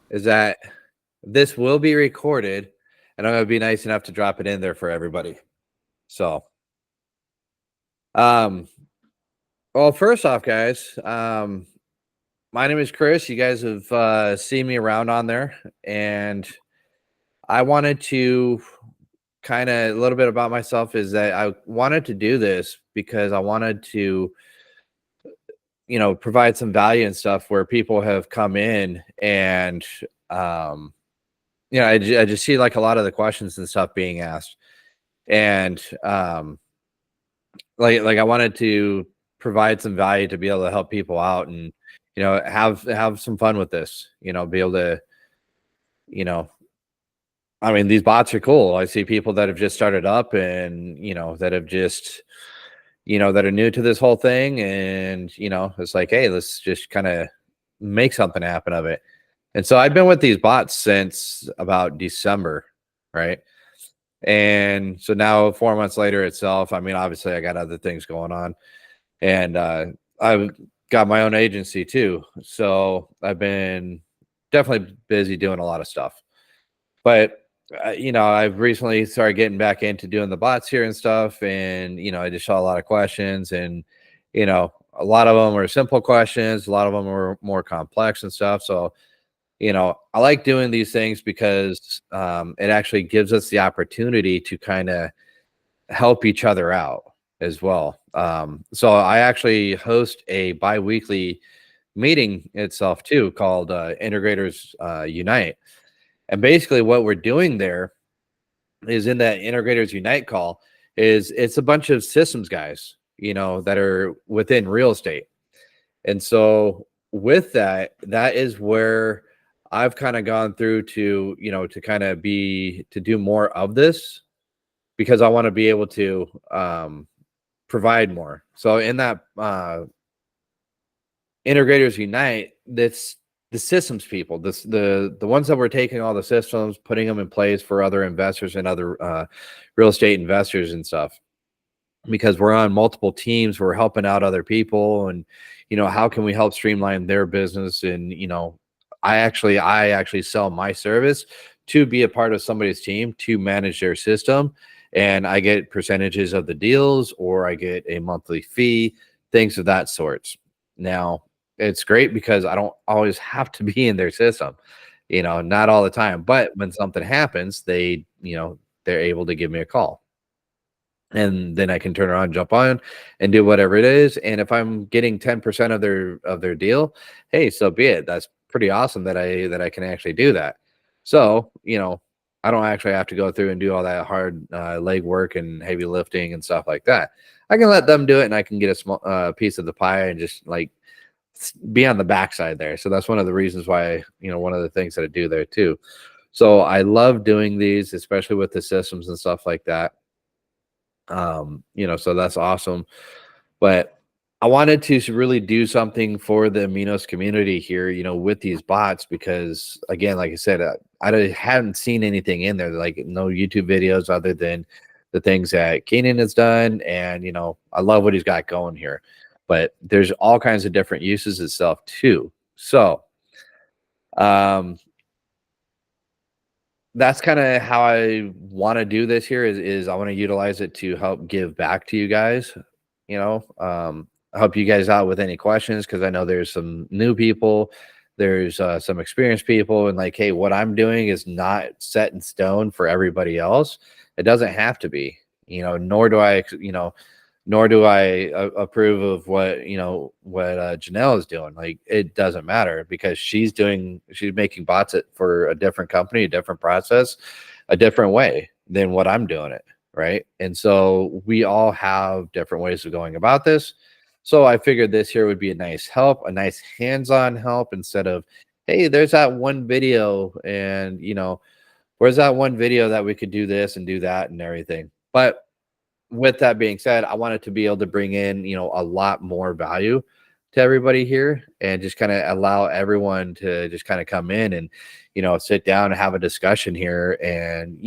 is that this will be recorded, and I'm going to be nice enough to drop it in there for everybody. So, well, first off, guys, my name is Chris. You guys have seen me around on there, and I wanted to kind of a little bit about myself is that I wanted to do this because I wanted to, provide some value and stuff where people have come in and, I just see like a lot of the questions and stuff being asked, and like I wanted to provide some value to be able to help people out and have some fun with this. Be able to you know I mean, these bots are cool. I see people that have just started up and that have just that are new to this whole thing, and it's like, hey, let's just kind of make something happen of it. And so I've been with these bots since about December, right? And so now 4 months later itself, I mean, obviously I got other things going on, and I've got my own agency too. So I've been definitely busy doing a lot of stuff. But I've recently started getting back into doing the bots here and stuff, and I just saw a lot of questions, and a lot of them are simple questions, a lot of them are more complex and stuff. So I like doing these things because it actually gives us the opportunity to kind of help each other out as well. So I actually host a bi-weekly meeting itself too, called Integrators Unite. And basically what we're doing there is, in that Integrators Unite call, is it's a bunch of systems guys, that are within real estate. And so with that is where I've kind of gone through to, to kind of to do more of this, because I want to be able to provide more. So in that Integrators Unite, that's the systems people, the ones that were taking all the systems, putting them in place for other investors and other real estate investors and stuff, because we're on multiple teams, we're helping out other people, and how can we help streamline their business? And I actually sell my service to be a part of somebody's team to manage their system, and I get percentages of the deals, or I get a monthly fee, things of that sorts. Now, it's great because I don't always have to be in their system, not all the time, but when something happens, they're able to give me a call, and then I can turn around, jump on, and do whatever it is. And if I'm getting 10% of their deal, hey, so be it. That's pretty awesome that I can actually do that. So I don't actually have to go through and do all that hard leg work and heavy lifting and stuff like that. I can let them do it, and I can get a small piece of the pie and just like be on the backside there. So that's one of the reasons why, one of the things that I do there too. So I love doing these, especially with the systems and stuff like that. So that's awesome. But I wanted to really do something for the Aminos community here, with these bots, because again, like I said, I hadn't seen anything in there, like no YouTube videos other than the things that Keenan has done. And, I love what he's got going here, but there's all kinds of different uses itself too. So, that's kind of how I want to do this here is I want to utilize it to help give back to you guys, help you guys out with any questions, because I know there's some new people, there's some experienced people, and like, hey, what I'm doing is not set in stone for everybody else. It doesn't have to be, nor do I, approve of what Janelle is doing. Like, it doesn't matter, because she's making bots for a different company, a different process, a different way than what I'm doing it, right? And so we all have different ways of going about this. So I figured this here would be a nice help, a nice hands-on help, instead of, hey, there's that one video, and where's that one video that we could do this and do that and everything. But with that being said, I wanted to be able to bring in, a lot more value to everybody here, and just kind of allow everyone to just kind of come in and, sit down and have a discussion here, and,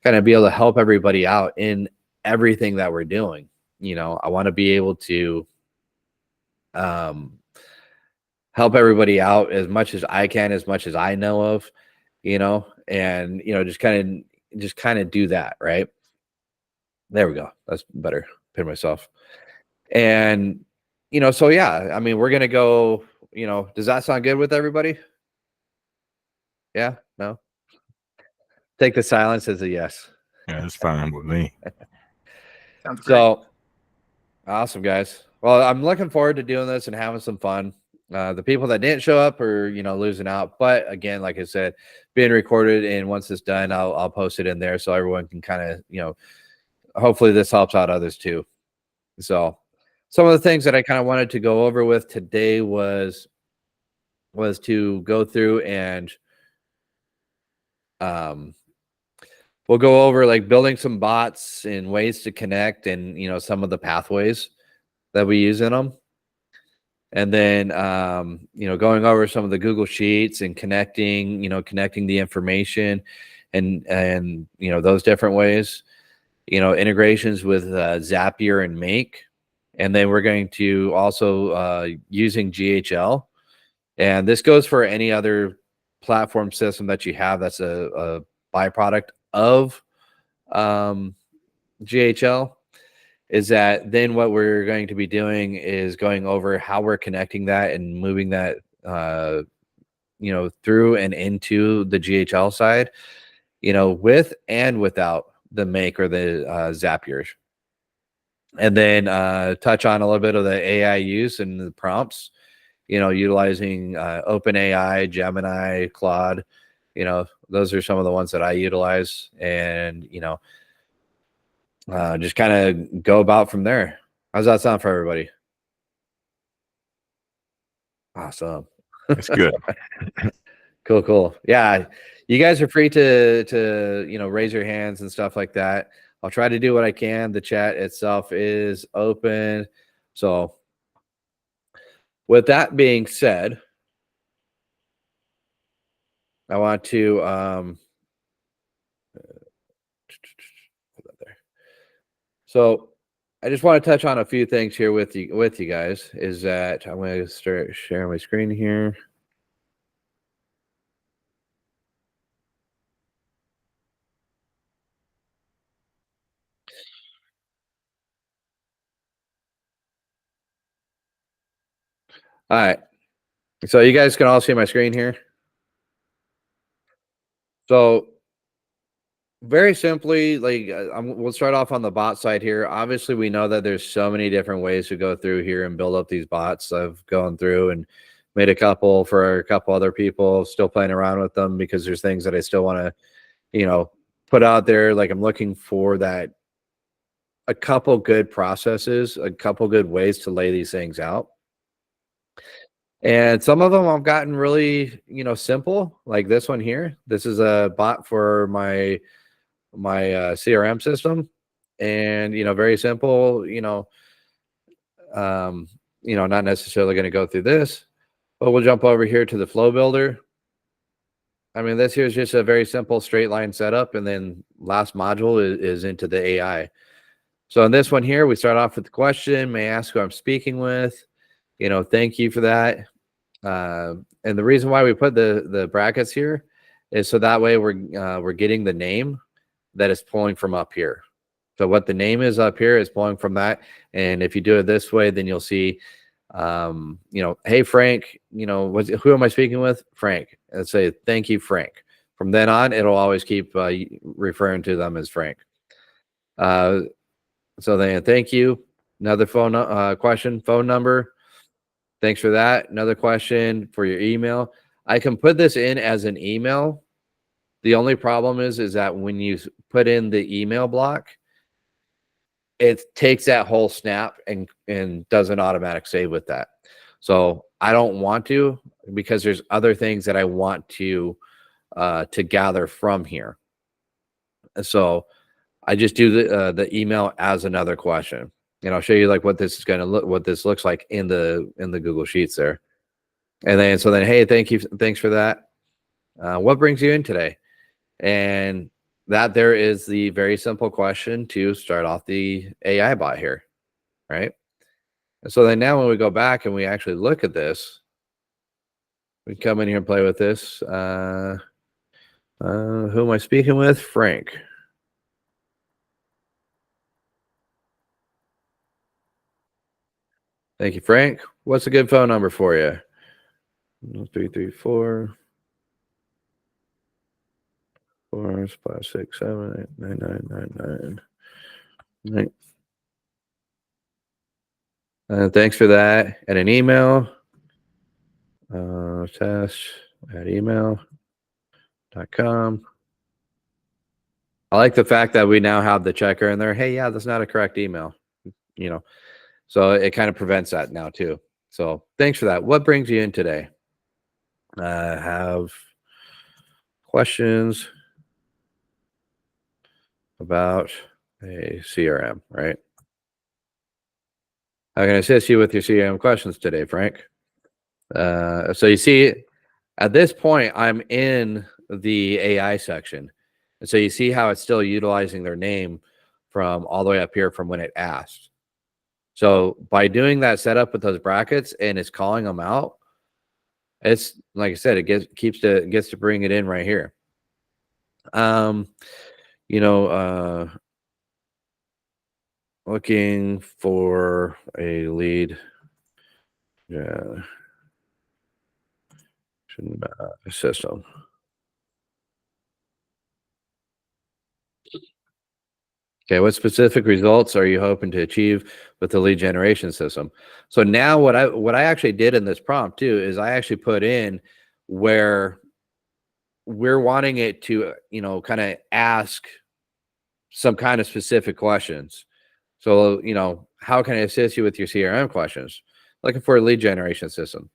kind of be able to help everybody out in everything that we're doing. I want to be able to help help everybody out as much as I can, as much as I know of, and just kind of do that, right? There we go. That's better. Pin myself. And so yeah, I mean, we're gonna go. Does that sound good with everybody? Yeah. No. Take the silence as a yes. Yeah, it's fine with me. Sounds great. So awesome, guys. Well, I'm looking forward to doing this and having some fun. The people that didn't show up are losing out, but again, like I said, being recorded, and once it's done, I'll post it in there so everyone can kind of hopefully this helps out others too. So some of the things that I kind of wanted to go over with today was to go through and we'll go over like building some bots and ways to connect, and some of the pathways that we use in them. And then going over some of the Google Sheets and connecting the information and those different ways, integrations with Zapier and Make. And then we're going to also using GHL. And this goes for any other platform system that you have that's a byproduct of GHL. Is that then what we're going to be doing is going over how we're connecting that and moving that through and into the GHL side, with and without the Make or the Zapiers. And then touch on a little bit of the AI use and the prompts, utilizing OpenAI, Gemini, Claude. Those are some of the ones that I utilize, and just kind of go about from there. How's that sound for everybody? Awesome. That's good. Cool. Yeah, you guys are free to raise your hands and stuff like that. I'll try to do what I can. The chat itself is open. So with that being said, I want to so I just want to touch on a few things here with you guys. Is that I'm going to start sharing my screen here. All right. So you guys can all see my screen here. So very simply, like we'll start off on the bot side here. Obviously, we know that there's so many different ways to go through here and build up these bots. I've gone through and made a couple for a couple other people, still playing around with them because there's things that I still want to, put out there. Like I'm looking for that, a couple good processes, a couple good ways to lay these things out. And some of them I've gotten really, simple, like this one here. This is a bot for my CRM system, and very simple. Not necessarily going to go through this, but we'll jump over here to the flow builder. I mean, this here is just a very simple straight line setup, and then last module is into the AI. So in this one here, we start off with the question: may I ask who I'm speaking with? Thank you for that. And the reason why we put the brackets here is so that way we're getting the name that is pulling from up here. So what the name is up here is pulling from that. And if you do it this way, then you'll see, hey, Frank, who am I speaking with? Frank. And say, thank you, Frank. From then on, it'll always keep referring to them as Frank. So then thank you. Another phone question, phone number. Thanks for that. Another question for your email. I can put this in as an email. The only problem is that when you put in the email block, it takes that whole snap and does an automatic save with that. So I don't want to, because there's other things that I want to gather from here. So I just do the email as another question. And I'll show you like what this looks like in the Google Sheets there. And then hey, thanks for that. What brings you in today? And that there is the very simple question to start off the AI bot here, right? And so then now when we go back and we actually look at this, we can come in here and play with this. Who am I speaking with? Frank. Thank you, Frank. What's a good phone number for you? 334 456 7 8 thanks for that. And an email. Test@email.com. I like the fact that we now have the checker in there. Hey, yeah, that's not a correct email. So it kind of prevents that now too. So thanks for that. What brings you in today? Have questions about a CRM, right? How can I assist you with your CRM questions today, Frank? So you see, at this point, I'm in the AI section. And so you see how it's still utilizing their name from all the way up here from when it asked. So by doing that setup with those brackets and it's calling them out, it's like I said, it gets to bring it in right here. Looking for a lead system. Okay, what specific results are you hoping to achieve with the lead generation system? So now what I actually did in this prompt too is I actually put in where we're wanting it to, kind of ask some kind of specific questions. So, how can I assist you with your CRM questions? Looking for a lead generation system.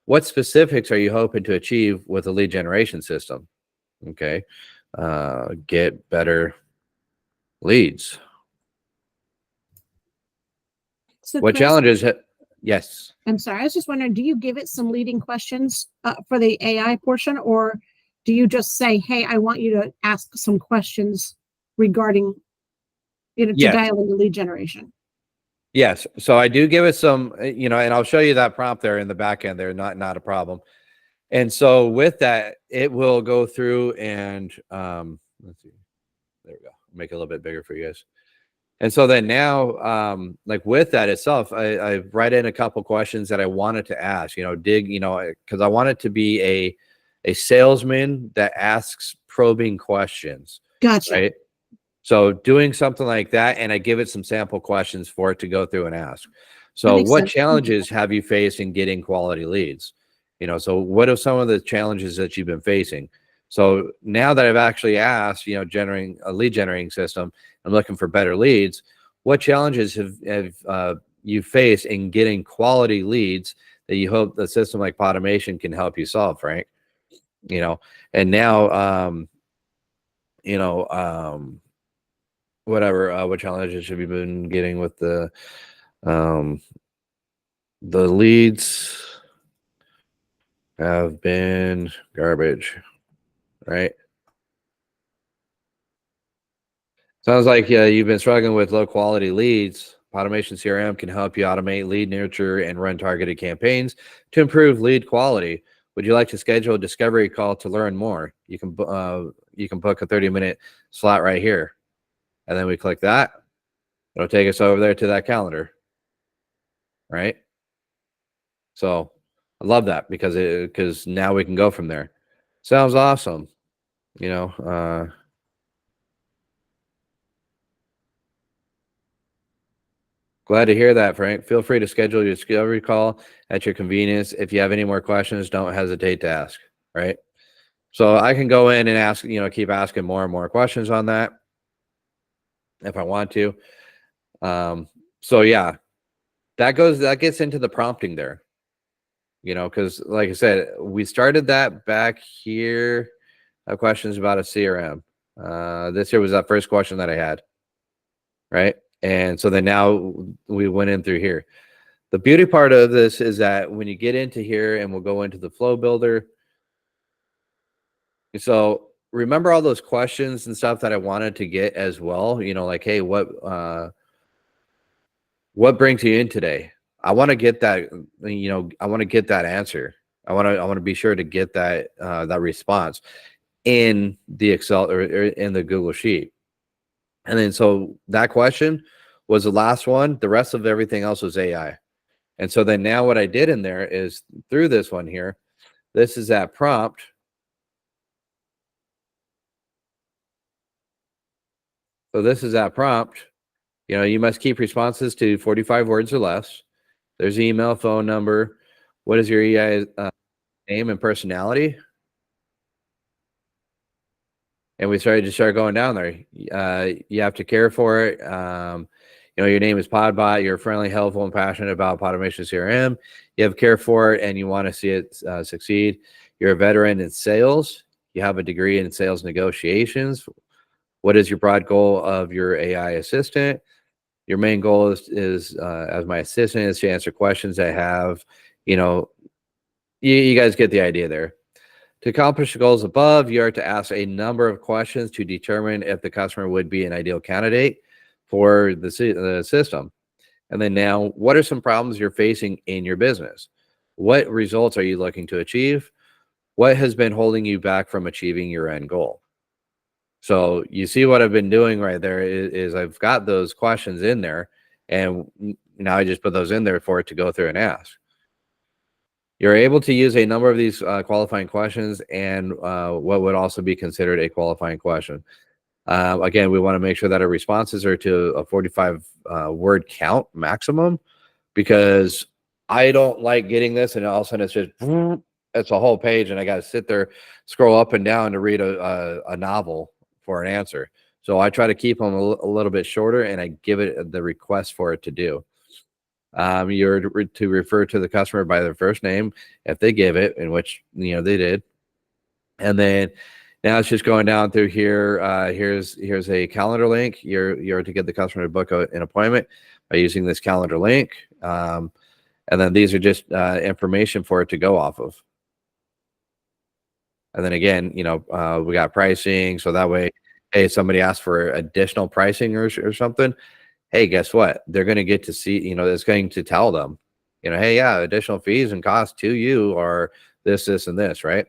What specifics are you hoping to achieve with a lead generation system? Okay. Get better leads. So What Chris, challenges? Yes. I'm sorry. I was just wondering, do you give it some leading questions for the AI portion, or do you just say, hey, I want you to ask some questions regarding, to dial into lead generation? Yes. So I do give it some, and I'll show you that prompt there in the back end there, not a problem. And so with that, it will go through and let's see. There we go. Make it a little bit bigger for you guys. And so then now, like with that itself, I write in a couple questions that I wanted to ask, dig, because I want it to be a salesman that asks probing questions. Gotcha. Right. So doing something like that, and I give it some sample questions for it to go through and ask. So what sense. challenges have you faced in getting quality leads? So what are some of the challenges that you've been facing? So now that I've actually asked, generating a lead generating system, I'm looking for better leads. What challenges have you faced in getting quality leads that you hope the system like Podimation can help you solve, Frank? And now, whatever, what challenges have you been getting with the leads have been garbage, right? Sounds like you've been struggling with low quality leads. Automation CRM can help you automate lead nurture and run targeted campaigns to improve lead quality. Would you like to schedule a discovery call to learn more? You can book a 30-minute slot right here. And then we click that. It'll take us over there to that calendar. Right? So I love that because now we can go from there. Sounds awesome. Glad to hear that, Frank. Feel free to schedule your discovery call at your convenience. If you have any more questions, don't hesitate to ask, right? So I can go in and ask, keep asking more and more questions on that if I want to. So yeah, that gets into the prompting there, because like I said, we started that back here. I have questions about a CRM. This here was that first question that I had, right? And so then now we went in through here. The beauty part of this is that when you get into here, and we'll go into the flow builder. So remember all those questions and stuff that I wanted to get as well, like, hey, what brings you in today? I want to get that, I want to get that answer, I want to be sure to get that that response in the Excel or in the Google Sheet. And then so that question was the last one. The rest of everything else was AI. And so then now what I did in there is through this one here, this is that prompt. So this is that prompt. You know, you must keep responses to 45 words or less. There's email, phone number. What is your EI name and personality? And we start going down there. You have to care for it. You know, your name is Podbot. You're friendly, helpful, and passionate about Podautomation CRM. You have care for it, and you want to see it succeed. You're a veteran in sales. You have a degree in sales negotiations. What is your broad goal of your AI assistant? Your main goal is as my assistant is to answer questions I have. You know, you guys get the idea there. To accomplish the goals above, you are to ask a number of questions to determine if the customer would be an ideal candidate for the system. And then now, what are some problems you're facing in your business? What results are you looking to achieve? What has been holding you back from achieving your end goal? So you see what I've been doing right there is I've got those questions in there, and now I just put those in there for it to go through and ask. You're able to use a number of these qualifying questions and what would also be considered a qualifying question. Again, we want to make sure that our responses are to a 45 word count maximum, because I don't like getting this and all of a sudden it's just, it's a whole page and I got to sit there, scroll up and down to read a novel for an answer. So I try to keep them a little bit shorter, and I give it the request for it to do. You're to refer to the customer by their first name if they give it, in which, you know, they did. And then now it's just going down through here. Here's a calendar link. You're to get the customer to book an appointment by using this calendar link. And then these are just information for it to go off of. And then again, you know, we got pricing, so that way, hey, somebody asks for additional pricing or something. Hey, guess what? They're going to get to see, you know, it's going to tell them, you know, hey, yeah, additional fees and costs to you are this, this, and this, right?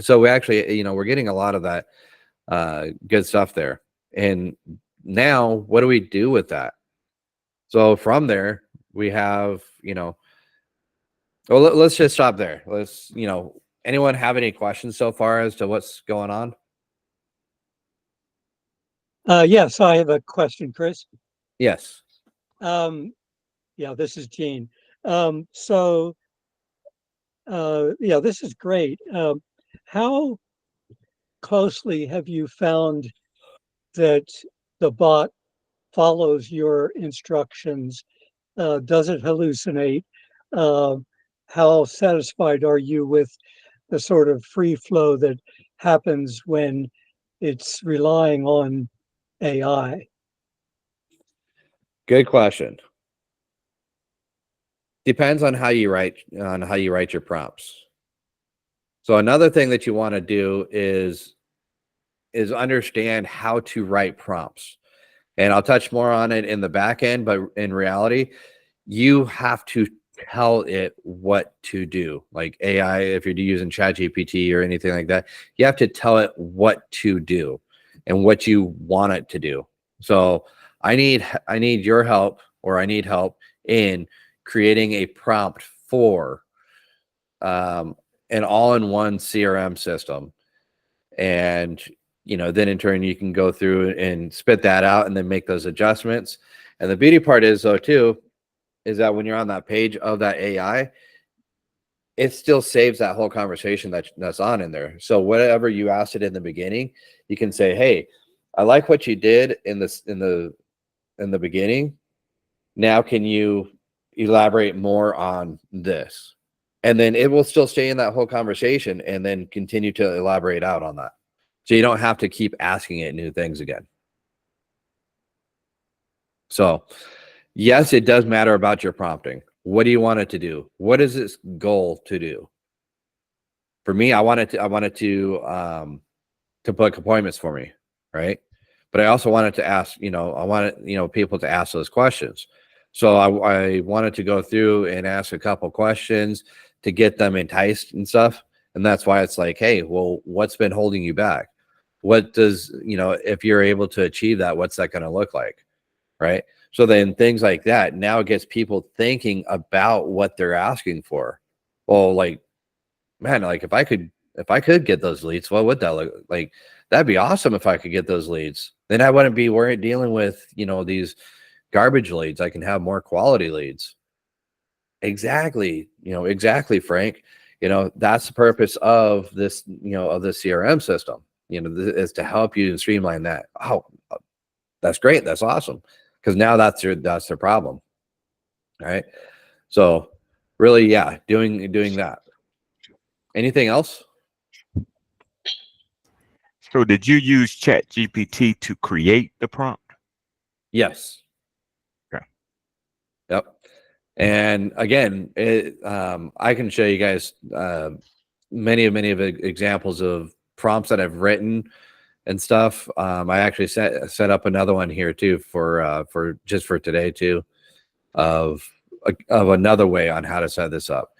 So we actually, you know, we're getting a lot of that good stuff there. And now what do we do with that? So from there, we have, you know, well, let's just stop there. Let's, you know, anyone have any questions so far as to what's going on? Yes, I have a question, Chris. Yes. Yeah, this is Gene. Yeah, this is great. How closely have you found that the bot follows your instructions? Does it hallucinate? How satisfied are you with the sort of free flow that happens when it's relying on AI? Good question. Depends on how you write your prompts. So another thing that you want to do is understand how to write prompts. And I'll touch more on it in the back end, but in reality, you have to tell it what to do. Like AI, if you're using ChatGPT or anything like that, you have to tell it what to do and what you want it to do. So I need your help, or I need help in creating a prompt for an all-in-one CRM system. And, you know, then in turn, you can go through and spit that out and then make those adjustments. And the beauty part is, though, too, is that when you're on that page of that AI, it still saves that whole conversation that's on in there. So whatever you asked it in the beginning, you can say, hey, I like what you did in the beginning. Now, can you elaborate more on this? And then it will still stay in that whole conversation and then continue to elaborate out on that. So you don't have to keep asking it new things again. So yes, it does matter about your prompting. What do you want it to do? What is its goal to do? For me, I wanted to book appointments for me, right? But I also wanted to ask, you know, I wanted, you know, people to ask those questions. So I wanted to go through and ask a couple questions to get them enticed and stuff. And that's why it's like, hey, well, what's been holding you back? What does, if you're able to achieve that, what's that going to look like? Right. So then things like that now gets people thinking about what they're asking for. Well, like, man, like if I could get those leads, what would that look like? That'd be awesome if I could get those leads. Then I wouldn't be worried dealing with, these garbage leads. I can have more quality leads. Exactly. Exactly, Frank. That's the purpose of this, of the CRM system, is to help you and streamline that. Oh, that's great. That's awesome. Because now that's their problem. All right. So really, yeah, doing that. Anything else? So did you use ChatGPT to create the prompt? Yes. Okay. Yep. And again, I can show you guys many of examples of prompts that I've written and stuff. I actually set up another one here too for today too, of another way on how to set this up.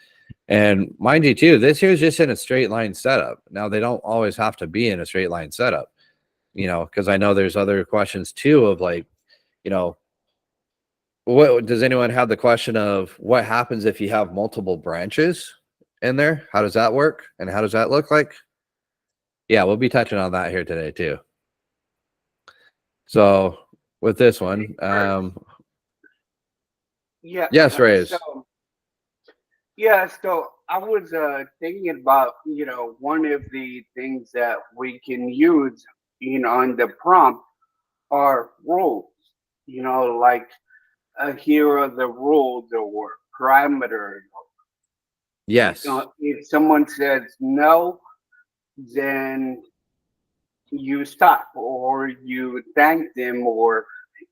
And mind you too, this here is just in a straight line setup. Now they don't always have to be in a straight line setup, because I know there's other questions too of like, what does anyone have the question of what happens if you have multiple branches in there? How does that work? And how does that look like? Yeah, we'll be touching on that here today too. So with this one, yeah. yes, Reyes. So I was thinking about, one of the things that we can use, on the prompt are rules, like here are the rules or parameters. Yes. If someone says no, then you stop or you thank them or,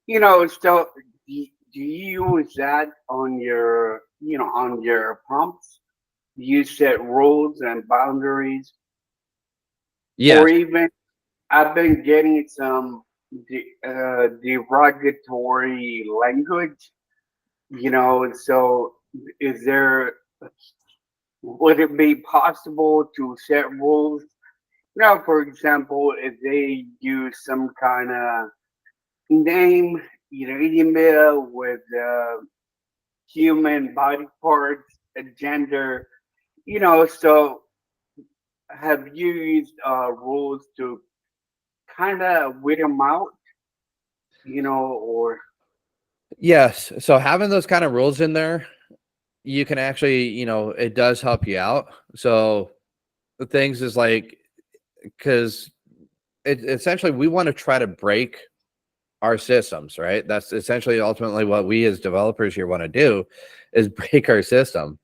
so do you use that on your, on your prompts? Do you set rules and boundaries? Yes. Or even, I've been getting some derogatory language, so would it be possible to set rules? For example, if they use some kind of name, email with human body parts, a gender, so have you used rules to kind of weed them out, or? Yes. So having those kind of rules in there, you can actually, it does help you out. So the things is like, because essentially we want to try to break our systems, right? That's essentially ultimately what we as developers here want to do is break our system,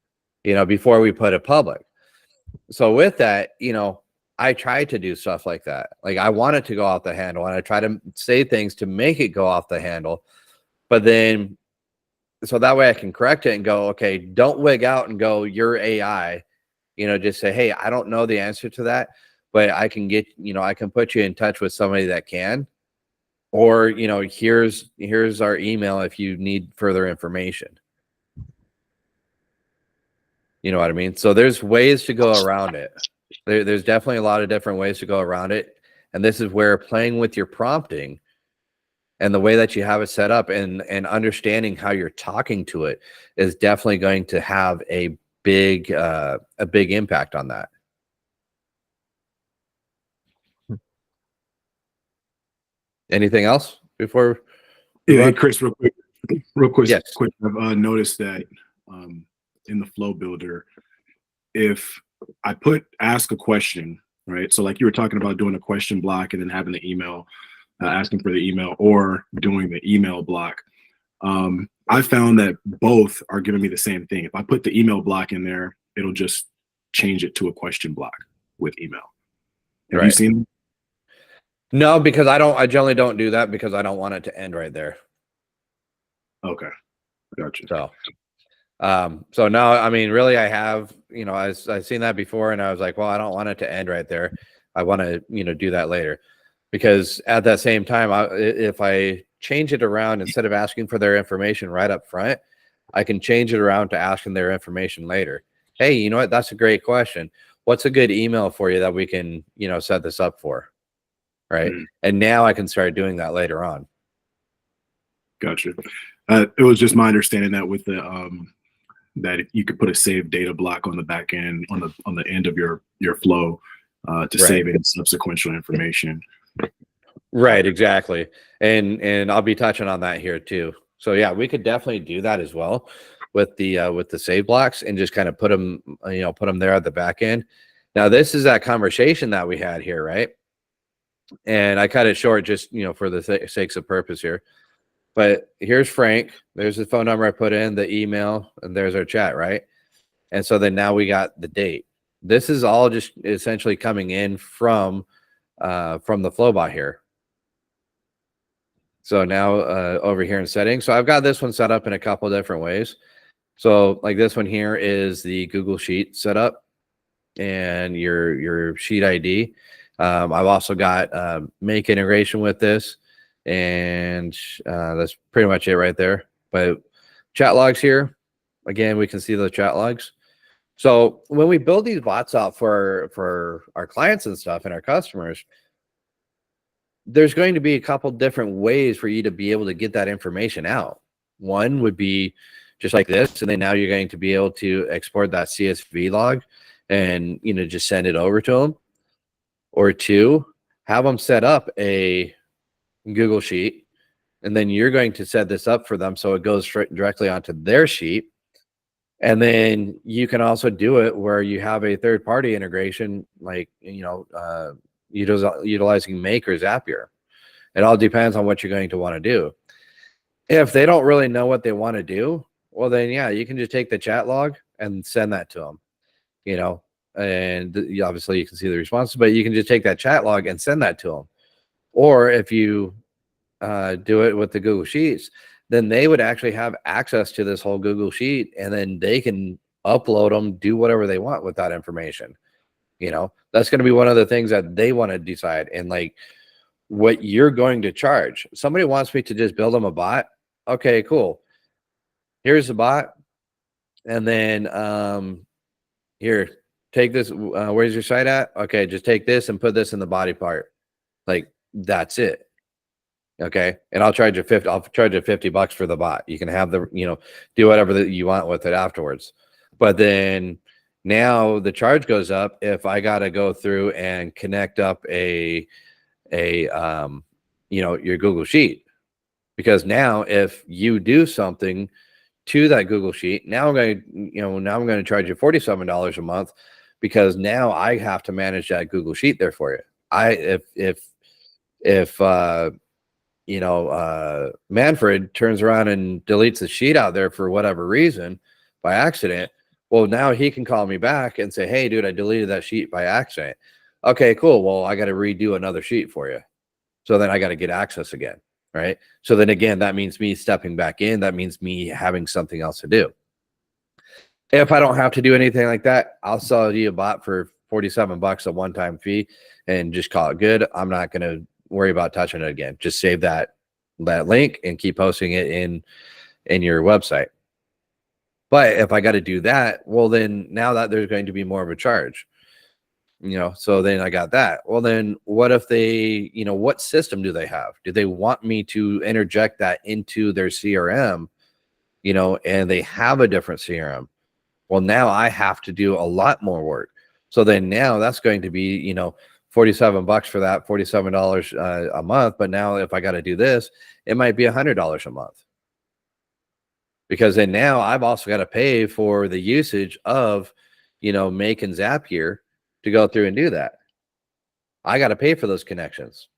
before we put it public. So with that, I try to do stuff like that. Like I want it to go off the handle and I try to say things to make it go off the handle, but then so that way I can correct it and go, okay, don't wig out and go, you're AI, just say, hey, I don't know the answer to that, but I can get, I can put you in touch with somebody that can, or, here's our email if you need further information. You know what I mean? So there's ways to go around it. There's definitely a lot of different ways to go around it. And this is where playing with your prompting and the way that you have it set up and understanding how you're talking to it is definitely going to have a big impact on that. Anything else before? Yeah, hey, Chris, real quick. Yes. I've noticed that in the flow builder, if I ask a question, right? So like you were talking about doing a question block and then having the email, asking for the email or doing the email block. I found that both are giving me the same thing. If I put the email block in there, it'll just change it to a question block with email. Have you seen? No, because I generally don't do that because I don't want it to end right there. Okay. Gotcha. So no, I mean, really I have, I've seen that before and I was like, well, I don't want it to end right there. I want to, do that later because at that same time, if I change it around, instead of asking for their information right up front, I can change it around to asking their information later. hey, you know what? That's a great question. What's a good email for you that we can, set this up for? Right. And now I can start doing that later on. Gotcha. It was just my understanding that with the that you could put a save data block on the back end on the end of your flow to save any subsequent information. Right, exactly. And I'll be touching on that here too. So yeah, we could definitely do that as well with the save blocks and just kind of put them there at the back end. Now this is that conversation that we had here, right? And I cut it short just for the sakes of purpose here. But here's Frank. There's the phone number I put in, the email, and there's our chat, right? And so then now we got the date. This is all just essentially coming in from the Flowbot here. So now over here in settings. So I've got this one set up in a couple of different ways. So like this one here is the Google Sheet setup and your sheet ID. I've also got make integration with this. And that's pretty much it right there. But chat logs here, again, we can see the chat logs. So when we build these bots out for our clients and stuff and our customers, there's going to be a couple different ways for you to be able to get that information out. One would be just like this, and then now you're going to be able to export that CSV log and just send it over to them. Or two, have them set up a Google Sheet, and then you're going to set this up for them so it goes directly onto their sheet. And then you can also do it where you have a third-party integration, like utilizing Make or Zapier. It all depends on what you're going to want to do. If they don't really know what they want to do, well then yeah, you can just take the chat log and send that to them. And obviously you can see the response, but you can just take that chat log and send that to them. Or if you do it with the Google Sheets, then they would actually have access to this whole Google Sheet, and then they can upload them, do whatever they want with that information. That's going to be one of the things that they want to decide. And like what you're going to charge. Somebody wants me to just build them a bot. Okay, cool. Here's the bot. And then here, take this. Where's your site at? Okay, just take this and put this in the body part. Like that's it. Okay, and I'll charge you $50 for the bot. You can have the do whatever that you want with it afterwards. But then now the charge goes up if I got to go through and connect up a your Google Sheet, because now if you do something to that Google Sheet, now I'm going to charge you $47 a month, because now I have to manage that Google Sheet there for you. If Manfred turns around and deletes the sheet out there for whatever reason by accident, well, now he can call me back and say, hey, dude, I deleted that sheet by accident. Okay, cool. Well, I got to redo another sheet for you. So then I got to get access again, right? So then again, that means me stepping back in. That means me having something else to do. If I don't have to do anything like that, I'll sell you a bot for $47, a one-time fee, and just call it good. I'm not going to worry about touching it again. Just save that link and keep posting it in your website. But if I got to do that, well, then now that there's going to be more of a charge, so then I got that. Well, then what if they, what system do they have? Do they want me to interject that into their CRM, and they have a different CRM? Well, now I have to do a lot more work. So then now that's going to be, $47 for that, $47 a month. But now if I got to do this, it might be $100 a month. Because then now I've also got to pay for the usage of, Make and Zapier to go through and do that. I got to pay for those connections.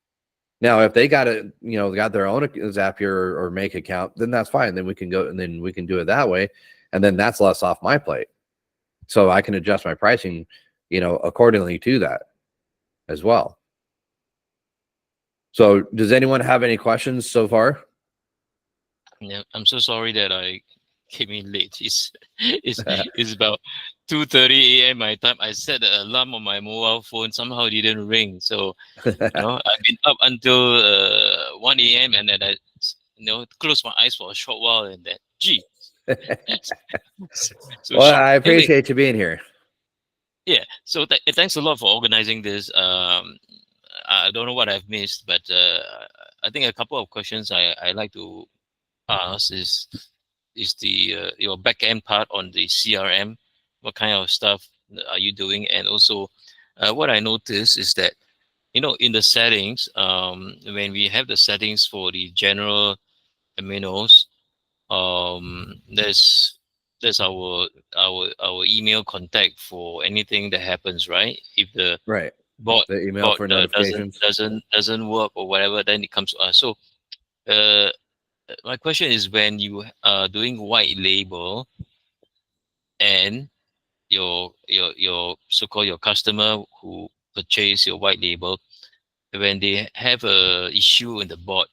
Now, if they got their own Zapier or Make account, then that's fine. Then we can go and then we can do it that way. And then that's less off my plate. So I can adjust my pricing, accordingly to that as well. So does anyone have any questions so far? Yeah, I'm so sorry that I came in late. It's about 2:30 a.m. my time. I set the alarm on my mobile phone. Somehow it didn't ring. So I've been up until 1 a.m. and then I closed my eyes for a short while and then So Well, I anyway, appreciate you being here. yeah. So thanks a lot for organizing this. I don't know what I've missed, but I think a couple of questions I like to ask is the your back end part on the CRM. What kind of stuff are you doing? And also, what I noticed is that in the settings, when we have the settings for the general Aminos, there's our email contact for anything that happens, right? If the Right. bot The email bot for doesn't notifications. doesn't work or whatever, then it comes to us. So uh, my question is, when you are doing white label and your so-called your customer who purchase your white label, when they have a issue in the bot,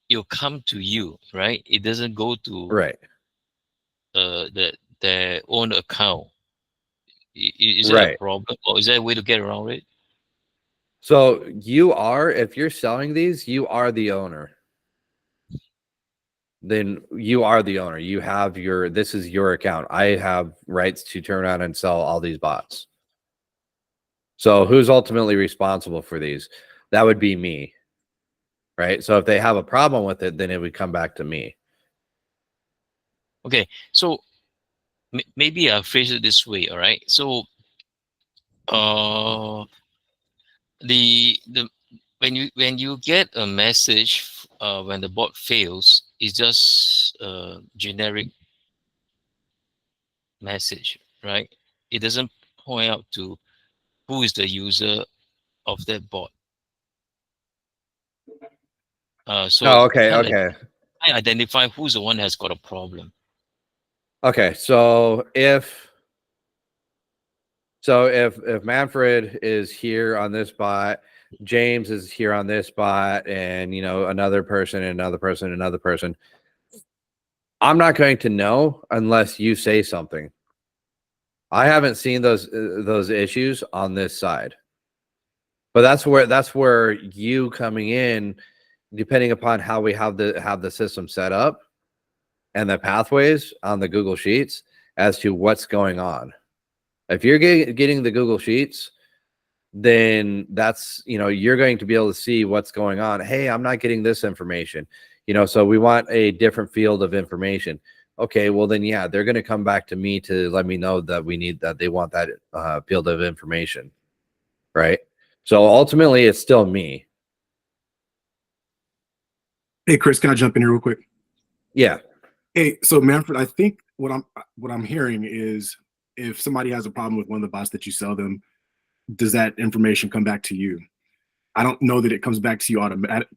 it'll come to you, right? It doesn't go to Right. their own account. Is that a Right. problem, or is there a way to get around it? So if you're selling these, you are the owner. Then you are the owner. You have this is your account. I have rights to turn around and sell all these bots. So who's ultimately responsible for these? That would be me. Right. So if they have a problem with it, then it would come back to me. Okay, so maybe I'll phrase it this way. All right. So the when you get a message when the bot fails, it's just a generic message, right? It doesn't point out to who is the user of that bot. So Oh, okay. can't Okay. I identify who's the one that has got a problem. Okay. So if Manfred is here on this bot, James is here on this bot, and another person, another person, another person, I'm not going to know unless you say something. I haven't seen those issues on this side, but that's where you coming in, depending upon how we have the system set up and the pathways on the Google Sheets as to what's going on. If you're getting the Google Sheets, then that's, you're going to be able to see what's going on. Hey, I'm not getting this information, so we want a different field of information. Okay, well then, yeah, they're going to come back to me to let me know that they want that field of information. Right. So ultimately it's still me. Hey, Chris, can I jump in here real quick? Yeah. Hey, so Manfred, I think what I'm hearing is, if somebody has a problem with one of the bots that you sell them, does that information come back to you? I don't know that it comes back to you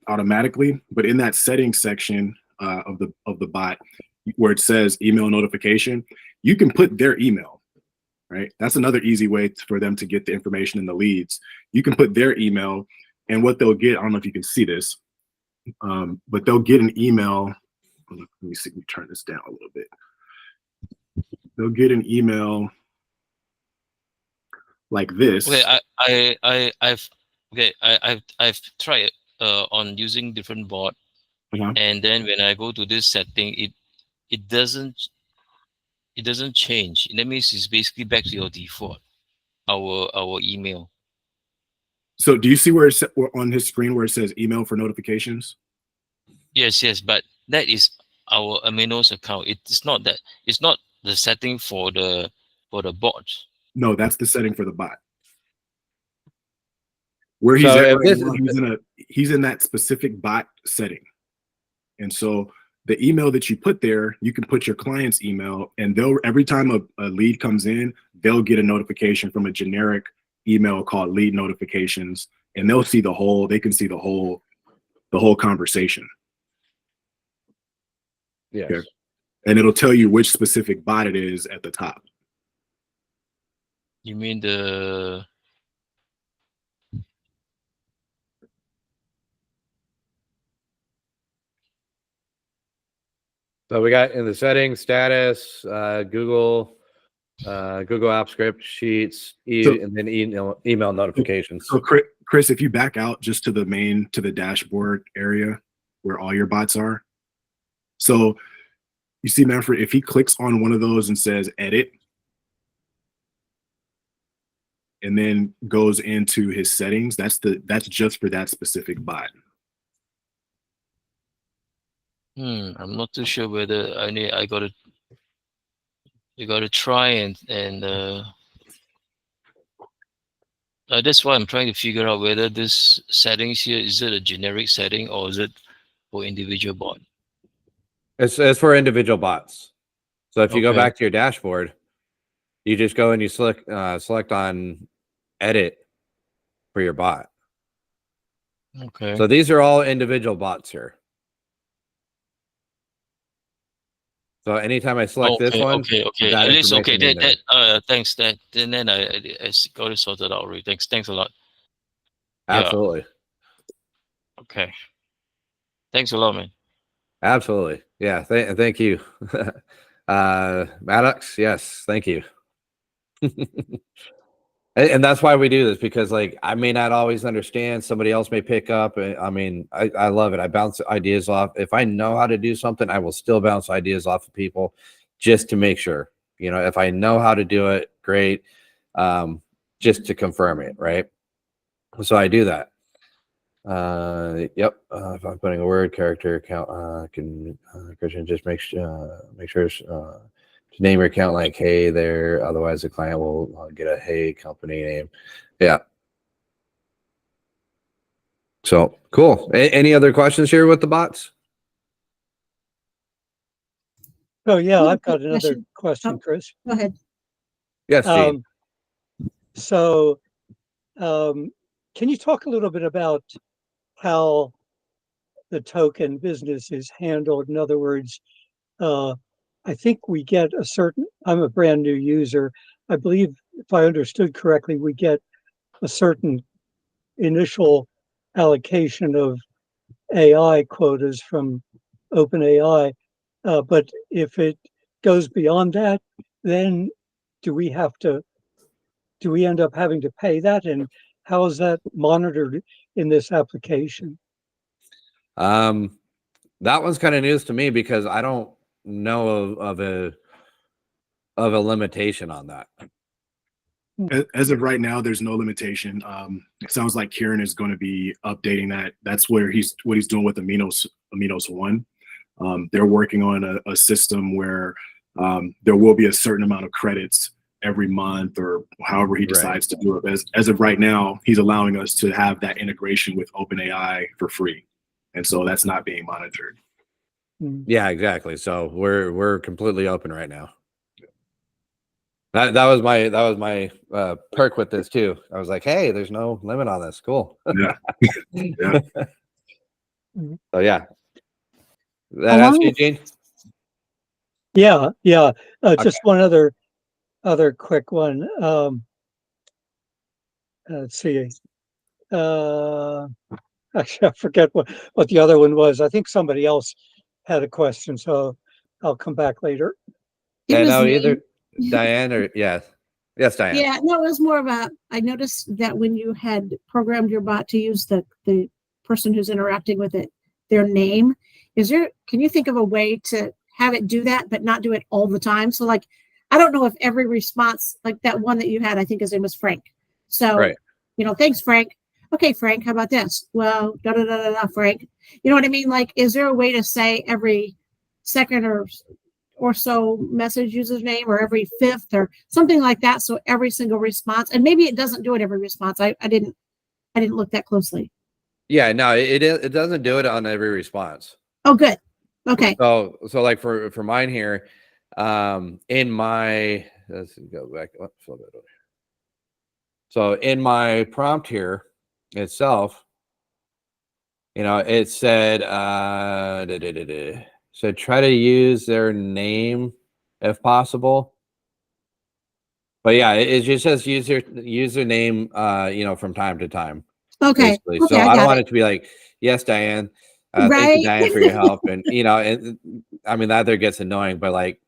automatically, but in that settings section of the bot where it says email notification, you can put their email, right? That's another easy way for them to get the information in the leads. You can put their email, and what they'll get, I don't know if you can see this, but they'll get an email. Let me see, let me turn this down a little bit. They'll get an email like this. Okay, I've tried on using different bot, and then when I go to this setting, it doesn't change. That means it's basically back to your default, our email. So do you see where it's on his screen where it says email for notifications? Yes, but that is our Aminos account. It's not the setting for the bot. No, that's the setting for the bot. Where he's So at if right this now, he's in that specific bot setting. And so the email that you put there, you can put your client's email, and every time a lead comes in, they'll get a notification from a generic email called lead notifications, and they can see the whole conversation. Yes. Okay. And it'll tell you which specific bot it is at the top. You mean the So we got in the settings, status, Google App Script, Sheets, and then email notifications. So Chris, if you back out just to the dashboard area where all your bots are. So You see, Manfred, if he clicks on one of those and says edit, and then goes into his settings, that's just for that specific bot. I'm not too sure whether I gotta try and that's why I'm trying to figure out whether this settings here, is it a generic setting or is it for individual bot? It's for individual bots. So if you go Okay. back to your dashboard, you just go and you select on edit for your bot. Okay. So these are all individual bots here. So anytime I select this one, okay. that At least okay. information in there. Thanks. Then I got it sorted out already. Thanks a lot. Yeah. Absolutely. Okay. Thanks a lot, man. Absolutely. Yeah. Thank you. Maddox. Yes. Thank you. And that's why we do this, because like I may not always understand, somebody else may pick up. I mean, I love it. I bounce ideas off. If I know how to do something, I will still bounce ideas off of people just to make sure, you know, if I know how to do it, great. Just to confirm it, right? So I do that. Yep. If I'm putting a word character account, can Christian just make sure to name your account like hey there, otherwise the client will get a hey company name. Yeah. So cool. Any other questions here with the bots? Oh, yeah, Yeah, I've got quick another question. question, Oh. Chris. Go ahead. Yes, Gene. So, can you talk a little bit about how the token business is handled? In other words, I think we get a certain, I'm a brand new user. I believe, if I understood correctly, we get a certain initial allocation of AI quotas from OpenAI. But if it goes beyond that, then do we end up having to pay that? And how is that monitored in this application? That one's kind of news to me because I don't know of a limitation on that. As of right now, there's no limitation. It sounds like Kieran is going to be updating that. That's what he's doing with Aminos 1. They're working on a system where there will be a certain amount of credits every month or however he decides to do it. As of right now, he's allowing us to have that integration with OpenAI for free. And so that's not being monitored. Yeah, exactly. So we're completely open right now. That was my perk with this too. I was like, hey, there's no limit on this. Cool. Yeah. Yeah. So yeah. That answer you, Gene? Yeah. Okay. Just one other quick one. Let's see. Actually, I forget what the other one was. I think somebody else had a question, so I'll come back later. It was me. Either Diane or yes, Diane. Yeah, no, it was more about, I noticed that when you had programmed your bot to use the person who's interacting with it, their name, can you think of a way to have it do that, but not do it all the time? So like, I don't know if every response, like that one that you had, I think his name was Frank. So, thanks, Frank. Okay, Frank, how about this? Well, Frank. You know what I mean? Like, is there a way to say every second or so message user's name, or every fifth or something like that? So every single response, and maybe it doesn't do it every response. I didn't look that closely. Yeah, no, it doesn't do it on every response. Oh, good. Okay. So like for mine here, in my, let's go back. So in my prompt here itself, it said, so try to use their name if possible. But yeah, it just says username, from time to time. Okay. Basically. So I don't want it to be like, yes, Diane. Thank you, Diane, for your help. And I mean, that there gets annoying, but like,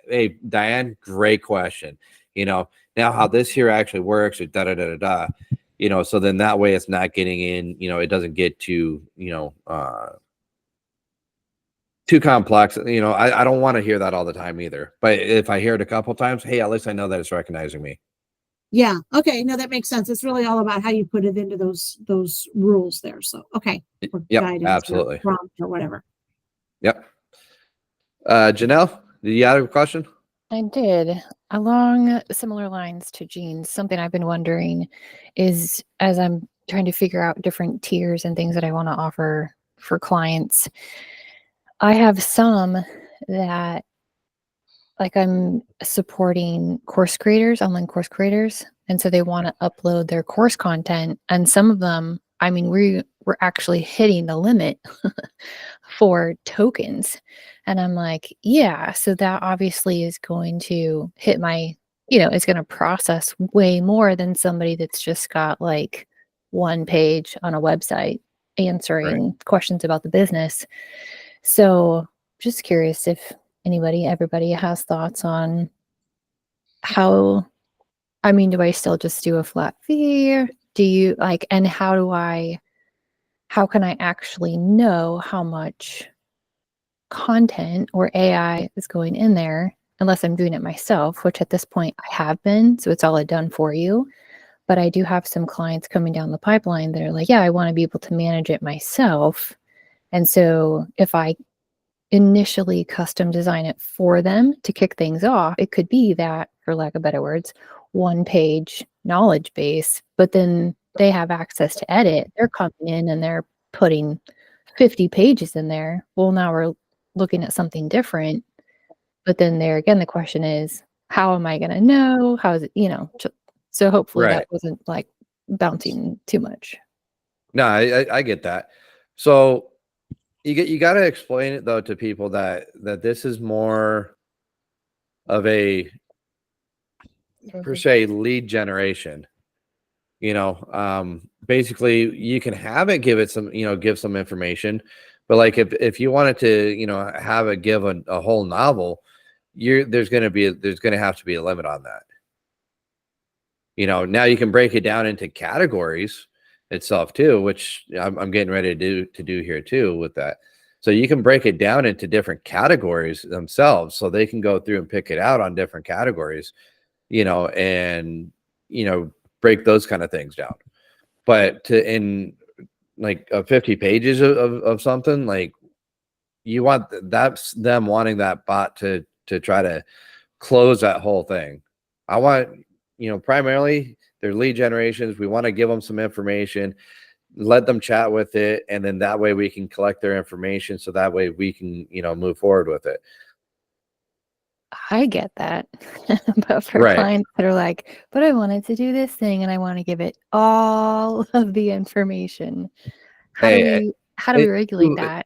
hey, Diane, great question. Now how this here actually works, or so then that way it's not getting in, it doesn't get to, too complex. You know, I don't want to hear that all the time either. But if I hear it a couple times, hey, at least I know that it's recognizing me. Yeah. Okay. No, that makes sense. It's really all about how you put it into those rules there. So, okay. Or Yep, guidance absolutely. or prompt or whatever. Yep. Janelle, did you have a question? I did. Along similar lines to Gene's, something I've been wondering is, as I'm trying to figure out different tiers and things that I want to offer for clients, I have some that, like, I'm supporting course creators, online course creators, and so they want to upload their course content. And some of them, I mean, we're actually hitting the limit for tokens. And I'm like, yeah, so that obviously is going to hit my, it's going to process way more than somebody that's just got like one page on a website answering questions about the business. So just curious if everybody has thoughts on how, I mean, do I still just do a flat fee? Do you like, and how can I actually know how much content or AI is going in there, unless I'm doing it myself, which at this point I have been, so it's all done for you. But I do have some clients coming down the pipeline that are like, yeah, I want to be able to manage it myself. And so if I initially custom design it for them to kick things off, it could be that, for lack of better words, one page knowledge base, but then they have access to edit. They're coming in and they're putting 50 pages in there. Well, now we're looking at something different. But then there again, the question is, how am I going to know? How is it, so hopefully that wasn't like bouncing too much. No, I get that. So you got to explain it though to people that this is more of a per se lead generation. Basically you can have it give it some, give some information, but like if you wanted to, have it give a whole novel, there's going to have to be a limit on that. Now you can break it down into categories itself too, which I'm getting ready to do here too with that. So you can break it down into different categories themselves, so they can go through and pick it out on different categories, and break those kind of things down. But in like 50 pages of something, like that's them wanting that bot to try to close that whole thing. I want, primarily their lead generations. We want to give them some information, let them chat with it, and then that way we can collect their information, so that way we can move forward with it. I get that. But for clients that are like, but I wanted to do this thing and I want to give it all of the information, how do we regulate that?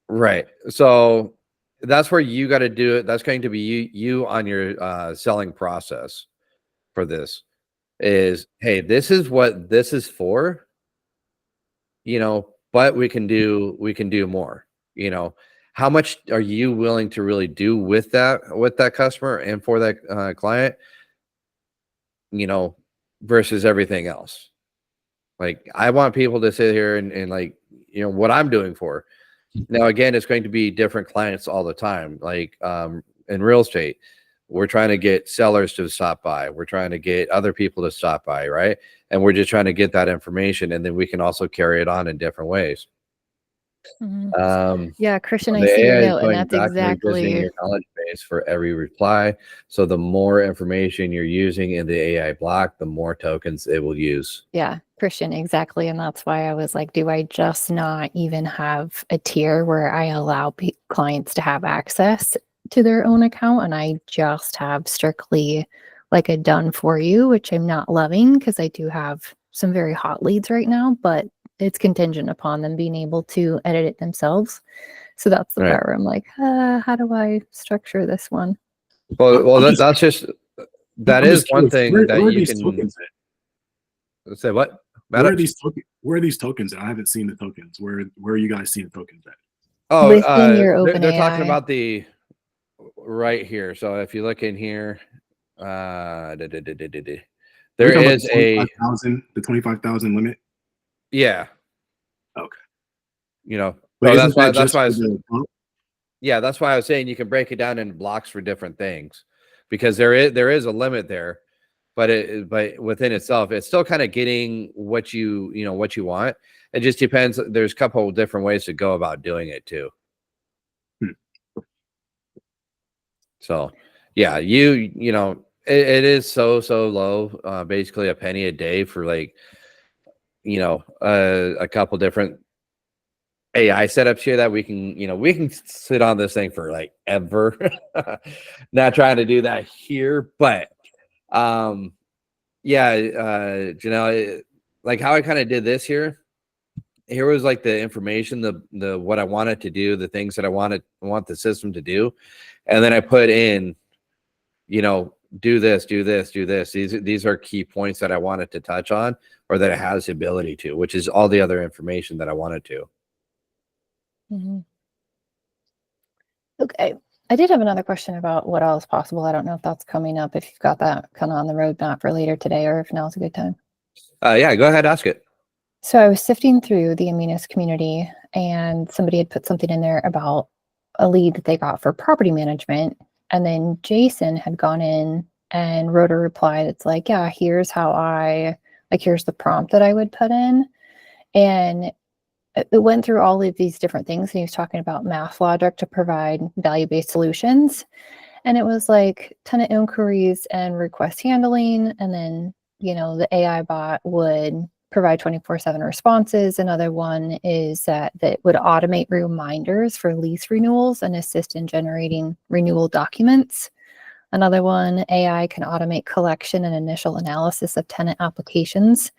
Right. So that's where you got to do it. That's going to be you on your selling process for this is, hey, this is what this is for, but we can do more. How much are you willing to really do with that customer and for that client, versus everything else. Like, I want people to sit here and like, what I'm doing for. Now, again, it's going to be different clients all the time. Like in real estate, we're trying to get sellers to stop by. We're trying to get other people to stop by, right? And we're just trying to get that information, and then we can also carry it on in different ways. Yeah, Christian, I see your note, and that's exactly your knowledge base for every reply. So the more information you're using in the AI block, the more tokens it will use. Yeah, Christian, exactly. And that's why I was like, do I just not even have a tier where I allow clients to have access to their own account, and I just have strictly like a done for you, which I'm not loving because I do have some very hot leads right now, but it's contingent upon them being able to edit it themselves. So that's the part where I'm like, how do I structure this one? Well, that is one thing that you can say. What? Where are these tokens? I haven't seen the tokens. Where are you guys seeing tokens at? Oh, within your open they're AI. talking about the right here. So if you look in here, there is the 25,000 limit. Yeah. Okay. That's why Yeah, that's why I was saying you can break it down into blocks for different things, because there is a limit there, but within itself, it's still kind of getting what what you want. It just depends. There's a couple of different ways to go about doing it too. So yeah, it is so low, basically a penny a day for like a couple different AI setups here that we can sit on this thing for like ever. Not trying to do that here, but yeah, like how I kind of did this here. Here was like the information, the what I wanted to do, the things that I want the system to do, and then I put in, do this, do this, do this. These are key points that I wanted to touch on, or that it has the ability to, which is all the other information that I wanted to. Mhm. Okay. I did have another question about what else possible. I don't know if that's coming up, if you've got that kind of on the roadmap for later today, or if now's a good time. Yeah, go ahead, ask it. So I was sifting through the Aminos community, and somebody had put something in there about a lead that they got for property management. And then Jason had gone in and wrote a reply that's like, yeah, here's here's the prompt that I would put in. And it went through all of these different things. And he was talking about math logic to provide value-based solutions. And it was like tenant inquiries and request handling. And then, the AI bot would provide 24/7 responses. Another one is that would automate reminders for lease renewals and assist in generating renewal documents. Another one, AI can automate collection and initial analysis of tenant applications.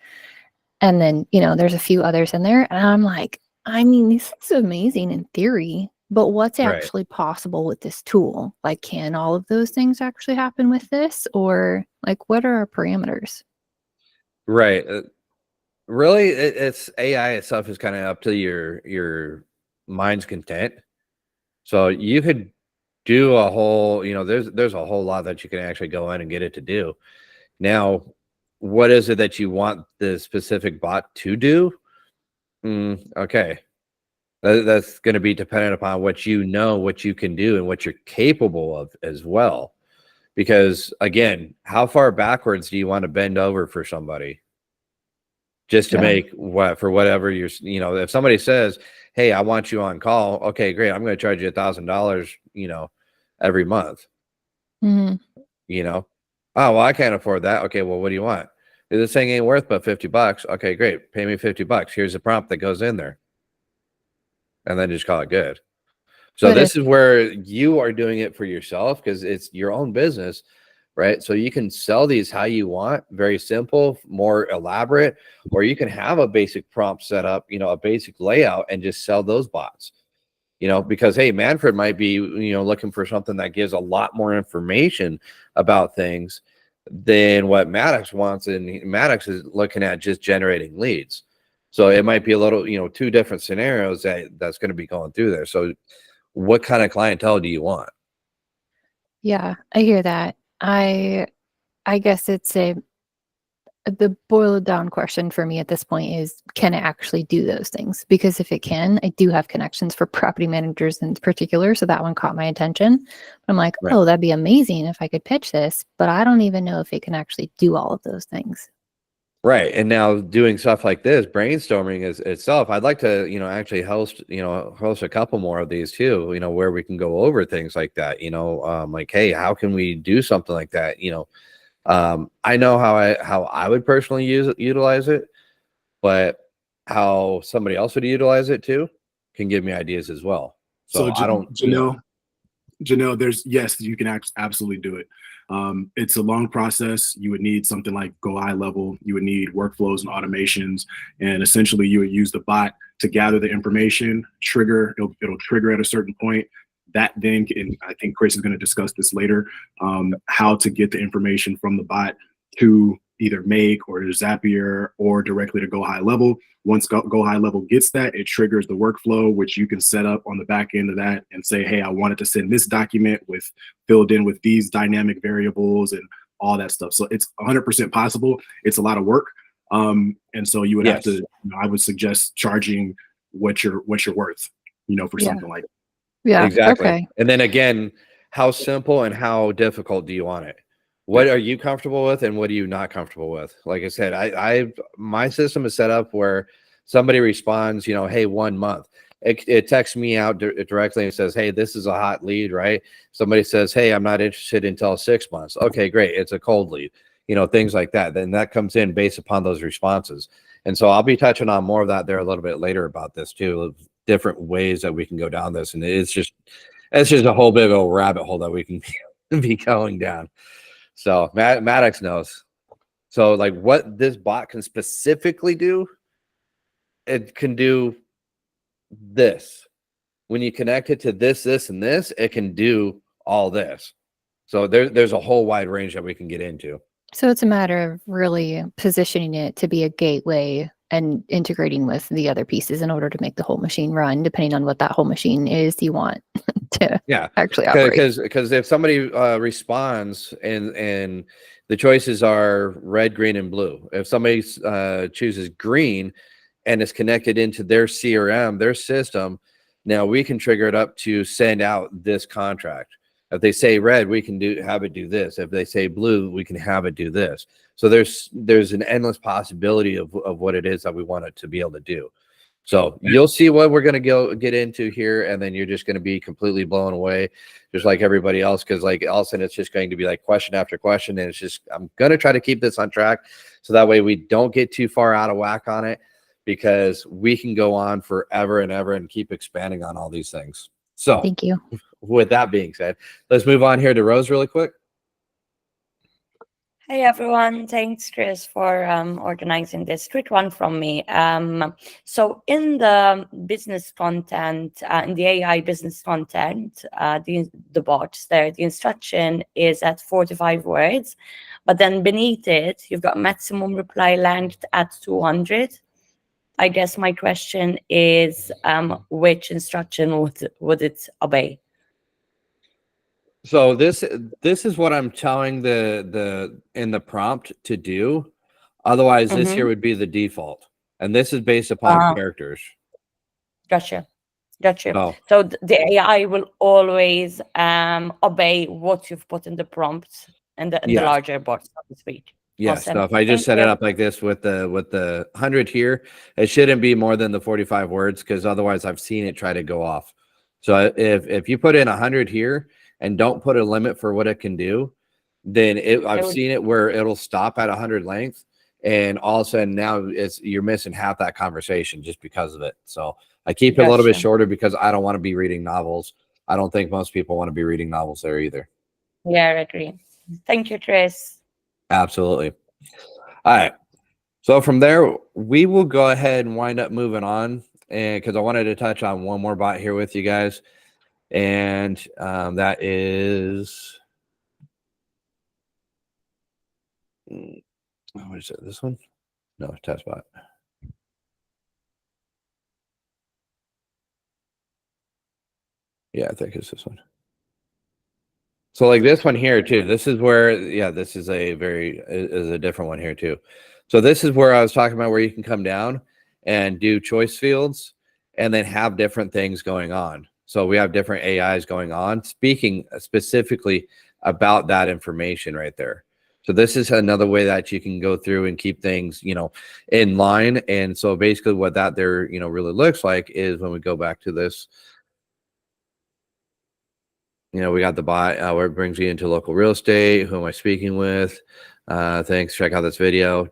And then, there's a few others in there. And I'm like, this is amazing in theory, but what's Right. actually possible with this tool? Like, can all of those things actually happen with this? Or like, what are our parameters? Right. Really, it's AI itself is kind of up to your mind's content. So you could do a whole, there's a whole lot that you can actually go in and get it to do. Now, what is it that you want the specific bot to do? Okay. That's going to be dependent upon what what you can do, and what you're capable of as well. Because again, how far backwards do you want to bend over for somebody? Just to make for whatever if somebody says, hey, I want you on call. Okay, great. I'm going to charge you $1,000, every month. Mm-hmm. Oh, well, I can't afford that. Okay, well, what do you want? This thing ain't worth but $50. Okay, great. Pay me $50. Here's the prompt that goes in there. And then just call it good. So this is where you are doing it for yourself, because it's your own business, right? So you can sell these how you want, very simple, more elaborate, or you can have a basic prompt set up, a basic layout, and just sell those bots. Because hey, Manfred might be, looking for something that gives a lot more information about things than what Maddox wants, and Maddox is looking at just generating leads. So it might be a little, two different scenarios that's going to be going through there. So what kind of clientele do you want? Yeah, I hear that. I guess it's the boiled down question for me at this point is, can it actually do those things? Because if it can, I do have connections for property managers in particular. So that one caught my attention. I'm like, Right. Oh, that'd be amazing if I could pitch this, but I don't even know if it can actually do all of those things. Right. And now doing stuff like this, brainstorming is itself. I'd like to, actually host a couple more of these too, where we can go over things like that, like, hey, how can we do something like that? I know how I would personally utilize it, but how somebody else would utilize it too can give me ideas as well. So I don't, Janelle, yes, you can absolutely do it. It's a long process. You would need something like Go High Level. You would need workflows and automations, and essentially you would use the bot to gather the information, it'll trigger at a certain point. That then, and I think Chris is going to discuss this later, how to get the information from the bot to either Make or Zapier or directly to Go High Level. Once Go High Level gets that, it triggers the workflow, which you can set up on the back end of that and say, hey, I wanted to send this document filled in with these dynamic variables and all that stuff. So it's 100% possible. It's a lot of work. And so you would have to, I would suggest charging what you're worth, for something like that. Yeah. Exactly. Okay. And then again, how simple and how difficult do you want it? What are you comfortable with and what are you not comfortable with? Like I said, my system is set up where somebody responds, hey, 1 month. It texts me out directly and says, hey, this is a hot lead, right? Somebody says, hey, I'm not interested until 6 months. Okay, great. It's a cold lead, things like that. Then that comes in based upon those responses. And so I'll be touching on more of that there a little bit later about this too, different ways that we can go down this. And it's just a whole big old rabbit hole that we can be going down. So Maddox knows. So like what this bot can specifically do, it can do this. When you connect it to this, and this, it can do all this. So there's a whole wide range that we can get into. So it's a matter of really positioning it to be a gateway and integrating with the other pieces in order to make the whole machine run, depending on what that whole machine is you want to actually operate. Because if somebody responds and the choices are red, green, and blue. If somebody chooses green and is connected into their CRM, their system, now we can trigger it up to send out this contract. If they say red, we can have it do this. If they say blue, we can have it do this. So there's an endless possibility of what it is that we want it to be able to do. So you'll see what we're going to get into here, and then you're just going to be completely blown away, just like everybody else, because like all of a sudden it's just going to be like question after question, and it's just I'm going to try to keep this on track so that way we don't get too far out of whack on it, because we can go on forever and ever and keep expanding on all these things. So Thank you. With that being said, let's move on here to Rose really quick. Hey everyone, thanks Chris for organizing this. Quick one from me. So in the business content, in the AI business content, the bots there, the instruction is at 45 words, but then beneath it, you've got maximum reply length at 200. I guess my question is, which instruction would it obey? So this is what I'm telling the in the prompt to do. Otherwise, this here would be the default, and this is based upon characters. Gotcha. Oh. So the AI will always obey what you've put in the prompt and the larger bot, so to speak. Yes. Awesome. So if I just set it up like this with the 100 here, it shouldn't be more than the 45 words, because otherwise I've seen it try to go off. So if you put in 100 here and don't put a limit for what it can do, then I've seen it where it'll stop at 100 length, and all of a sudden now you're missing half that conversation just because of it. So I keep it a little bit shorter because I don't want to be reading novels. I don't think most people want to be reading novels there either. Yeah, I agree. Thank you, Chris. Absolutely. All right. So from there, we will go ahead and wind up moving on, and because I wanted to touch on one more bot here with you guys. And that is, what is it? This one? No, test bot. Yeah, I think it's this one. So like this one here too. This is where, this is a different one here too. So this is where I was talking about where you can come down and do choice fields and then have different things going on. So we have different AIs going on, speaking specifically about that information right there. So this is another way that you can go through and keep things, in line. And so basically what that there, really looks like is when we go back to this, we got the bot where it brings you into local real estate. Who am I speaking with? Thanks. Check out this video.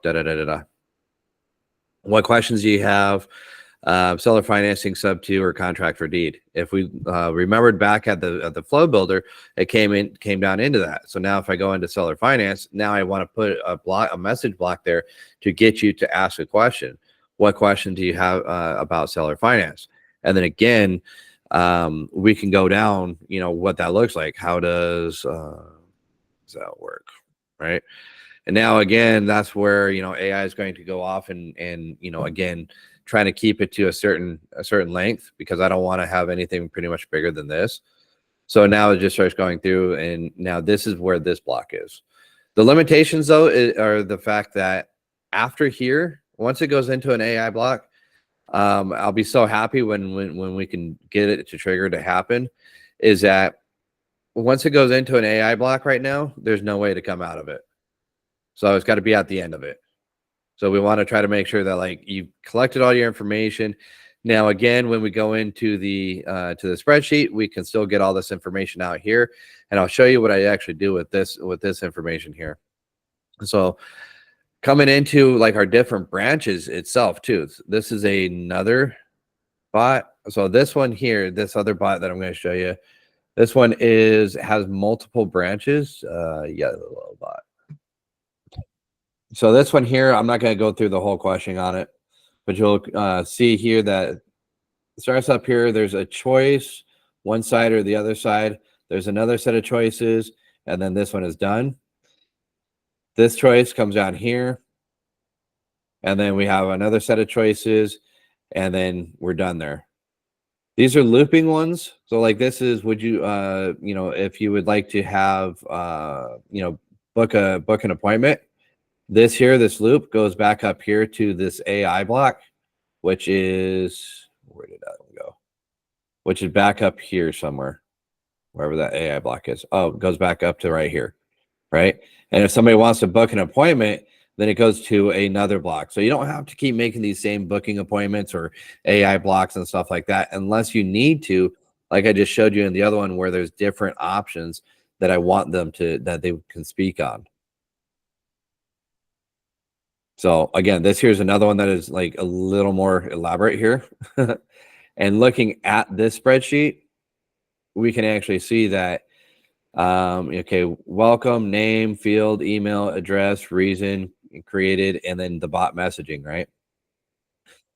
What questions do you have? Seller financing, sub 2, or contract for deed. If we remembered back at the flow builder, it came down into that. So now if I go into seller finance, now I want to put a message block there to get you to ask a question. What question do you have about seller finance? And then again, we can go down, what that looks like. How does that work, right? And now again, that's where AI is going to go off and again, trying to keep it to a certain length, because I don't want to have anything pretty much bigger than this. So now it just starts going through, and now this is where this block is. The limitations though are the fact that after here, once it goes into an AI block, I'll be so happy when we can get it to trigger to happen, is that once it goes into an AI block right now, there's no way to come out of it. So it's got to be at the end of it. So we want to try to make sure that like you've collected all your information. Now, again, when we go into the spreadsheet, we can still get all this information out here, and I'll show you what I actually do with this information here. So coming into like our different branches itself too. This is another bot. So this one here, this other bot that I'm going to show you, this one has multiple branches. Yeah, the little bot. So this one here, I'm not going to go through the whole questioning on it, but you'll see here that it starts up here. There's a choice, one side or the other side. There's another set of choices, and then this one is done. This choice comes down here, and then we have another set of choices, and then we're done there. These are looping ones. So like this is, would you, you know, if you would like to have, you know, book an appointment, this here, this loop goes back up here to this AI block, which is, where did that one go? Which is back up here somewhere, wherever that AI block is. Oh, it goes back up to right here, right? And if somebody wants to book an appointment, then it goes to another block. So you don't have to keep making these same booking appointments or AI blocks and stuff like that, unless you need to, like I just showed you in the other one where there's different options that I want them to, that they can speak on. So again, this here's another one that is like a little more elaborate here. And looking at this spreadsheet, we can actually see that, okay, welcome, name, field, email, address, reason created, and then the bot messaging, right?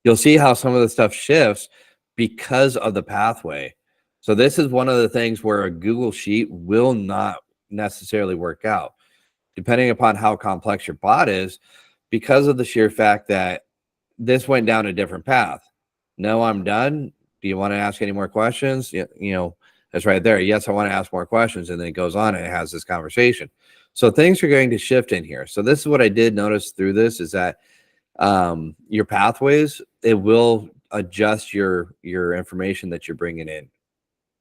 You'll see how some of the stuff shifts because of the pathway. So this is one of the things where a Google Sheet will not necessarily work out, depending upon how complex your bot is, because of the sheer fact that this went down a different path. No, I'm done. Do you want to ask any more questions? You know, that's right there. Yes, I want to ask more questions. And then it goes on and it has this conversation. So things are going to shift in here. So this is what I did notice through this, is that your pathways, it will adjust your information that you're bringing in.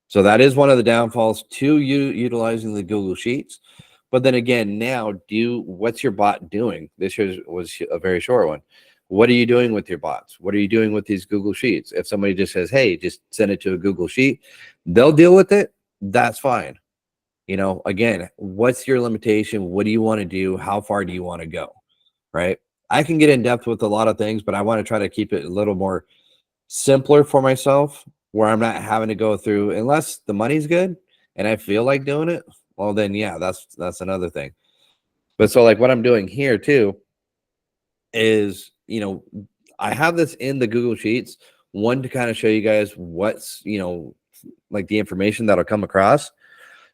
So that is one of the downfalls to you utilizing the Google Sheets. But then again, now what's your bot doing? This was a very short one. What are you doing with your bots? What are you doing with these Google Sheets? If somebody just says, hey, just send it to a Google Sheet, they'll deal with it. That's fine. You know, again, what's your limitation? What do you want to do? How far do you want to go? Right? I can get in depth with a lot of things, but I want to try to keep it a little more simpler for myself, where I'm not having to go through, unless the money's good and I feel like doing it. Well, then, yeah, that's another thing. But so like what I'm doing here too is, you know, I have this in the Google Sheets, one to kind of show you guys what's, you know, like the information that'll come across.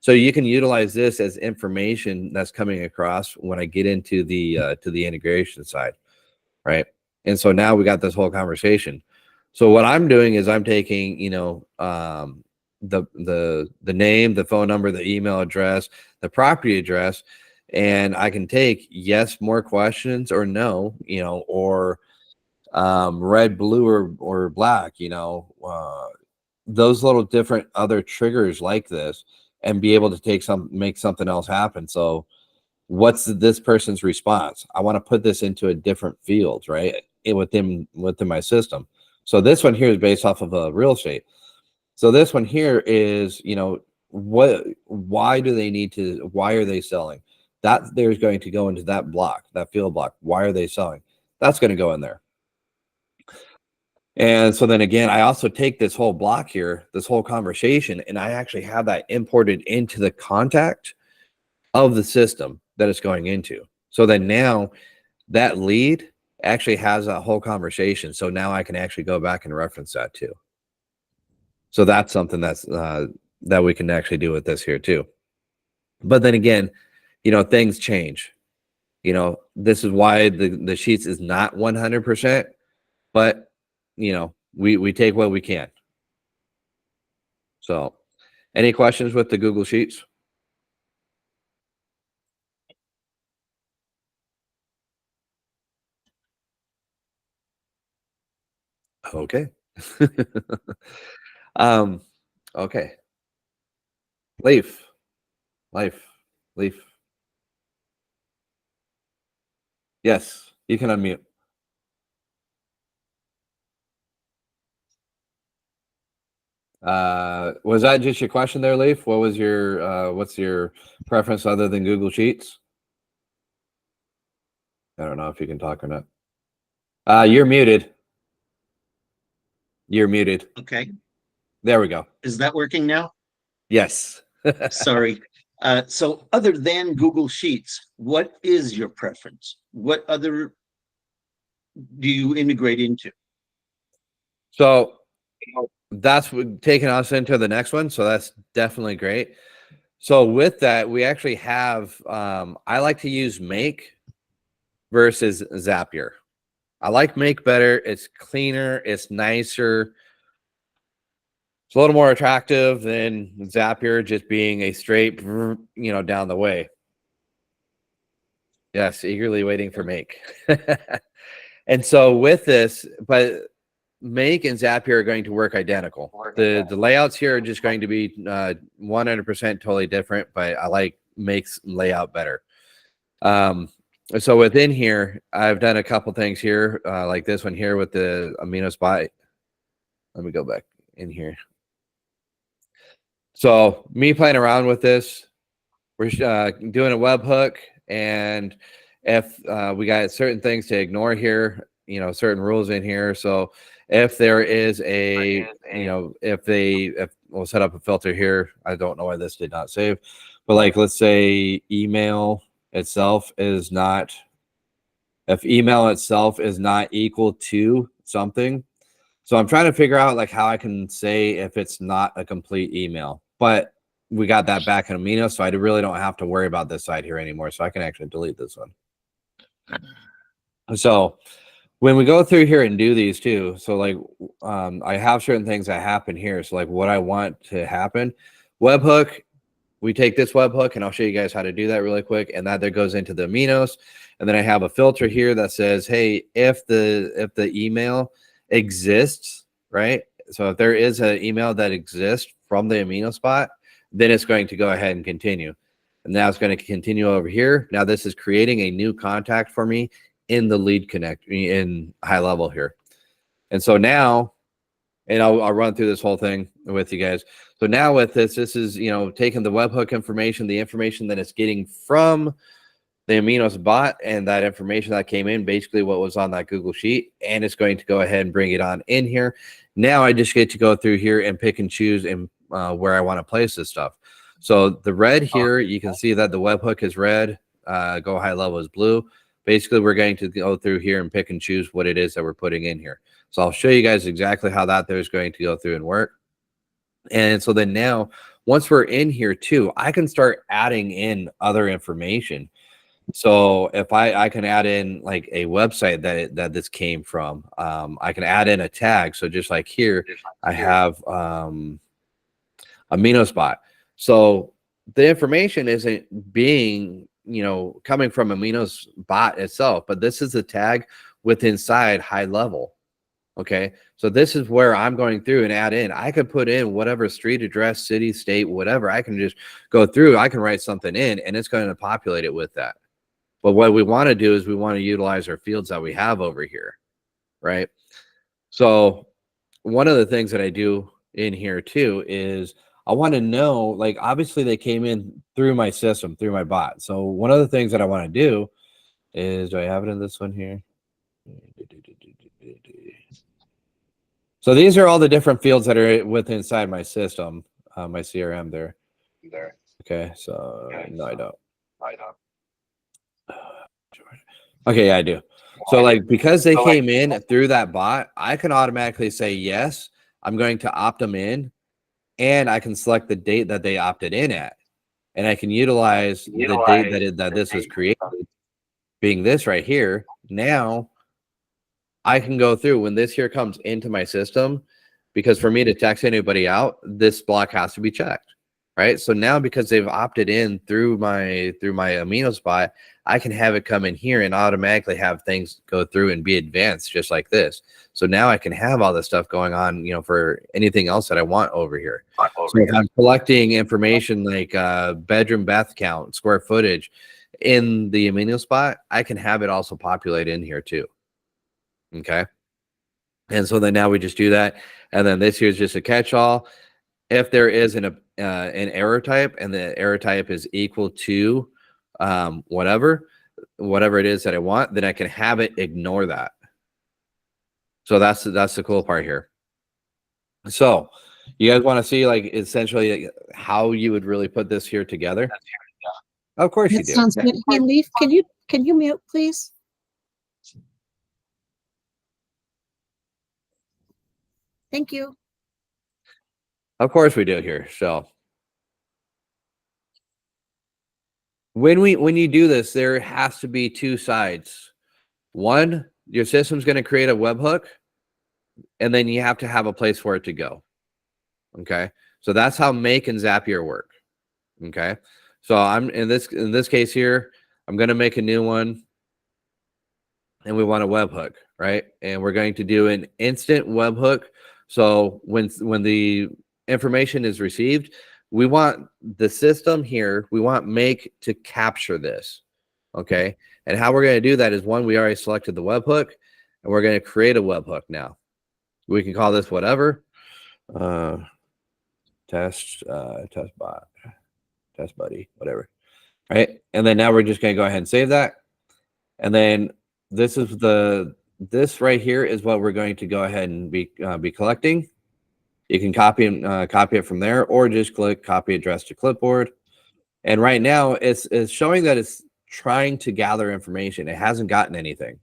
So you can utilize this as information that's coming across when I get into the to the integration side, right? And so now we got this whole conversation. So what I'm doing is I'm taking, you know, the name, the phone number, the email address, the property address, and I can take yes, more questions, or no, you know, or red, blue, or black, you know, those little different other triggers like this, and be able to make something else happen. So what's this person's response? I want to put this into a different field, right? Within my system. So this one here is based off of a real estate. So this one here is, you know, why do they need to, why are they selling? That there's going to go into that block, that field block. Why are they selling? That's going to go in there. And so then again, I also take this whole block here, this whole conversation, and I actually have that imported into the contact of the system that it's going into. So then now that lead actually has a whole conversation. So now I can actually go back and reference that too. So that's something that's that we can actually do with this here too. But then again, you know, things change. You know, this is why the Sheets is not 100%, but you know, we take what we can. So any questions with the Google Sheets? Okay. Okay. Leaf. Leaf. Yes, you can unmute. Was that just your question there, Leaf? What was your what's your preference other than Google Sheets? I don't know if you can talk or not. You're muted. You're muted. Okay. There we go. Is that working now? Yes. Sorry. So other than Google Sheets, what is your preference? What other do you integrate into? So that's taking us into the next one. So that's definitely great. So with that, we actually have, I like to use Make versus Zapier. I like Make better. It's cleaner. It's nicer. It's a little more attractive than Zapier just being a straight, down the way. Yes, eagerly waiting for Make. And so with this, but Make and Zapier are going to work identical. The layouts here are just going to be 100% totally different, but I like Make's layout better. So within here, I've done a couple things here, like this one here with the Aminos Bot. Let me go back in here. So me playing around with this, we're doing a webhook, and if we got certain things to ignore here, certain rules in here. So if there is if we'll set up a filter here, I don't know why this did not save, but like, let's say email itself is not, if email itself is not equal to something. So I'm trying to figure out like how I can say if it's not a complete email, but we got that back in Aminos, so I really don't have to worry about this side here anymore. So I can actually delete this one. So when we go through here and do these too, so like I have certain things that happen here. So like what I want to happen, webhook, we take this webhook and I'll show you guys how to do that really quick. And that there goes into the Aminos. And then I have a filter here that says, hey, if the email exists, right? So if there is an email that exists from the Aminos bot, then it's going to go ahead and continue. And now it's going to continue over here. Now this is creating a new contact for me in the lead connect in high level here. And so now, and I'll run through this whole thing with you guys. So now with this is, taking the webhook information, the information that it's getting from the Aminos bot, and that information that came in, basically what was on that Google Sheet, and it's going to go ahead and bring it on in here. Now I just get to go through here and pick and choose and where I want to place this stuff. So the red here, you can see that the webhook is red, go high level is blue. Basically, we're going to go through here and pick and choose what it is that we're putting in here. So I'll show you guys exactly how that there's going to go through and work. And so then now, once we're in here too, I can start adding in other information. So if I can add in like a website that this came from, I can add in a tag. So just like here, I have Aminos Bot. So the information isn't being, coming from Aminos Bot itself, but this is a tag with inside high level. Okay, so this is where I'm going through and add in. I could put in whatever street address, city, state, whatever. I can just go through. I can write something in, and it's going to populate it with that. But what we want to do is we want to utilize our fields that we have over here, right? So one of the things that I do in here too is I want to know, like, obviously they came in through my system, through my bot. So one of the things that I want to do is, do I have it in this one here? So these are all the different fields that are within inside my system, my CRM there. Okay, so no, I don't. Okay, yeah, I do. So like, because they came in through that bot, I can automatically say, yes, I'm going to opt them in, and I can select the date that they opted in at. And I can utilize the date that this was created, being this right here. Now I can go through when this here comes into my system, because for me to text anybody out, this block has to be checked. right? So now because they've opted in through my Aminos bot, I can have it come in here and automatically have things go through and be advanced just like this. So now I can have all this stuff going on, you know, for anything else that I want over here. So if I'm collecting information like bedroom bath count, square footage in the Aminos bot, I can have it also populate in here too. Okay. And so then now we just do that. And then this here is just a catch-all. If there is an error type and the error type is equal to whatever it is that I want, then I can have it ignore that. So that's the cool part here. So you guys want to see like essentially how you would really put this here together? Of course you That do. sounds good. Hey, Leaf, can you mute, please? Thank you. Of course we do here. So when you do this, there has to be two sides. One, your system's going to create a webhook, and then you have to have a place for it to go. Okay, so that's how Make and Zapier work. Okay, so I'm in this case here, I'm going to make a new one, and we want a webhook, right? And we're going to do an instant webhook. So when the information is received, we want the system here, we want Make to capture this. Okay, and how we're going to do that is one, we already selected the webhook, and we're going to create a webhook now. We can call this whatever, test bot, test buddy, whatever, right? And then now we're just going to go ahead and save that. And then this right here is what we're going to go ahead and be collecting. You can copy it from there, or just click copy address to clipboard. And right now it's showing that it's trying to gather information. It hasn't gotten anything.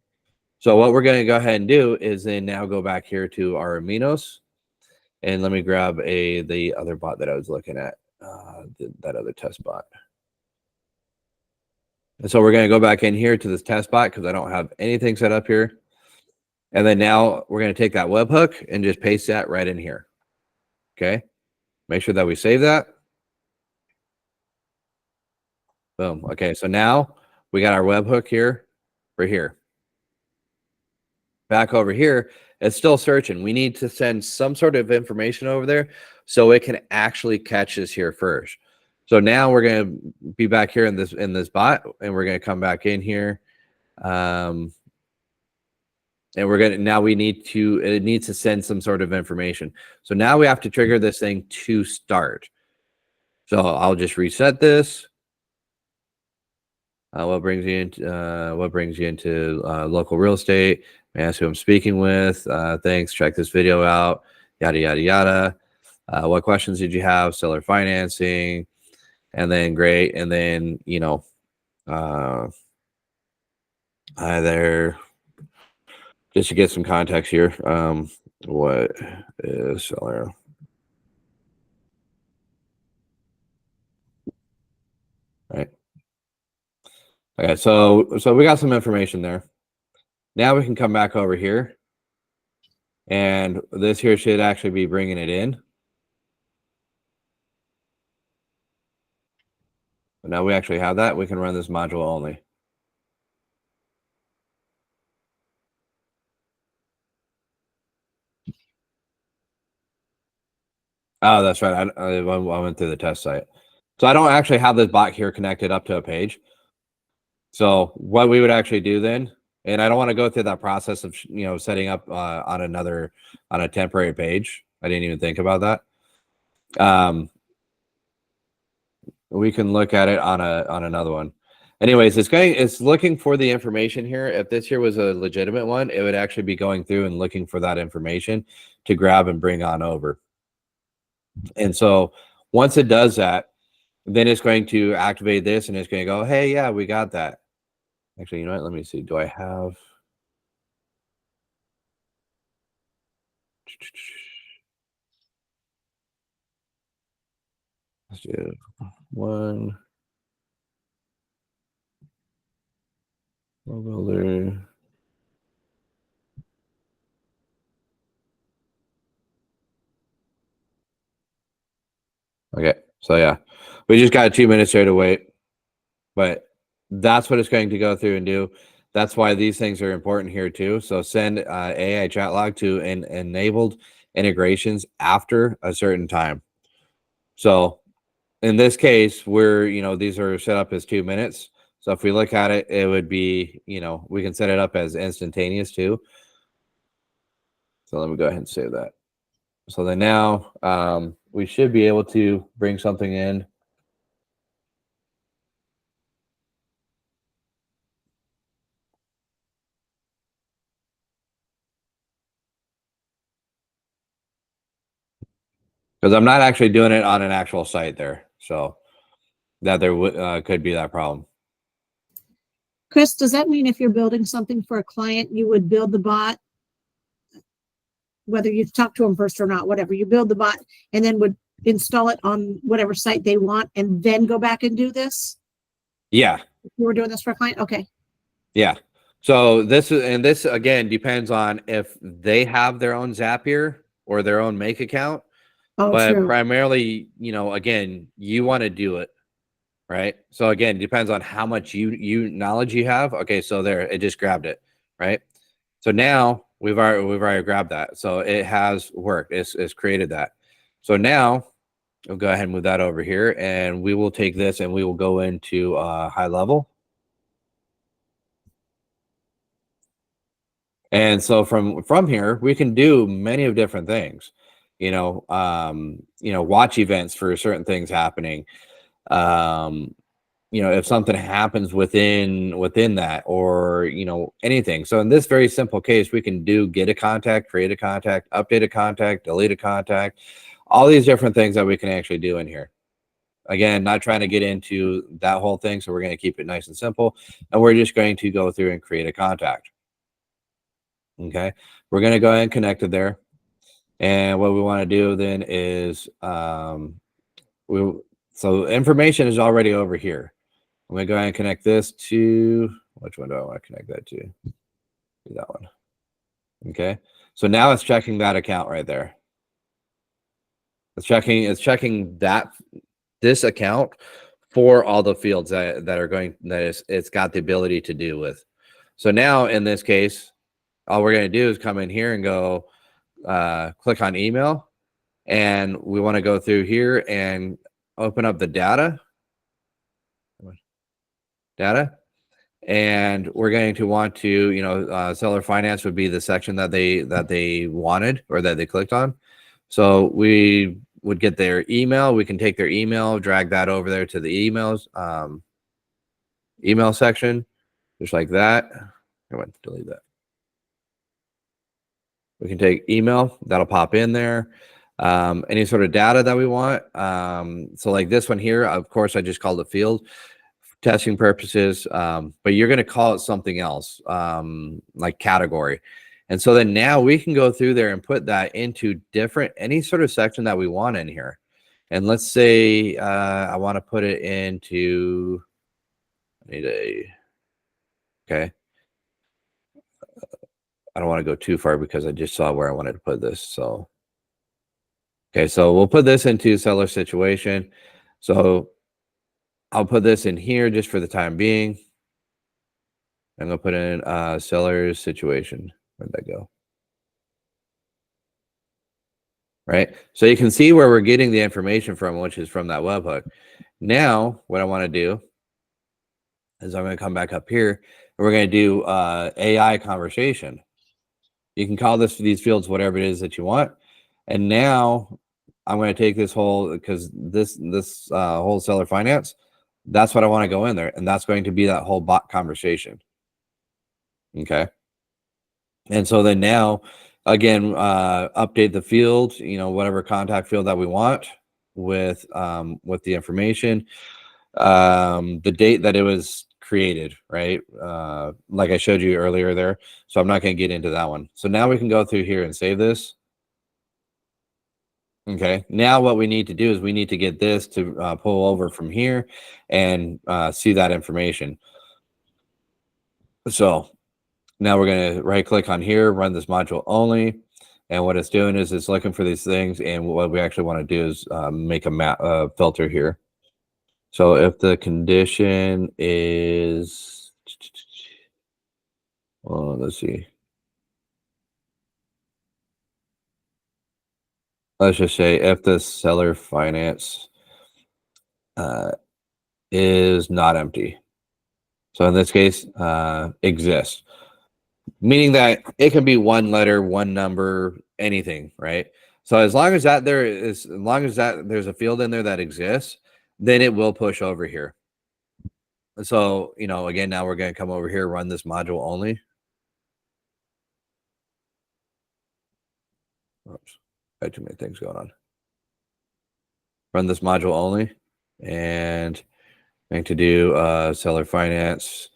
So what we're going to go ahead and do is then now go back here to our Aminos, and let me grab the other bot that I was looking at, that other test bot. And so we're going to go back in here to this test bot because I don't have anything set up here. And then now we're going to take that webhook and just paste that right in here. Okay. Make sure that we save that. Boom. Okay. So now we got our webhook here, right here. Back over here, it's still searching. We need to send some sort of information over there so it can actually catch this here first. So now we're going to be back here in this bot, and we're going to come back in here. And we're going to, now it needs to send some sort of information. So now we have to trigger this thing to start. So I'll just reset this. What brings you into local real estate? May I ask who I'm speaking with? Thanks. Check this video out. Yada yada yada. What questions did you have? Seller financing, and then great, and then hi there. Just to get some context here, what is seller? Right. Okay, so we got some information there. Now we can come back over here, and this here should actually be bringing it in. But now we actually have that. We can run this module only. Oh, that's right. I went through the test site. So I don't actually have this bot here connected up to a page. So what we would actually do then, and I don't want to go through that process of setting up on a temporary page. I didn't even think about that. We can look at it on another one. Anyways, it's looking for the information here. If this here was a legitimate one, it would actually be going through and looking for that information to grab and bring on over. And so once it does that, then it's going to activate this, and it's going to go, hey, yeah, we got that. Actually, you know what? Let me see. Do I have? Let's do one. Builder. Okay, So yeah, we just got 2 minutes here to wait, but that's what it's going to go through and do. That's why these things are important here too. So send AI chat log to enabled integrations after a certain time. So in this case, these are set up as 2 minutes. So if we look at it, it would be, we can set it up as instantaneous too. So let me go ahead and save that. So then now we should be able to bring something in. Because I'm not actually doing it on an actual site there. So that there could be that problem. Chris, does that mean if you're building something for a client, you would build the bot, whether you talk to them first or not, whatever, you build the bot and then would install it on whatever site they want and then go back and do this? Yeah. If you were doing this for a client? Okay. Yeah. So this again depends on if they have their own Zapier or their own Make account. Oh, but true. primarily, again, you want to do it, right? So again, depends on how much knowledge you have. Okay, so there, it just grabbed it, right? So now we've already grabbed that. So it has worked. It's created that. So now we'll go ahead and move that over here, and we will take this and we will go into high level. And so from here, we can do many of different things. Watch events for certain things happening. If something happens within that, or anything. So in this very simple case, we can do get a contact, create a contact, update a contact, delete a contact, all these different things that we can actually do in here. Again, not trying to get into that whole thing, so we're going to keep it nice and simple, and we're just going to go through and create a contact. Okay, we're going to go ahead and connect it there. And what we want to do then is, so information is already over here. I'm going to go ahead and connect this to, which one do I want to connect that to? Do that one. Okay, so now it's checking that account right there. It's checking this account for all the fields it's got the ability to do with. So now in this case, all we're going to do is come in here and go click on email, and we want to go through here and open up the data, and we're going to want to, seller finance would be the section that they wanted or that they clicked on. So we would get their email. We can take their email, drag that over there to the emails, email section, just like that. I want to delete that. We can take email, that'll pop in there. Any sort of data that we want. So like this one here, of course, I just called it field for testing purposes, but you're going to call it something else, like category. And so then now we can go through there and put that into any sort of section that we want in here. And let's say I want to put it into, okay. I don't want to go too far because I just saw where I wanted to put this. So, okay, so we'll put this into seller situation. So I'll put this in here just for the time being. I'm going to put in seller's situation. Where'd that go? Right. So you can see where we're getting the information from, which is from that webhook. Now, what I want to do is I'm going to come back up here and we're going to do AI conversation. You can call these fields whatever it is that you want. And now I'm going to take this whole, because this whole seller finance, that's what I want to go in there. And that's going to be that whole bot conversation. Okay. And so then now, again, update the field, whatever contact field that we want with the information, the date that it was created, right? Like I showed you earlier there. So I'm not going to get into that one. So now we can go through here and save this. Okay. Now what we need to do is we need to get this to pull over from here and see that information. So now we're going to right click on here, run this module only. And what it's doing is it's looking for these things. And what we actually want to do is make a filter here. So if the condition is, well, let's see. Let's just say if the seller finance is not empty. So in this case, exists, meaning that it can be one letter, one number, anything, right? So as long as that there's a field in there that exists, then it will push over here. So, you know, again, now we're going to come over here, run this module only. Oops, got too many things going on. Run this module only, and going to do seller finance.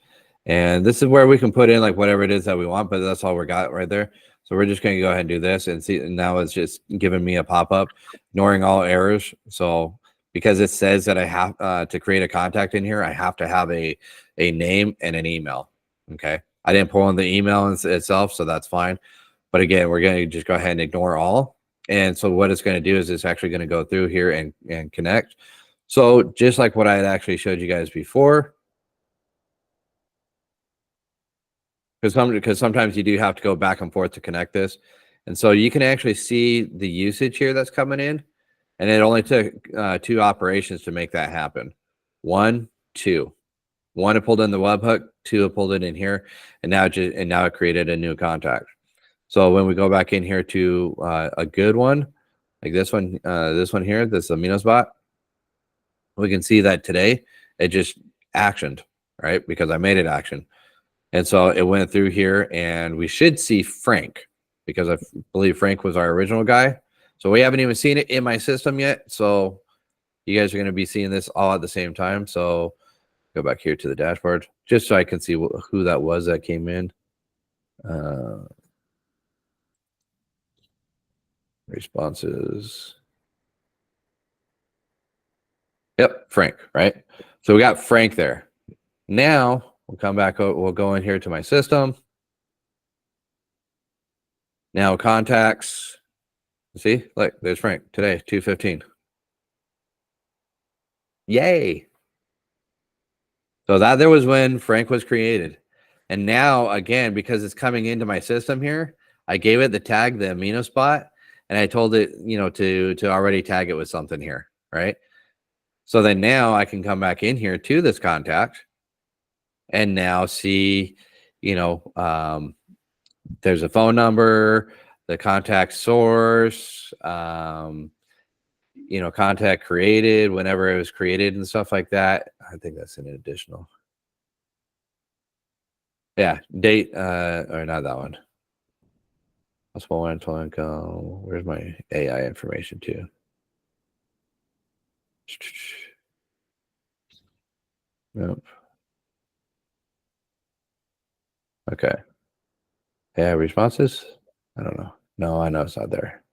And this is where we can put in like whatever it is that we want, but that's all we got right there. So we're just going to go ahead and do this and see. And now it's just giving me a pop-up, ignoring all errors. So because it says that I have to create a contact in here, I have to have a name and an email. Okay. I didn't pull in the email itself, so that's fine. But again, we're going to just go ahead and ignore all. And so what it's going to do is it's actually going to go through here and connect. So just like what I had actually showed you guys before, because sometimes you do have to go back and forth to connect this. And so you can actually see the usage here that's coming in. And it only took 2 operations to make that happen. 1, 2. 1, it pulled in the webhook. 2, it pulled it in here. And now it created a new contact. So when we go back in here to a good one, like this one here, this Aminos Bot, we can see that today it just actioned, right? Because I made it action. And so it went through here, and we should see Frank, because I believe Frank was our original guy. So we haven't even seen it in my system yet. So you guys are going to be seeing this all at the same time. So go back here to the dashboard just so I can see who that was that came in. Responses. Yep, Frank, right? So we got Frank there. Now we'll come back, we'll go in here to my system. Now contacts. See, look, there's Frank today, 2:15. Yay. So that there was when Frank was created. And now again, because it's coming into my system here, I gave it the tag, the Aminos Bot, and I told it, you know, to already tag it with something here, right? So then now I can come back in here to this contact and now see, you know, there's a phone number, the contact source, you know, contact created, whenever it was created and stuff like that. I think that's an additional. Yeah, date, or not that one. Possible rental income. Where's my AI information too? Nope. Okay. Yeah, responses. I don't know. No, I know it's not there.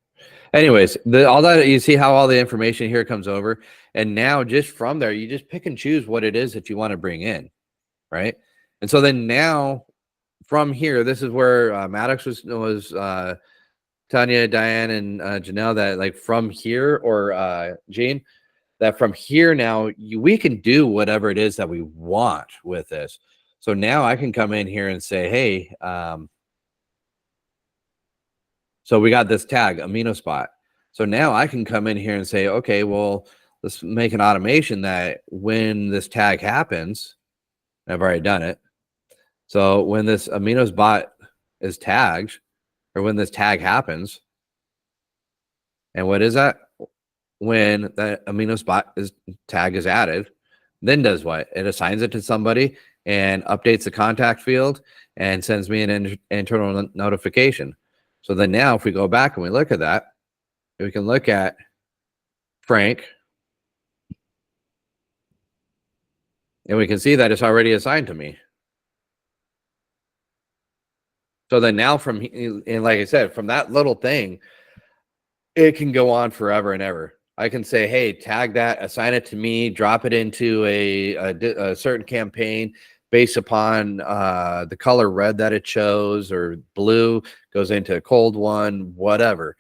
Anyways, all that, you see how all the information here comes over, and now just from there, you just pick and choose what it is that you want to bring in, right? And so then now from here, this is where Maddox was Tanya, Diane, and Janelle, that like from here, or Jane, that from here now we can do whatever it is that we want with this. So now I can come in here and say, hey, so we got this tag, Aminos Bot. So now I can come in here and say, okay, well, let's make an automation that when this tag happens, I've already done it. So when this Aminos Bot is tagged, or when this tag happens, and what is that? When the Aminos Bot tag is added, then does what? It assigns it to somebody and updates the contact field and sends me an internal notification. So then now if we go back and we look at that, we can look at Frank, and we can see that it's already assigned to me. So then now and like I said, from that little thing, it can go on forever and ever. I can say, hey, tag that, assign it to me, drop it into a certain campaign, based upon the color red that it chose, or blue goes into a cold one, whatever.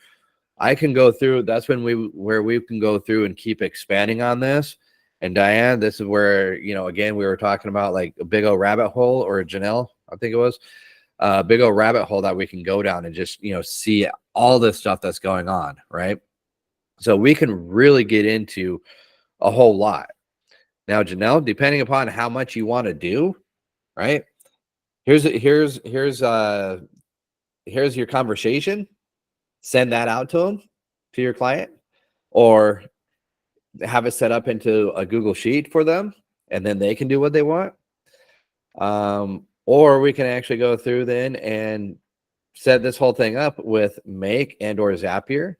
I can go through. That's where we can go through and keep expanding on this. And Diane, this is where, you know, again, we were talking about like a big old rabbit hole, or Janelle, I think it was a big old rabbit hole that we can go down and just, you know, see all this stuff that's going on, right? So we can really get into a whole lot. Now, Janelle, depending upon how much you want to do, right? Here's your conversation. Send that out to them, to your client, or have it set up into a Google Sheet for them, and then they can do what they want. Or we can actually go through then and set this whole thing up with Make and or Zapier,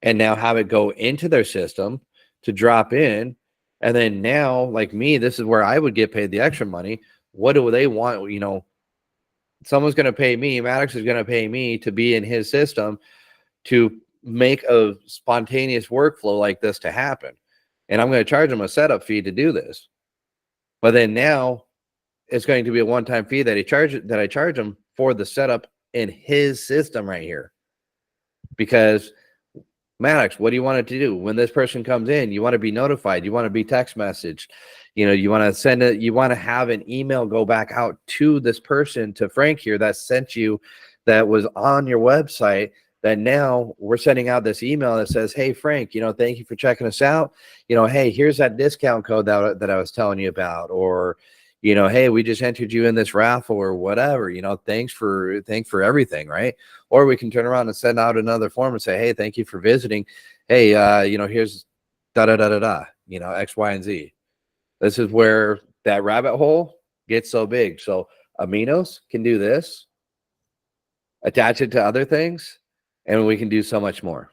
and now have it go into their system to drop in. And then now, like me, this is where I would get paid the extra money. What do they want? You know, someone's going to pay me, Maddox is going to pay me to be in his system to make a spontaneous workflow like this to happen. And I'm going to charge them a setup fee to do this. But then now it's going to be a one-time fee that I charge them for the setup in his system right here. Because Maddox, what do you want it to do? When this person comes in, you want to be notified. You want to be text messaged. You know, you want to send it. You want to have an email go back out to this person, to Frank here, that sent you, that was on your website, that now we're sending out this email that says, hey, Frank, you know, thank you for checking us out. You know, hey, here's that discount code that I was telling you about. Or, you know, hey, we just entered you in this raffle or whatever, you know, thanks for everything, right? Or we can turn around and send out another form and say, hey, thank you for visiting. Hey, you know, here's you know, X, Y, and Z. This is where that rabbit hole gets so big. So Aminos can do this, attach it to other things, and we can do so much more.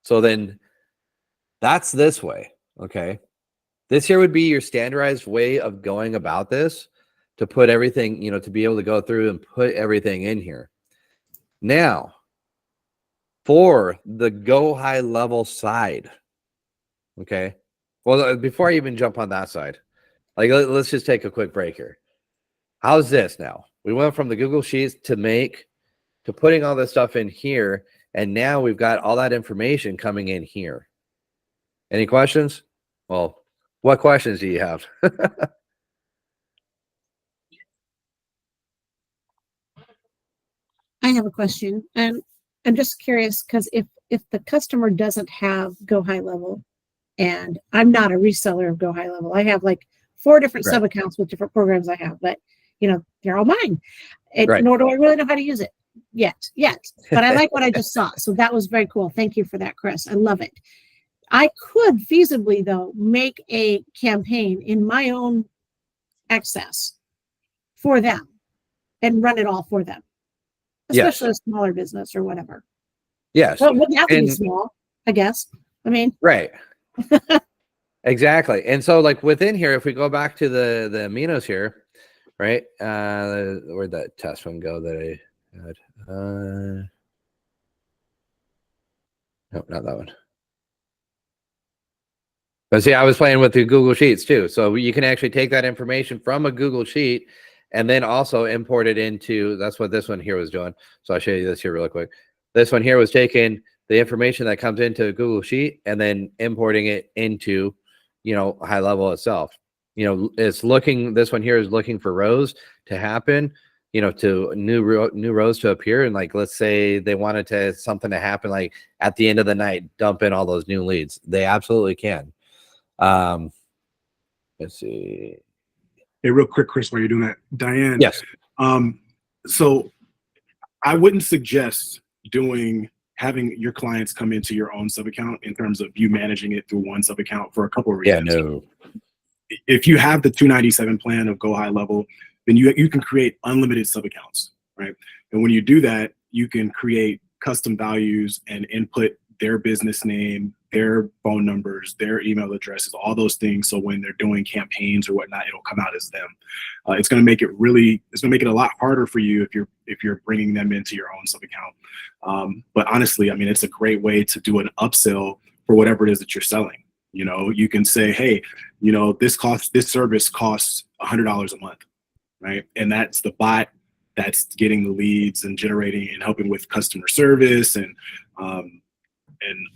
So then that's this way, okay? This here would be your standardized way of going about this, to put everything, you know, to be able to go through and put everything in here. Now, for the go high level side, okay? Well, before I even jump on that side, like, let's just take a quick break here. How's this now? We went from the Google Sheets to Make, to putting all this stuff in here, and now we've got all that information coming in here. Any questions? Well, what questions do you have? I have a question, and I'm just curious, because if the customer doesn't have Go High Level, and I'm not a reseller of Go High Level, I have like 4 different Right. sub accounts with different programs I have, but you know, they're all mine. Right. Nor do I really know how to use it yet. But I like what I just saw, so that was very cool. Thank you for that, Chris. I love it. I could feasibly, though, make a campaign in my own access for them and run it all for them, especially a smaller business or whatever. Yes. Well, it wouldn't have to be And- small, I guess. I mean, Right. Exactly. And so, like, within here, if we go back to the Aminos here, right? Where'd that test one go that I had? No, not that one. But see, I was playing with the Google Sheets too. So you can actually take that information from a Google Sheet and then also import it into, that's what this one here was doing. So I'll show you this here really quick. This one here was taking the information that comes into a Google Sheet and then importing it into, you know, High Level itself. You know, it's looking, this one here is looking for rows to happen, you know, to new rows to appear. And like, let's say they wanted something to happen, like at the end of the night, dump in all those new leads. They absolutely can. Let's see. Hey, real quick, Chris, while you're doing that, Diane. Yes. So I wouldn't suggest having your clients come into your own sub account in terms of you managing it through one sub account for a couple of reasons. Yeah, no. If you have the 297 plan of Go High Level, then you can create unlimited sub accounts, right? And when you do that, you can create custom values and input their business name, their phone numbers, their email addresses, all those things. So when they're doing campaigns or whatnot, it'll come out as them. It's going to make it a lot harder for you if you're bringing them into your own sub account. But honestly, I mean, it's a great way to do an upsell for whatever it is that you're selling. You know, you can say, hey, you know, this service costs $100 a month, right? And that's the bot that's getting the leads and generating and helping with customer service and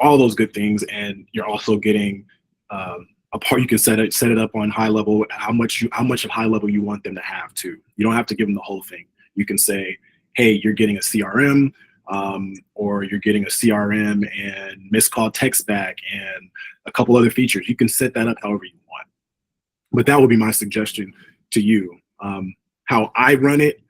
all those good things. And you're also getting a part. You can set it up on high level, how much of high level you want them to have too. You don't have to give them the whole thing. You can say, hey, you're getting a CRM, or you're getting a CRM and missed call text back and a couple other features. You can set that up however you want. But that would be my suggestion to you. How I run it,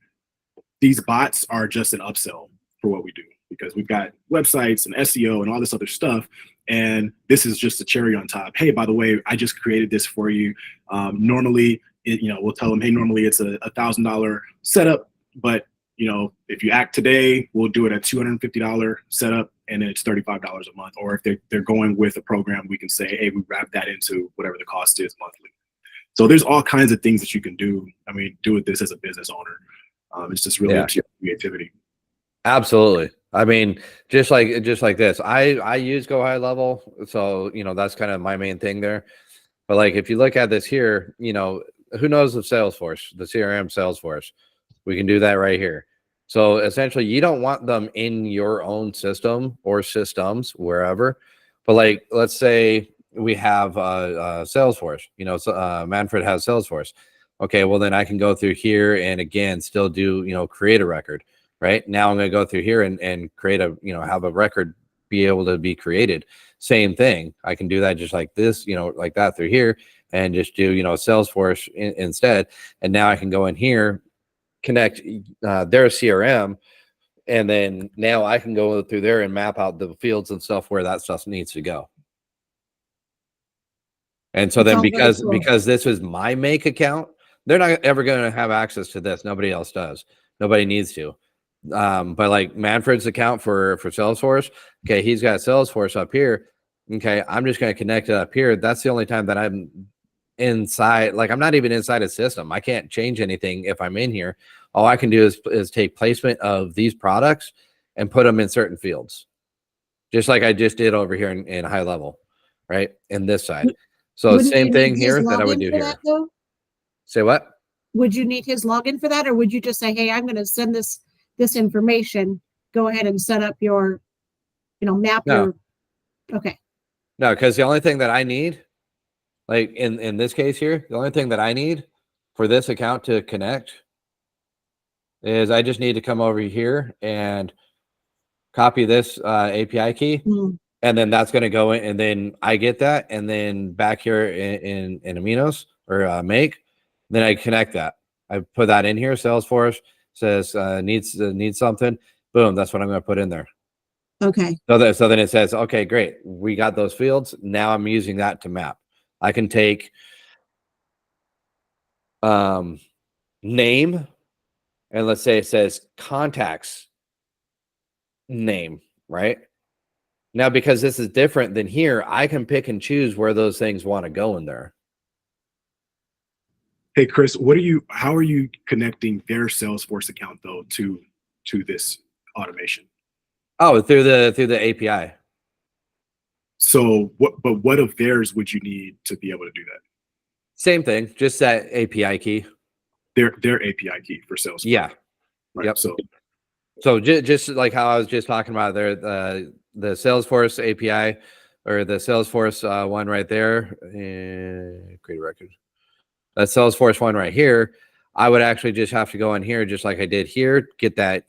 these bots are just an upsell for what we do, because we've got websites and SEO and all this other stuff. And this is just a cherry on top. Hey, by the way, I just created this for you. Normally, we'll tell them, hey, normally it's a $1,000 setup, but if you act today, we'll do it at $250 setup, and then it's $35 a month. Or if they're going with a program, we can say, hey, we wrap that into whatever the cost is monthly. So there's all kinds of things that you can do. I mean, do with this as a business owner. It's just really up to your creativity. Absolutely. I mean, just like this, I use Go High Level, so that's kind of my main thing there. But like, if you look at this here, who knows of Salesforce, the CRM Salesforce? We can do that right here. So essentially, you don't want them in your own system or systems, wherever. But like, let's say we have Salesforce. Manfred has Salesforce. Okay, well then I can go through here and again still do create a record. Right now, I'm going to go through here and create have a record be able to be created. Same thing. I can do that just like this, like that through here, and just do Salesforce instead. And now I can go in here, connect their CRM, and then now I can go through there and map out the fields and stuff where that stuff needs to go. And so then because this is my make account, they're not ever going to have access to this. Nobody else does. Nobody needs to. But like Manfred's account for Salesforce, okay, he's got Salesforce up here. Okay, I'm just going to connect it up here. That's the only time that I'm inside. Like, I'm not even inside a system. I can't change anything if I'm in here. All I can do is take placement of these products and put them in certain fields, just like I just did over here in high level, right? In this side. So Wouldn't same you thing need here his that I would login do for here. that, though? Say what? Would you need his login for that, or would you just say, hey, I'm going to send this information, go ahead and set up your, map your, okay. No, because the only thing that I need, like in this case here, the only thing that I need for this account to connect is I just need to come over here and copy this API key, and then that's going to go in, and then I get that, and then back here in Aminos or make, then I connect that. I put that in here. Salesforce says needs something. Boom, that's what I'm going to put in there. Okay. So then it says, okay, great, we got those fields. Now I'm using that to map. I can take name, and let's say it says contacts name, right? Now, because this is different than here, I can pick and choose where those things want to go in there. Hey, Chris, how are you connecting their Salesforce account though to this automation? Oh, through the API. So what of theirs would you need to be able to do that? Same thing, just that API key. Their API key for Salesforce. Yeah. Right. Yep. So just like how I was just talking about there, the Salesforce API or the Salesforce one right there, create a record. That Salesforce one right here, I would actually just have to go in here just like I did here, get that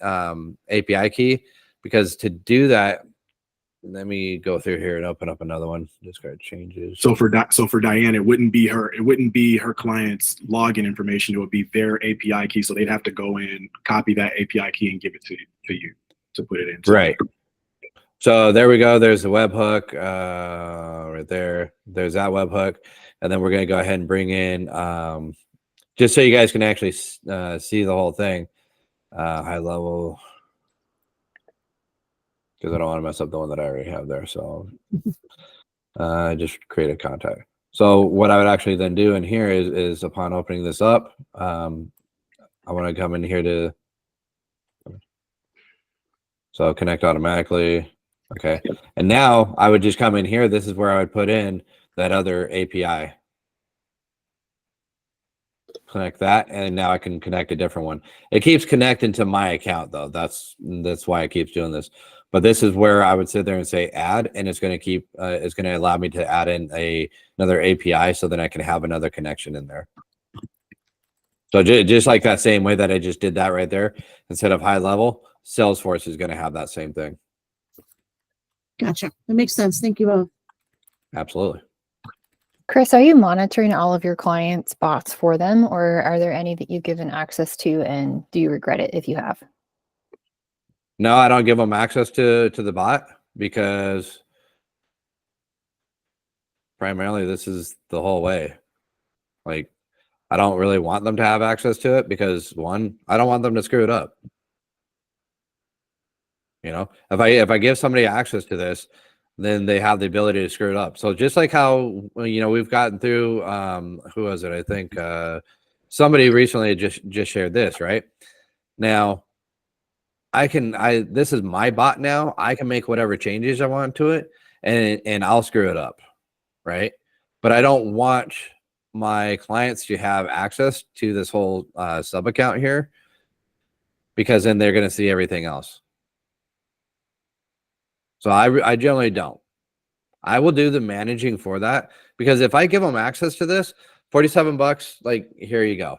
API key, because to do that, let me go through here and open up another one. Discard changes. So for Diane, it wouldn't be her client's login information. It would be their API key. So they'd have to go in, copy that API key, and give it to you to put it in. Right. So there we go. There's the webhook right there. There's that webhook, and then we're gonna go ahead and bring in just so you guys can actually see the whole thing, high level. Because I don't want to mess up the one that I already have there. So just create a contact. So what I would actually then do in here is upon opening this up, I want to come in here to, so connect automatically. Okay. And now I would just come in here. This is where I would put in that other API. Connect that, and now I can connect a different one. It keeps connecting to my account though. That's why it keeps doing this. But this is where I would sit there and say add, and it's going to keep it's going to allow me to add in another API, so then I can have another connection in there. So just like that same way that I just did that right there, instead of high level, Salesforce is going to have that same thing. Gotcha. That makes sense. Thank you both. Absolutely. Chris, are you monitoring all of your clients' bots for them, or are there any that you've given access to, and do you regret it if you have? No, I don't give them access to the bot because primarily this is the whole way. Like, I don't really want them to have access to it because one, I don't want them to screw it up. You know, if I give somebody access to this, then they have the ability to screw it up. So just like how, you know, we've gotten through, who was it? I think somebody recently just shared this, right? Now, this is my bot now. I can make whatever changes I want to it, and I'll screw it up, right? But I don't want my clients to have access to this whole sub account here, because then they're going to see everything else. So I generally don't. I will do the managing for that, because if I give them access to this, $47, like, here you go.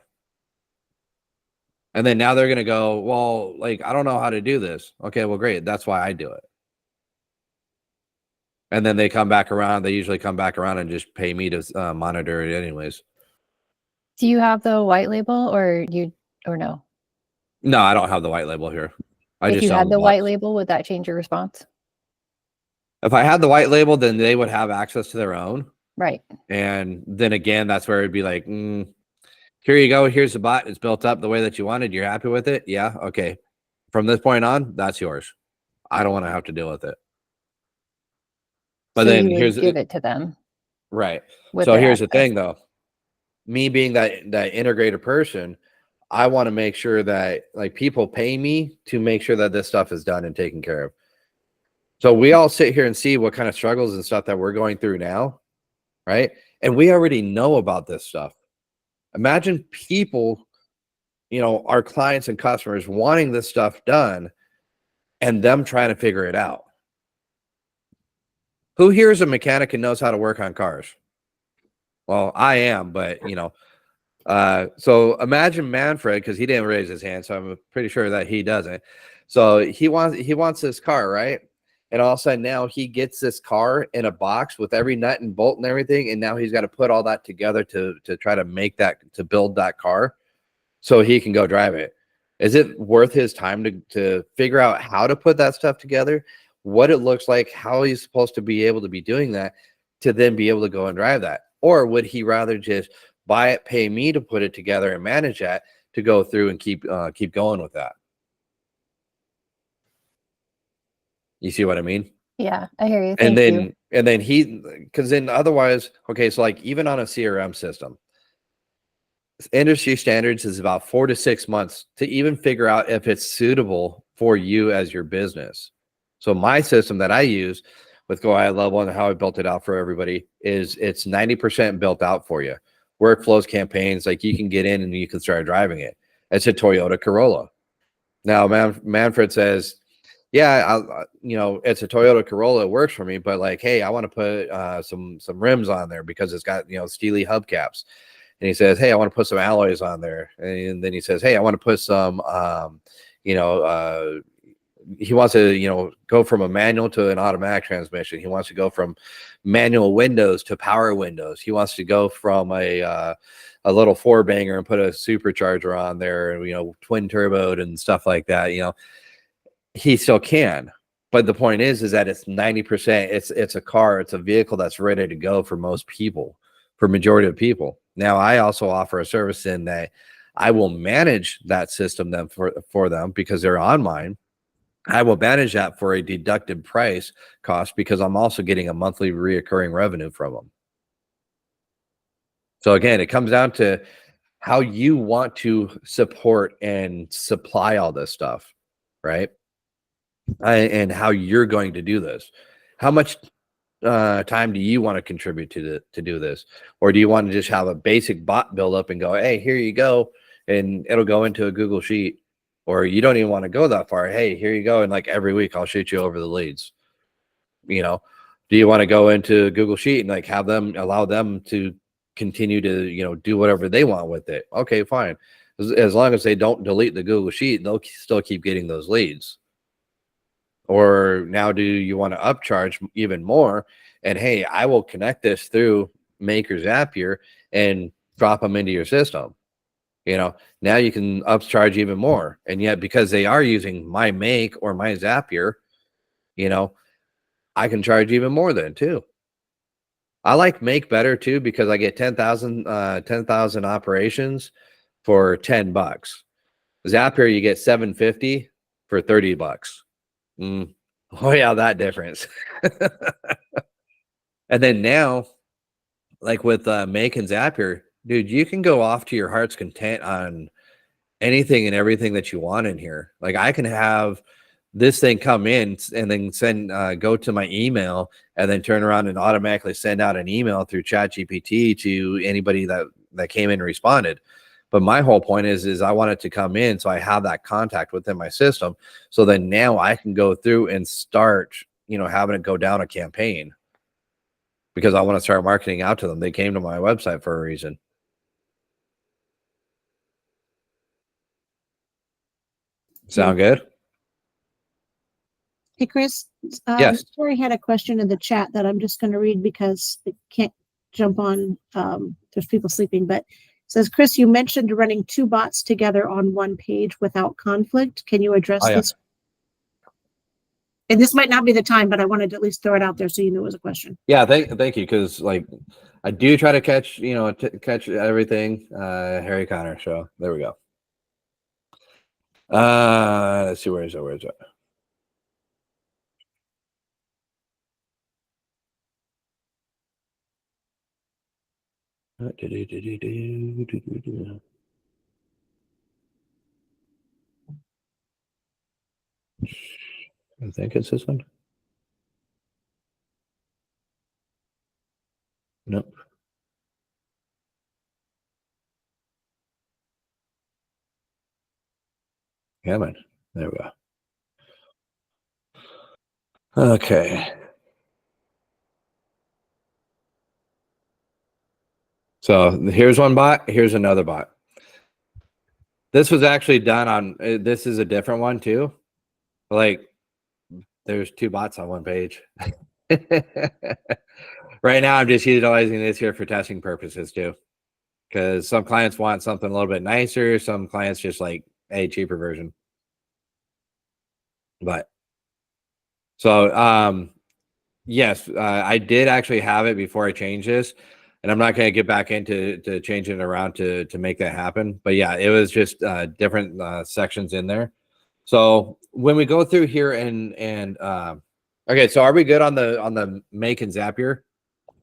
And then now they're going to go, well, like, I don't know how to do this. Okay, well, great. That's why I do it. And then they come back around. They usually come back around and just pay me to monitor it anyways. Do you have the white label, or no? No, I don't have the white label here. If you had the white label, would that change your response? If I had the white label, then they would have access to their own. Right. And then again, that's where it'd be like, here you go. Here's the bot. It's built up the way that you wanted. You're happy with it? Yeah. Okay. From this point on, that's yours. I don't want to have to deal with it. But So then you would give it to them. Right. with So their here's the access. thing though. Me being that integrated person, I want to make sure that, like, people pay me to make sure that this stuff is done and taken care of. So we all sit here and see what kind of struggles and stuff that we're going through now, right? And we already know about this stuff. Imagine people, you know, our clients and customers wanting this stuff done and them trying to figure it out. Who here is a mechanic and knows how to work on cars? Well, I am, but, you know, so imagine Manfred, because he didn't raise his hand, so I'm pretty sure that he doesn't. So he wants this car, right? And all of a sudden now he gets this car in a box with every nut and bolt and everything, and now he's got to put all that together to try to make that, to build that car so he can go drive it. Is it worth his time to figure out how to put that stuff together, what it looks like, how he's supposed to be able to be doing that, to then be able to go and drive that? Or would he rather just buy it, pay me to put it together and manage that, to go through and keep going with that? You see what I mean? Yeah, I hear you. And Thank you. then because then otherwise, okay, so like even on a CRM system, industry standards is about 4 to 6 months to even figure out if it's suitable for you as your business. So my system that I use with Go High Level and how I built it out for everybody is it's 90% built out for you. Workflows, campaigns, like you can get in and you can start driving it. It's a Toyota Corolla. Now, Manfred says, yeah, you know, it's a Toyota Corolla. It works for me, but like, hey, I want to put some rims on there because it's got, you know, steely hubcaps. And he says, hey, I want to put some alloys on there. And then he says, hey, I want to put some, you know, he wants to, you know, go from a manual to an automatic transmission. He wants to go from manual windows to power windows. He wants to go from a little four banger and put a supercharger on there, and, you know, twin turboed and stuff like that. You know, he still can, but the point is that it's 90%. It's a car. It's a vehicle that's ready to go for most people, for majority of people. Now, I also offer a service in that I will manage that system then for them, because they're on mine. I will manage that for a deducted price cost, because I'm also getting a monthly reoccurring revenue from them. So again, it comes down to how you want to support and supply all this stuff, right? And how you're going to do this. How much time do you want to contribute to do this? Or do you want to just have a basic bot build up and go, hey, here you go, and it'll go into a Google Sheet? Or you don't even want to go that far. Hey, here you go. And like every week I'll shoot you over the leads. You know, do you want to go into Google Sheet and like have them, allow them to continue to, you know, do whatever they want with it? Okay, fine. As long as they don't delete the Google Sheet, they'll still keep getting those leads. Or now do you want to upcharge even more? And hey, I will connect this through Make or Zapier and drop them into your system. You know, now you can upcharge even more. And yet, because they are using my Make or my Zapier, you know, I can charge even more then too. I like Make better too, because I get 10,000 operations for $10. Zapier, you get 750 for $30. Oh yeah, that difference. And then now, like with Make and Zapier, dude, you can go off to your heart's content on anything and everything that you want in here. Like I can have this thing come in and then send go to my email and then turn around and automatically send out an email through ChatGPT to anybody that came in and responded. But my whole point is I want it to come in so I have that contact within my system. So then now I can go through and start, you know, having it go down a campaign, because I want to start marketing out to them. They came to my website for a reason. Sound good? Hey, Chris. Yes. Tori had a question in the chat that I'm just going to read because it can't jump on. There's people sleeping, but it says, Chris, you mentioned running two bots together on one page without conflict. Can you address this? And this might not be the time, but I wanted to at least throw it out there so you knew it was a question. Yeah, thank you, because like I do try to catch, you know, catch everything. Harry Connor show. There we go. Let's see, where is it? I think it's this one. Nope. Yeah, man. There we go. Okay. So here's one bot. Here's another bot. This was actually done on, this is a different one too. Like there's two bots on one page. Right now, I'm just utilizing this here for testing purposes too, because some clients want something a little bit nicer. Some clients just like a cheaper version. But so, yes, I did actually have it before I changed this, and I'm not going to get back into changing it around to make that happen. But yeah, it was just different sections in there. So when we go through here and okay, so are we good on the Make and Zapier?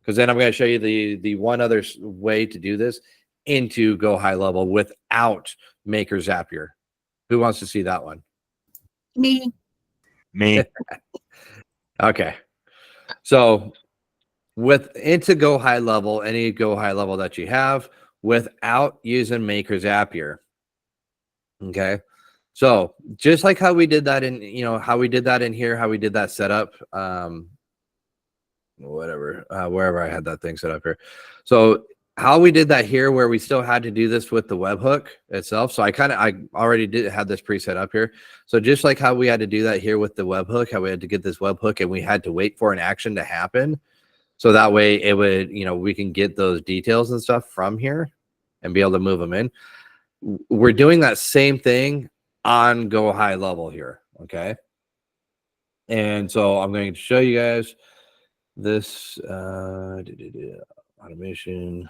Because then I'm going to show you the one other way to do this into Go High Level without Make or Zapier. Who wants to see that one? Me. Okay. So into Go High Level, any Go High Level that you have without using Make or Zapier. Okay. So just like how we did that in, you know, how we did that in here, how we did that setup, whatever, wherever I had that thing set up here. So how we did that here, where we still had to do this with the webhook itself. So I already had this preset up here. So just like how we had to do that here with the webhook, how we had to get this webhook and we had to wait for an action to happen. So that way it would, you know, we can get those details and stuff from here and be able to move them in. We're doing that same thing on Go High Level here. Okay. And so I'm going to show you guys this automation.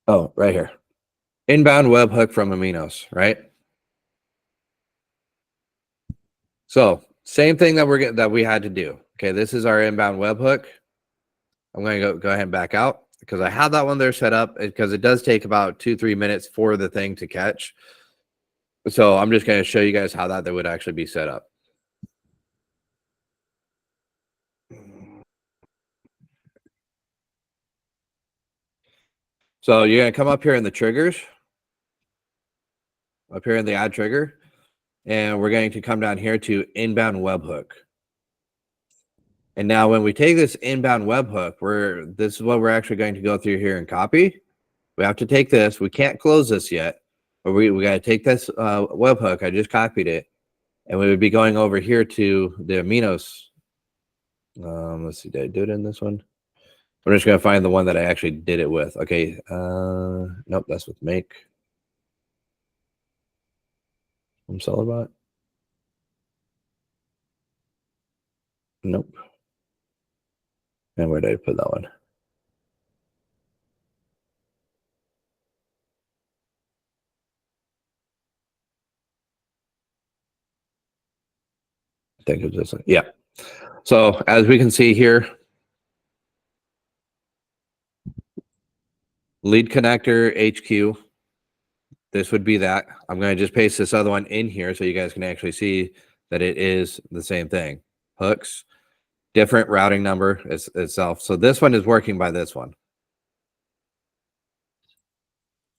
Oh, right here. Inbound webhook from Aminos, right? So same thing that we had to do. Okay, this is our inbound webhook. I'm going to go ahead and back out because I have that one there set up because it does take about 2-3 minutes for the thing to catch. So I'm just going to show you guys how that would actually be set up. So you're going to come up here in the triggers, up here in the add trigger, and we're going to come down here to inbound webhook. And now when we take this inbound webhook, this is what we're actually going to go through here and copy. We have to take this. We can't close this yet, but we got to take this webhook. I just copied it. And we would be going over here to the Aminos. Let's see, did I do it in this one? I'm just going to find the one that I actually did it with. Okay. Nope, that's with make. From Sellerbot. Nope. And where did I put that one? I think it's this one. Yeah. So as we can see here, lead connector HQ. This would be that. I'm going to just paste this other one in here so you guys can actually see that it is the same thing. Hooks, different routing number itself. So this one is working by this one.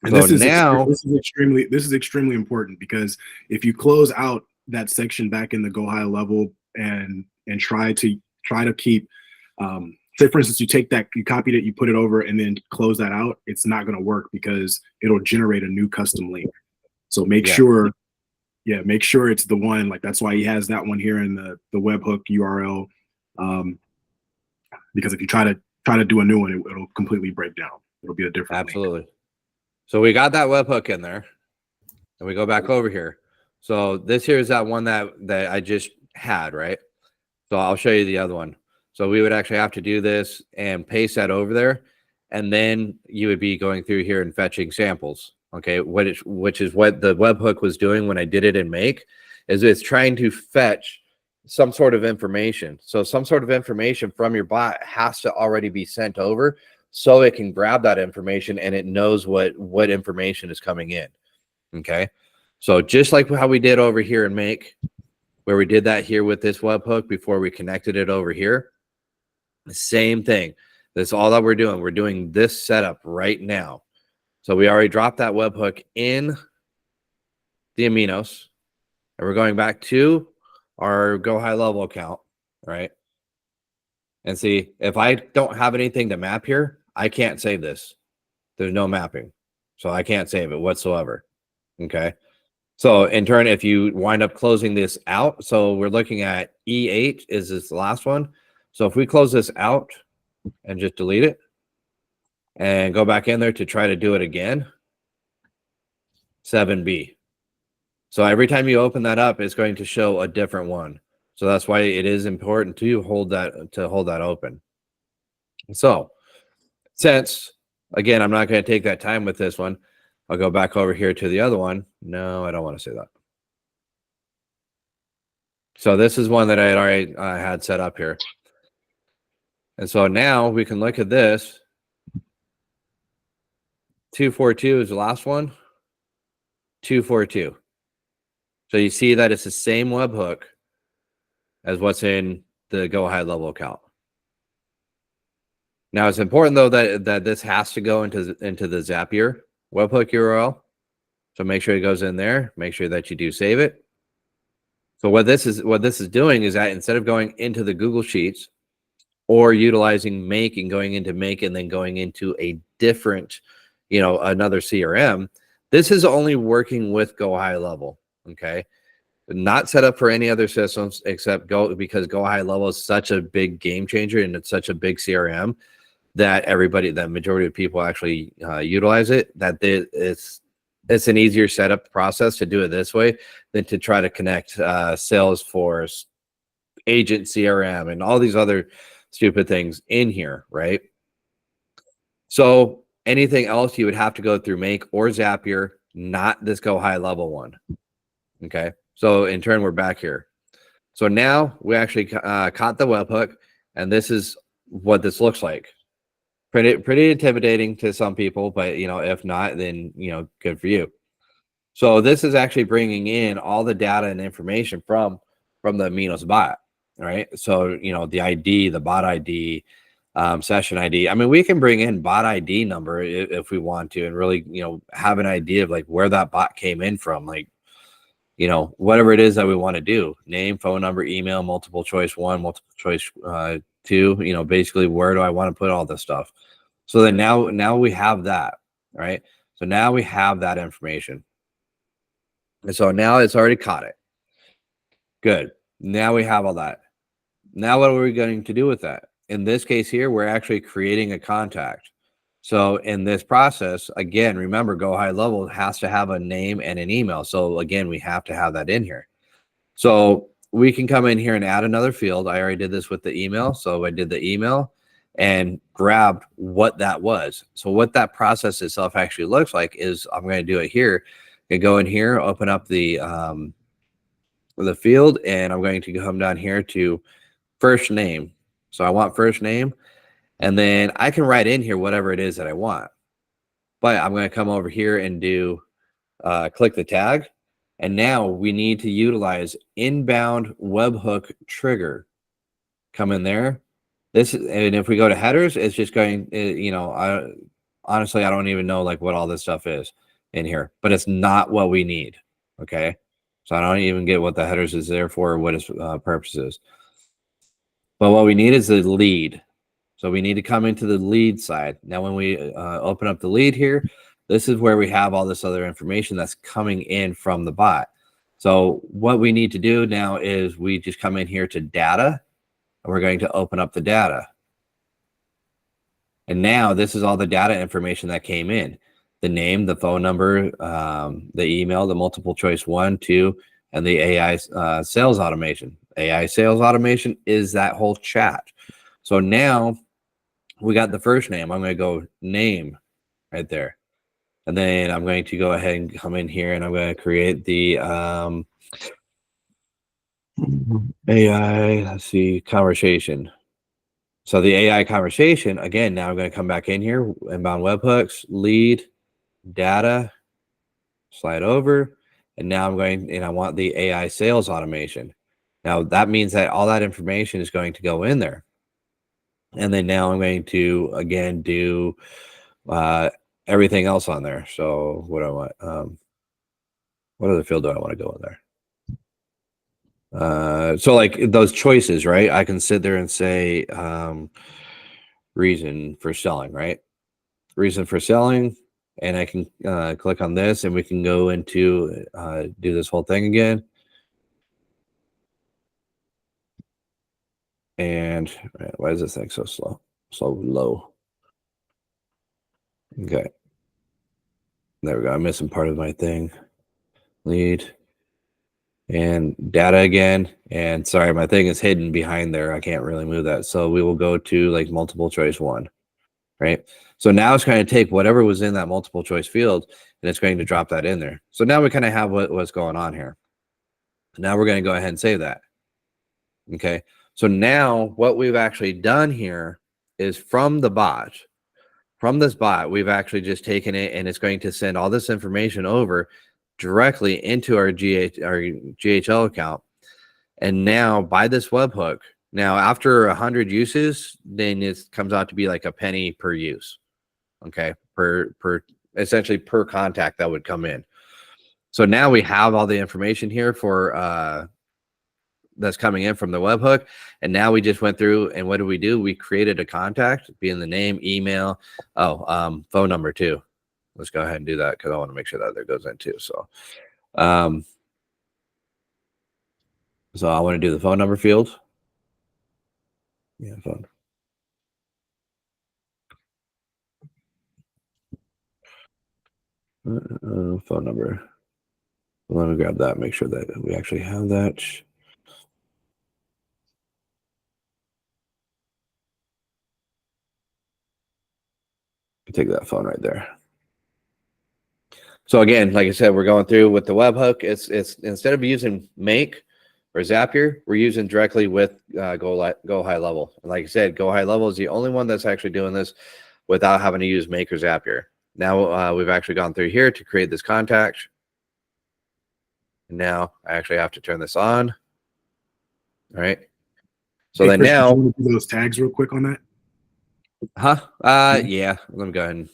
And So this is now this is extremely important because if you close out that section back in the go high level and try to keep say for instance you take that, you copied it, you put it over and then close that out, it's not going to work because it'll generate a new custom link. So make sure it's the one, like that's why he has that one here in the webhook URL, because if you try to do a new one, it'll completely break down. It'll be a different absolutely link. So we got that webhook in there and we go back over here. So this here is that one that I just had, right? So I'll show you the other one. So we would actually have to do this and paste that over there. And then you would be going through here and fetching samples. Okay. Which is what the webhook was doing when I did it in Make, is it's trying to fetch some sort of information. So some sort of information from your bot has to already be sent over so it can grab that information and it knows what information is coming in. Okay. So just like how we did over here in Make, where we did that here with this webhook before we connected it over here, the same thing. That's all that we're doing. We're doing this setup right now. So we already dropped that webhook in the Aminos, and we're going back to our Go High Level account, right? And see, if I don't have anything to map here, I can't save this. There's no mapping. So I can't save it whatsoever. Okay. So in turn, if you wind up closing this out, so we're looking at E8 is this last one. So if we close this out and just delete it and go back in there to try to do it again, 7B. So every time you open that up, it's going to show a different one. So that's why it is important to hold that open. So since, again, I'm not going to take that time with this one, I'll go back over here to the other one. No, I don't want to say that. So this is one that I had already had set up here. And so now we can look at this. 242 is the last one. 242. So you see that it's the same webhook as what's in the Go High Level account. Now it's important though that this has to go into the Zapier webhook URL. So make sure it goes in there. Make sure that you do save it. So what this is doing is that instead of going into the Google Sheets or utilizing Make and going into Make and then going into a different, another CRM, this is only working with Go High Level. Okay. Not set up for any other systems except because Go High Level is such a big game changer and it's such a big CRM that the majority of people actually utilize it. That it's an easier setup process to do it this way than to try to connect Salesforce, Agent CRM, and all these other stupid things in here, right? So anything else you would have to go through Make or Zapier, not this Go High Level one. Okay. So in turn, we're back here. So now we actually caught the webhook, and this is what this looks like. pretty intimidating to some people, but if not, then good for you. So this is actually bringing in all the data and information from the Aminos bot, right? So the ID, the bot ID, session ID. I mean, we can bring in bot ID number if we want to, and really have an idea of like where that bot came in from, like whatever it is that we want to do, name, phone number, email, multiple choice 1, multiple choice 2, basically where do I want to put all this stuff. So then now we have that, right? So now we have that information. And so now it's already caught it. Good. Now we have all that. Now what are we going to do with that? In this case here, we're actually creating a contact. So in this process, again, remember, Go High Level has to have a name and an email. So again, we have to have that in here. So we can come in here and add another field. I already did this with the email. So I did the email and grabbed what that was. So what that process itself actually looks like is I'm going to do it here. I go in here, open up the field, and I'm going to come down here to first name. So I want first name, and then I can write in here whatever it is that I want. But I'm going to come over here and do click the tag, and now we need to utilize inbound webhook trigger. Come in there. And if we go to headers, it's just going. Honestly, I don't even know like what all this stuff is in here, but it's not what we need. Okay, so I don't even get what the headers is there for or what its purpose is. But what we need is the lead. So we need to come into the lead side. Now, when we open up the lead here, this is where we have all this other information that's coming in from the bot. So what we need to do now is we just come in here to data, and we're going to open up the data. And now this is all the data information that came in. The name, the phone number, the email, the multiple choice 1, 2, and the AI sales automation. AI sales automation is that whole chat. So now we got the first name. I'm going to go name right there. And then I'm going to go ahead and come in here and I'm going to create the AI, let's see, conversation. So the AI conversation, again, now I'm going to come back in here, inbound webhooks, lead, data, slide over. And now I'm going, and I want the AI sales automation. Now that means that all that information is going to go in there. And then now I'm going to, again, do everything else on there. So what do I want? What other field do I want to go in there? So like those choices, right? I can sit there and say reason for selling, right? Reason for selling. And I can click on this and we can go into do this whole thing again. And why is this thing so slow? So low. Okay. There we go. I'm missing part of my thing. Lead. And data again. And sorry, my thing is hidden behind there. I can't really move that. So we will go to like multiple choice 1. Right. So now it's going to take whatever was in that multiple choice field and it's going to drop that in there. So now we kind of have what's going on here. Now we're going to go ahead and save that. Okay. So now what we've actually done here is from the bot, from this bot, we've actually just taken it and it's going to send all this information over directly into our GHL account. And now by this webhook, now after 100 uses, then it comes out to be like a penny per use. Okay. Per essentially per contact that would come in. So now we have all the information here for that's coming in from the webhook. And now we just went through and what did we do? We created a contact, being the name, email, phone number too. Let's go ahead and do that because I want to make sure that goes in too. So, so I want to do the phone number field. Yeah, phone. Phone number. Let me grab that, make sure that we actually have that. Take that phone right there. So again, like I said, we're going through with the webhook. It's instead of using Make or Zapier, we're using directly with Go High Level. And like I said, Go High Level is the only one that's actually doing this. without having to use Maker's Zapier. Now we've actually gone through here to create this contact. Now I actually have to turn this on. All right. So Hey, then Chris, now, did you want to do those tags real quick on that? yeah, let me go ahead and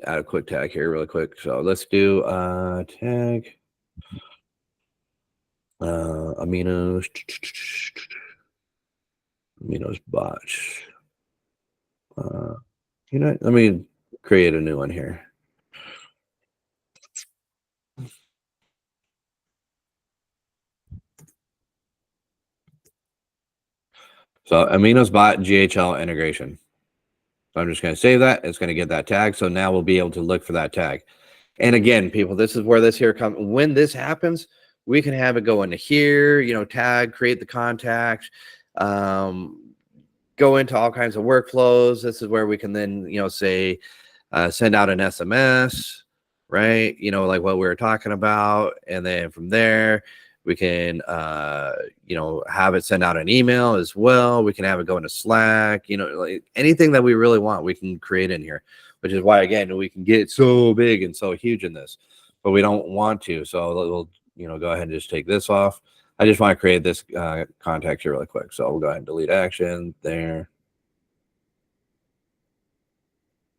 add a quick tag here really quick. So let's do tag Aminos Bot. You know, let me create a new one here. So Aminos Bot GHL integration. So I'm just going to save that. It's going to get that tag. So now we'll be able to look for that tag. And again, people, this is where this here comes. When this happens, we can have it go into here, you know, tag, create the contact, go into all kinds of workflows. This is where we can then, you know, say, send out an SMS, right? You know, like what we were talking about. And then from there, we can, you know, have it send out an email as well. We can have it go into Slack, you know, like anything that we really want, we can create in here, which is why, again, we can get so big and so huge in this, but we don't want to. So we'll, you know, go ahead and just take this off. I just want to create this contact here really quick. So we'll go ahead and delete action there.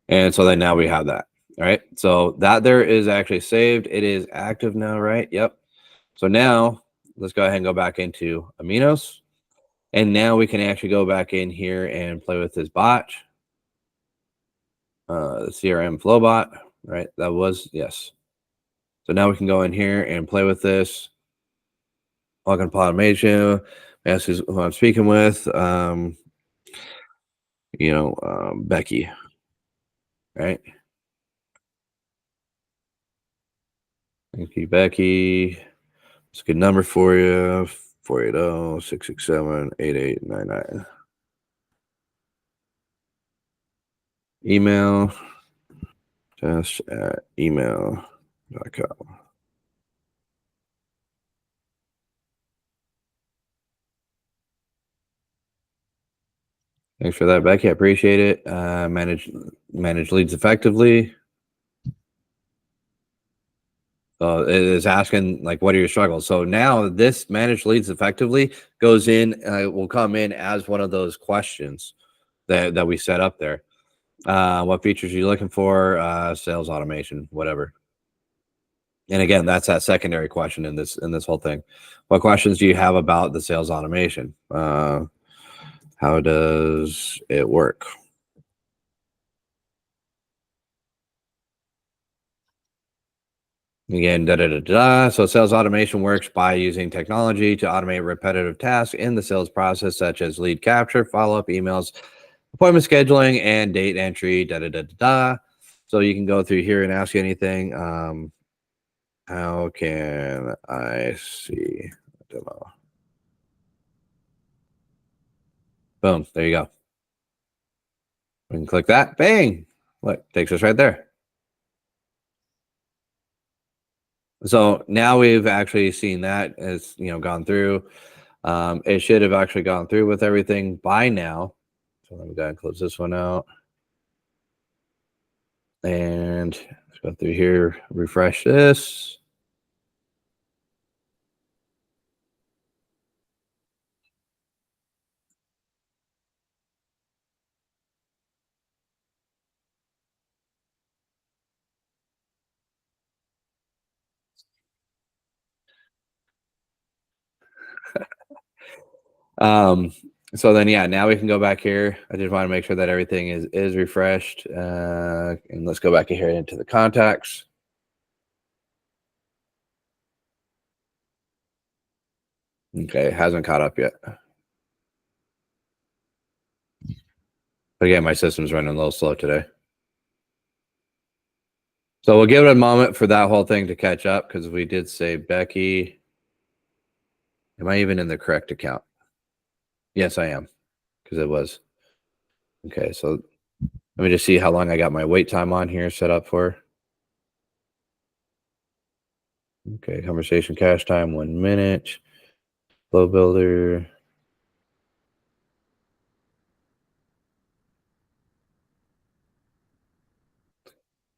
And so then now we have that. All right. So that there is actually saved. It is active now, right? Yep. So now let's go ahead and go back into Aminos. And now we can actually go back in here and play with this bot. The CRM flow bot, right? That was, yes. So now we can go in here and play with this. Log in automation. Ask who I'm speaking with. You know, Becky, right? Thank you, Becky. It's a good number for you. 480-667-8899. Email. test@email.com. Thanks for that, Becky. I appreciate it. Manage leads effectively. So it is asking, like, what are your struggles? So now this manage leads effectively goes in, will come in as one of those questions that we set up there. What features are you looking for? Sales automation, whatever. And again, that's that secondary question in this whole thing. What questions do you have about the sales automation? How does it work? Again, So sales automation works by using technology to automate repetitive tasks in the sales process, such as lead capture, follow-up emails, appointment scheduling, and date entry. So you can go through here and ask anything. How can I see a demo? Boom, there you go. We can click that. Bang! Look, takes us right there. So now we've actually seen that as, you know, gone through. It should have actually gone through with everything by now. So let me go ahead and close this one out. And let's go through here, refresh this. So then, yeah, now we can go back here. I just want to make sure that everything is refreshed. And let's go back here into the contacts. Okay, it hasn't caught up yet. But again, my system's running a little slow today. So we'll give it a moment for that whole thing to catch up, because we did say Becky. Am I even in the correct account? Yes, I am, because it was. Okay, so let me just see how long I got my wait time on here set up for. Okay, conversation cache time, 1 minute. Flow builder.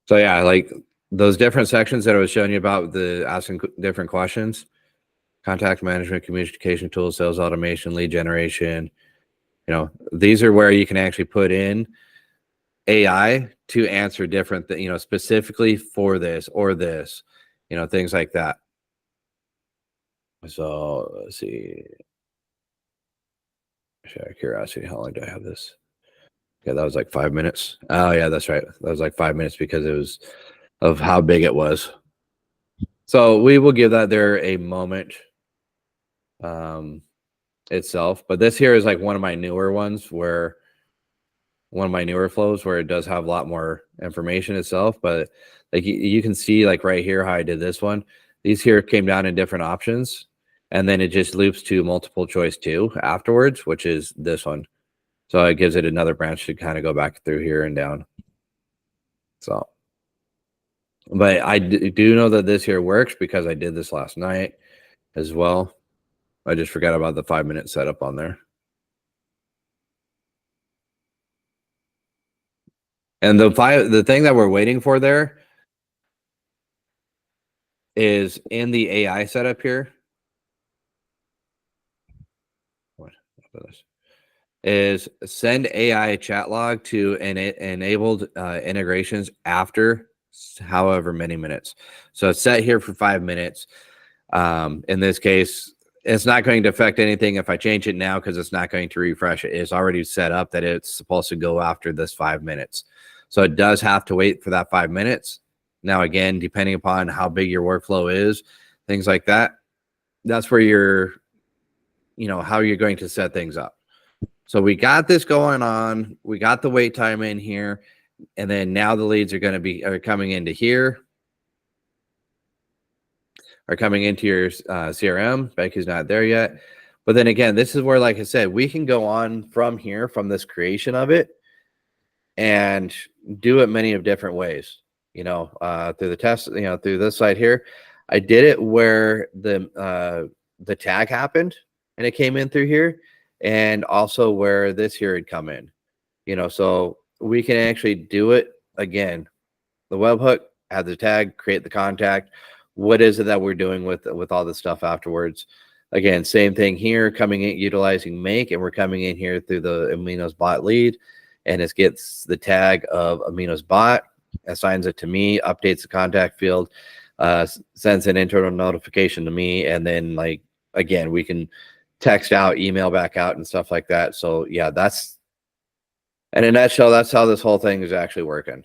So yeah, like those different sections that I was showing you about, the asking different questions, contact management, communication tools, sales automation, lead generation, you know, these are where you can actually put in AI to answer different, you know, specifically for this or this, you know, things like that. So let's see. Just out of curiosity, how long do I have this? Yeah, that was like 5 minutes. Oh yeah, that's right. That was like 5 minutes because it was of how big it was. So we will give that there a moment itself. But this here is like one of my newer ones, where one of my newer flows where it does have a lot more information itself. But like you can see like right here how I did this one. These here came down in different options, and then it just loops to multiple choice 2 afterwards, which is this one. So it gives it another branch to kind of go back through here and down. So, but I do know that this here works because I did this last night as well. I just forgot about the 5-minute setup on there. And the thing that we're waiting for there is in the AI setup here. What this is send AI chat log to enabled integrations after however many minutes. So it's set here for 5 minutes. In this case, it's not going to affect anything if I change it now because it's not going to refresh it. It's already set up that it's supposed to go after this 5 minutes. So it does have to wait for that 5 minutes. Now, again, depending upon how big your workflow is, things like that, that's where you're, you know, how you're going to set things up. So we got this going on. We got the wait time in here. And then now the leads are coming into here. Are coming into your CRM. Becky's not there yet. But then again, this is where, like I said, we can go on from here, from this creation of it, and do it many of different ways. You know, through the test, you know, through this side here, I did it where the tag happened and it came in through here, and also where this here had come in. You know, so we can actually do it again. The webhook, add the tag, create the contact. What is it that we're doing with all this stuff afterwards? Again, same thing here, coming in utilizing make, and we're coming in here through the Aminos Bot lead, and it gets the tag of Aminos Bot, assigns it to me, updates the contact field, sends an internal notification to me, and then, like, again, we can text out, email back out, and stuff like that. So yeah, that's, in a nutshell, that's how this whole thing is actually working.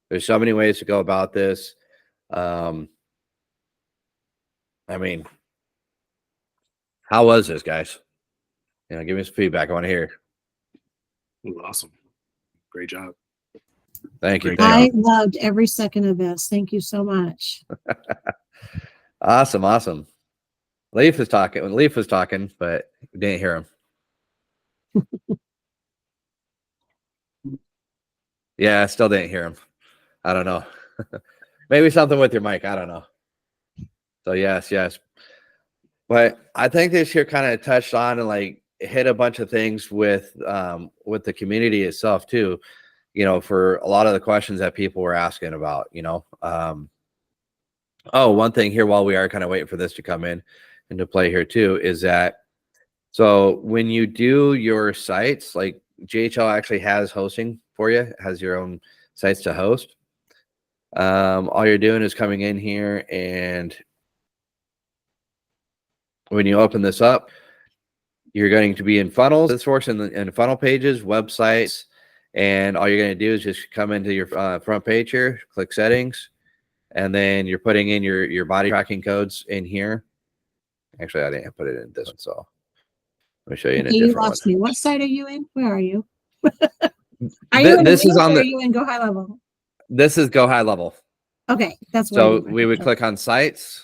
There's so many ways to go about this. I mean, how was this, guys? You know, give me some feedback. I want to hear. It was awesome. Great job. Thank you. Great Thank I loved every second of this. Thank you so much. Awesome, awesome. Leaf was talking. When Leaf was talking, but we didn't hear him. Yeah, I still didn't hear him. I don't know. Maybe something with your mic. I don't know. So yes. But I think this here kind of touched on and like hit a bunch of things with the community itself too. You know, for a lot of the questions that people were asking about, you know. Oh, one thing here while we are kind of waiting for this to come in into play here too is that, so when you do your sites, like GHL actually has hosting for you, has your own sites to host. All you're doing is coming in here, and when you open this up, you're going to be in funnels. This works in funnel pages, websites, and all you're going to do is just come into your front page here, click settings, and then you're putting in your body tracking codes in here. Actually, I didn't put it in this one, so let me show you in a Okay, different you lost one. me. What site are you in? Where are you? Are you in This is Aminos on or the. are you in Go High Level? This is Go High Level. Okay, that's where So we would click on sites,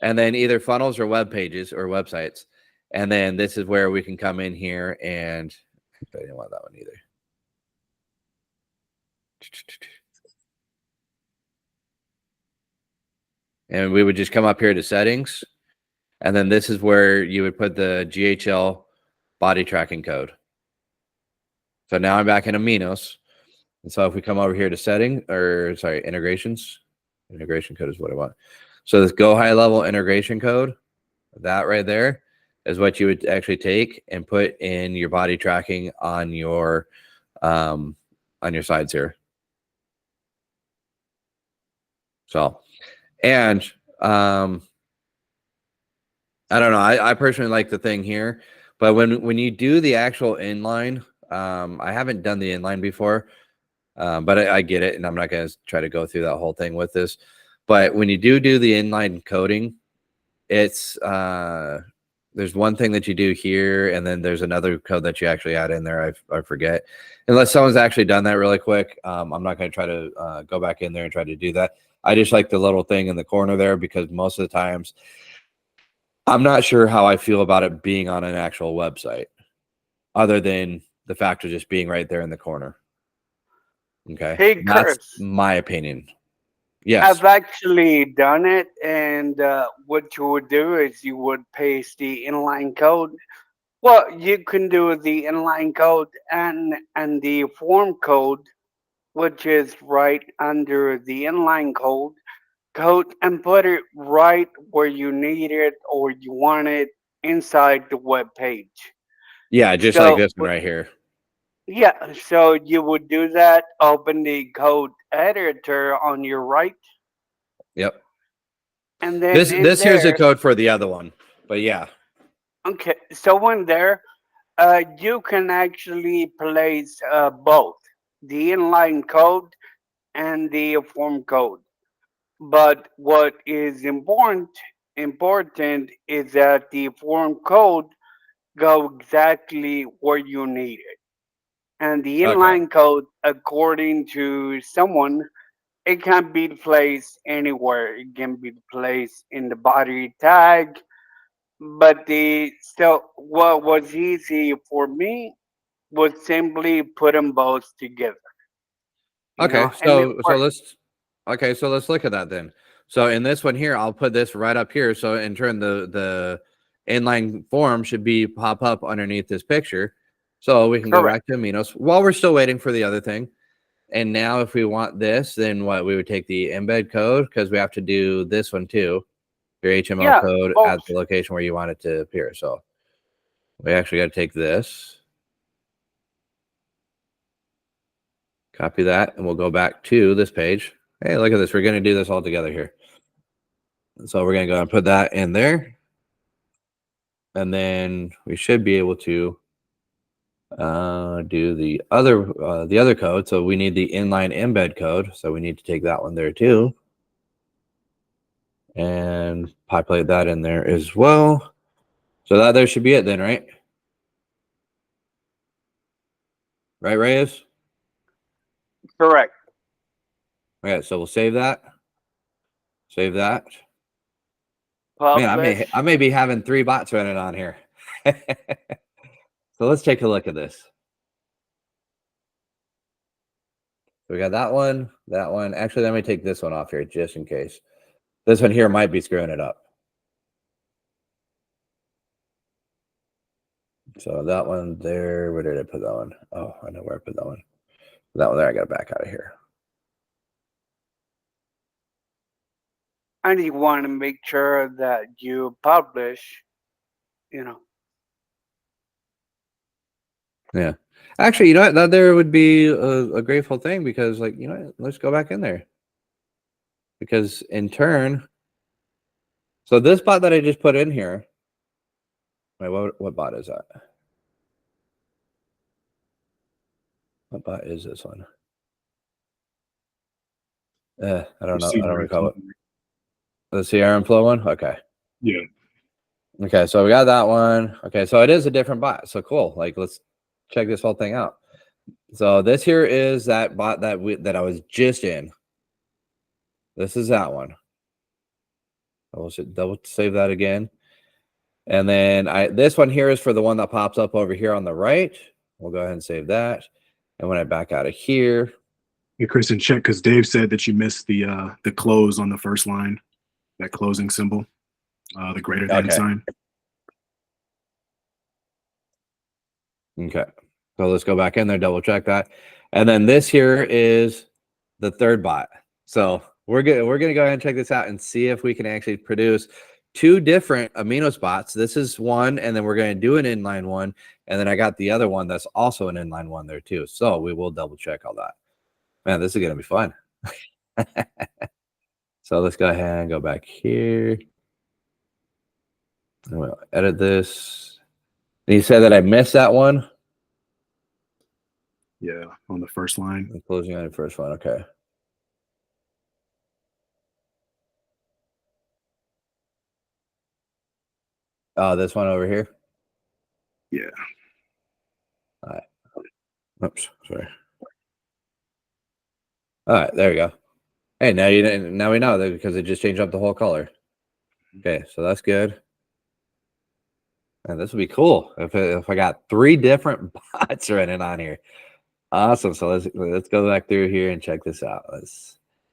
and then either funnels or web pages or websites, and then this is where we can come in here, and I didn't want that one either. And we would just come up here to settings, and then this is where you would put the GHL body tracking code. So now I'm back in Aminos, And so if we come over here to setting, or sorry, integrations, integration code is what I want. So this go high level integration code, that right there is what you would actually take and put in your body tracking on your sides here. So, and I don't know, I personally like the thing here, but when you do the actual inline, I haven't done the inline before, but I get it, and I'm not going to try to go through that whole thing with this. But when you do the inline coding, it's there's one thing that you do here, and then there's another code that you actually add in there. I forget, unless someone's actually done that really quick. I'm not going to try to go back in there and try to do that. I just like the little thing in the corner there, because most of the times I'm not sure how I feel about it being on an actual website, other than the fact of just being right there in the corner. Okay, Hey, that's Chris. my opinion. Yes. I've actually done it, and what you would do is you would paste the inline code. Well, you can do the inline code and the form code, which is right under the inline code, and put it right where you need it or you want it inside the web page. Yeah, just like So this one right here. yeah, so you would do that. Open the code editor on your right, Yep. and then This in here's the there. code for the other one, but yeah. Okay, so in there, you can actually place both the inline code and the form code. But what is important is that the form code go exactly where you need it, and the Okay. inline code, according to someone, it can be placed anywhere. It can be placed in the body tag, but what was easy for me was simply put them both together. Okay, And it so worked. let's look at that then. So in this one here, I'll put this right up here. So in turn, the inline form should be pop up underneath this picture. So we can go Correct. back to Aminos while we're still waiting for the other thing. And now if we want this, then what we would take the embed code, because we have to do this one too. Your HTML Yeah, code both. at the location where you want it to appear. So we actually got to take this, copy that, and we'll go back to this page. Hey, look at this. We're going to do this all together here. So we're going to go and put that in there. And then we should be able to do the other code. So we need the inline embed code. So we need to take that one there too. And populate that in there as well. So that there should be it then, right? Right, Reyes? Correct. Okay, so we'll save that. Save that. Man, Publish. I may be having 3 bots running on here. So let's take a look at this. We got that one, that one. Actually, let me take this one off here just in case. This one here might be screwing it up. So that one there, where did I put that one? Oh, I know where I put that one. That one there, I got to back out of here. And you want to make sure that you publish, Yeah. Actually, you know what? That there would be a grateful thing, because, like, you know what? Let's go back in there. Because in turn, so this bot that I just put in here, wait, what bot is that? What bot is this one? I don't know. I don't recall it. The CRM flow one? Okay. Yeah. Okay, so we got that one. Okay, so it is a different bot. So cool. Like, let's check this whole thing out. So this here is that bot that I was just in. This is that one. I will double save that again. And then this one here is for the one that pops up over here on the right. We'll go ahead and save that. And when I back out of here. Hey, Chris, and check, because Dave said that you missed the close on the first line, that closing symbol, the greater than sign. Okay. So let's go back in there, double check that. And then this here is the third bot. So we're gonna go ahead and check this out and see if we can actually produce 2 different Aminos bots. This is one, and then we're going to do an inline one, and then I got the other one that's also an inline one there too. So we will double check all that. Man, this is gonna be fun. So let's go ahead and go back here. And we'll edit this. And you said that I missed that one. Yeah, on the first line. I'm closing on the first one. Okay. Oh, this one over here. Yeah. All right. Oops, sorry. All right, there we go. Hey, now we know that because it just changed up the whole color. Okay, so that's good. And this would be cool if I got 3 different bots running on here. Awesome. So let's go back through here and check this out.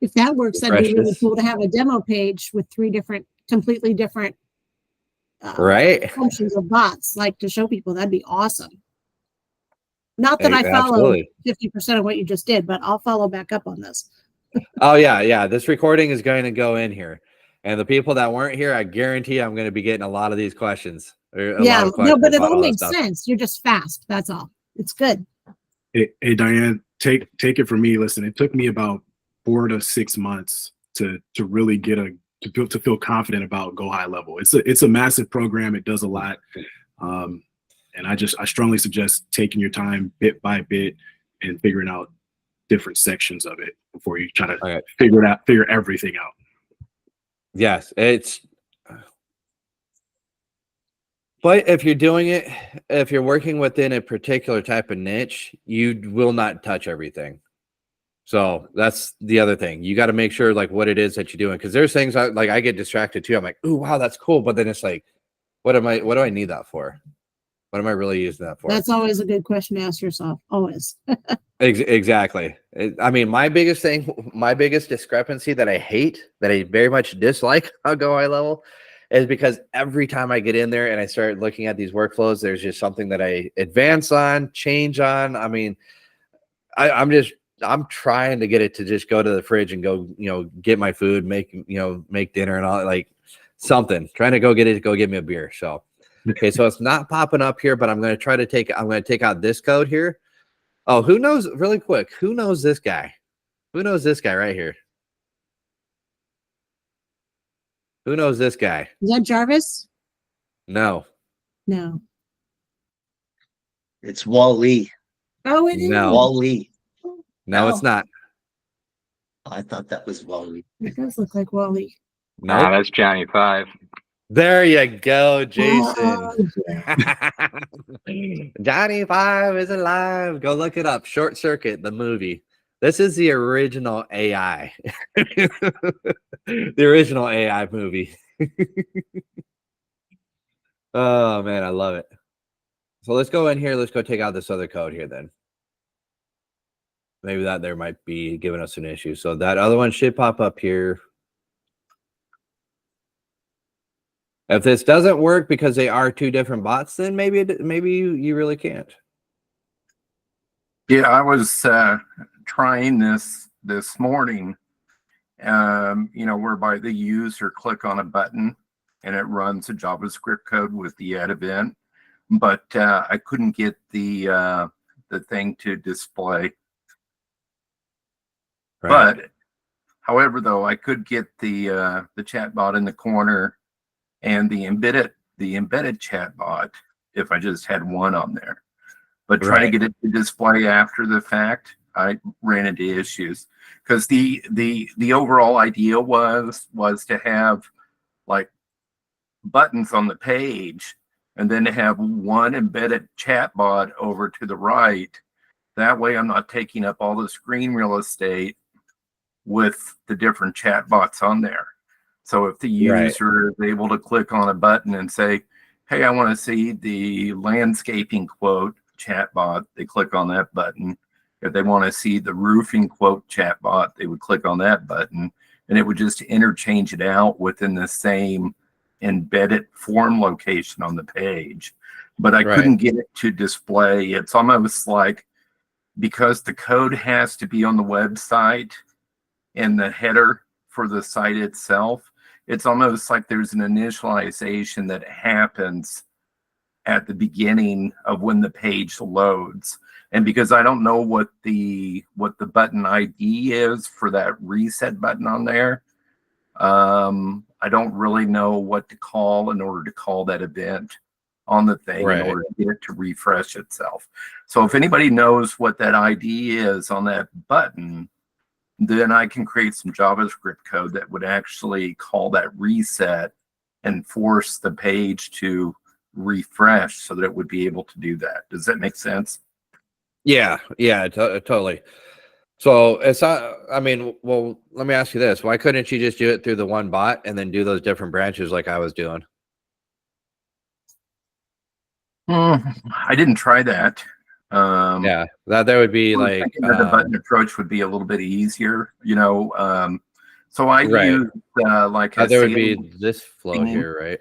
If that works, that'd be refresh really this. cool to have a demo page with 3 completely different Right. functions of bots, like to show people. That'd be awesome. Not that I follow Absolutely. 50% of what you just did, but I'll follow back up on this. Oh yeah. This recording is going to go in here, and the people that weren't here, I guarantee I'm going to be getting a lot of these questions. Yeah, no, but it about all all this makes stuff. sense. You're just fast. That's all. It's good. Hey, Diane, take it from me. Listen, it took me about 4 to 6 months to really to feel confident about Go High Level. It's a massive program. It does a lot, and I strongly suggest taking your time bit by bit and figuring out different sections of it before you try to figure everything out. Yes, but if you're doing it, if you're working within a particular type of niche, you will not touch everything. So that's the other thing. You got to make sure like what it is that you're doing. Because there's things I get distracted too. I'm like, oh wow, that's cool. But then it's like, what do I need that for? What am I really using that for? That's always a good question to ask yourself. Always. Exactly. I mean, my biggest discrepancy that I hate, that I very much dislike on Go High Level, is because every time I get in there and I start looking at these workflows, there's just something that I advance on, change on. I mean, I'm trying to get it to just go to the fridge and go, get my food, make dinner and all, like something. Trying to go get it to go get me a beer. So, okay, so it's not popping up here, but I'm going to take out this code here. Oh, who knows? Really quick, who knows this guy? Who knows this guy right here? Who knows this guy? Is that Jarvis? No. No. It's Wall-E. Oh, it is. No. Wall-E. No, it's not. I thought that was Wall-E. It does look like Wally. No, that's Johnny 5. There you go, Jason. Oh, Johnny 5 is alive. Go look it up. Short Circuit, the movie. This is the original AI. The original AI movie. Oh, man, I love it. So let's go in here. Let's go take out this other code here then. Maybe that there might be giving us an issue. So that other one should pop up here. If this doesn't work because they are 2 different bots, then maybe you really can't. Yeah, I was trying this morning, whereby the user click on a button and it runs a JavaScript code with the add event, but I couldn't get the thing to display. Right. But however, though, I could get the chatbot in the corner and the embedded chatbot if I just had one on there. But trying to get it to display after the fact, I ran into issues because the overall idea was to have like buttons on the page and then to have one embedded chatbot over to the right. That way I'm not taking up all the screen real estate with the different chatbots on there. So if the user is able to click on a button and say, hey, I want to see the landscaping quote chatbot, they click on that button. If they want to see the roofing quote chatbot, they would click on that button, and it would just interchange it out within the same embedded form location on the page. But I couldn't get it to display. It's almost like because the code has to be on the website and the header for the site itself, it's almost like there's an initialization that happens at the beginning of when the page loads. And because I don't know what the button ID is for that reset button on there, I don't really know what to call in order to call that event on the thing in order to get it to refresh itself. So if anybody knows what that ID is on that button, then I can create some JavaScript code that would actually call that reset and force the page to refresh so that it would be able to do that. Does that make sense? Yeah, totally. So it's not, I mean, well, let me ask you this. Why couldn't you just do it through the one bot and then do those different branches like I was doing? I didn't try that. Yeah, that would be like the button approach would be a little bit easier, you know. So I use like a there would be this flow here, right?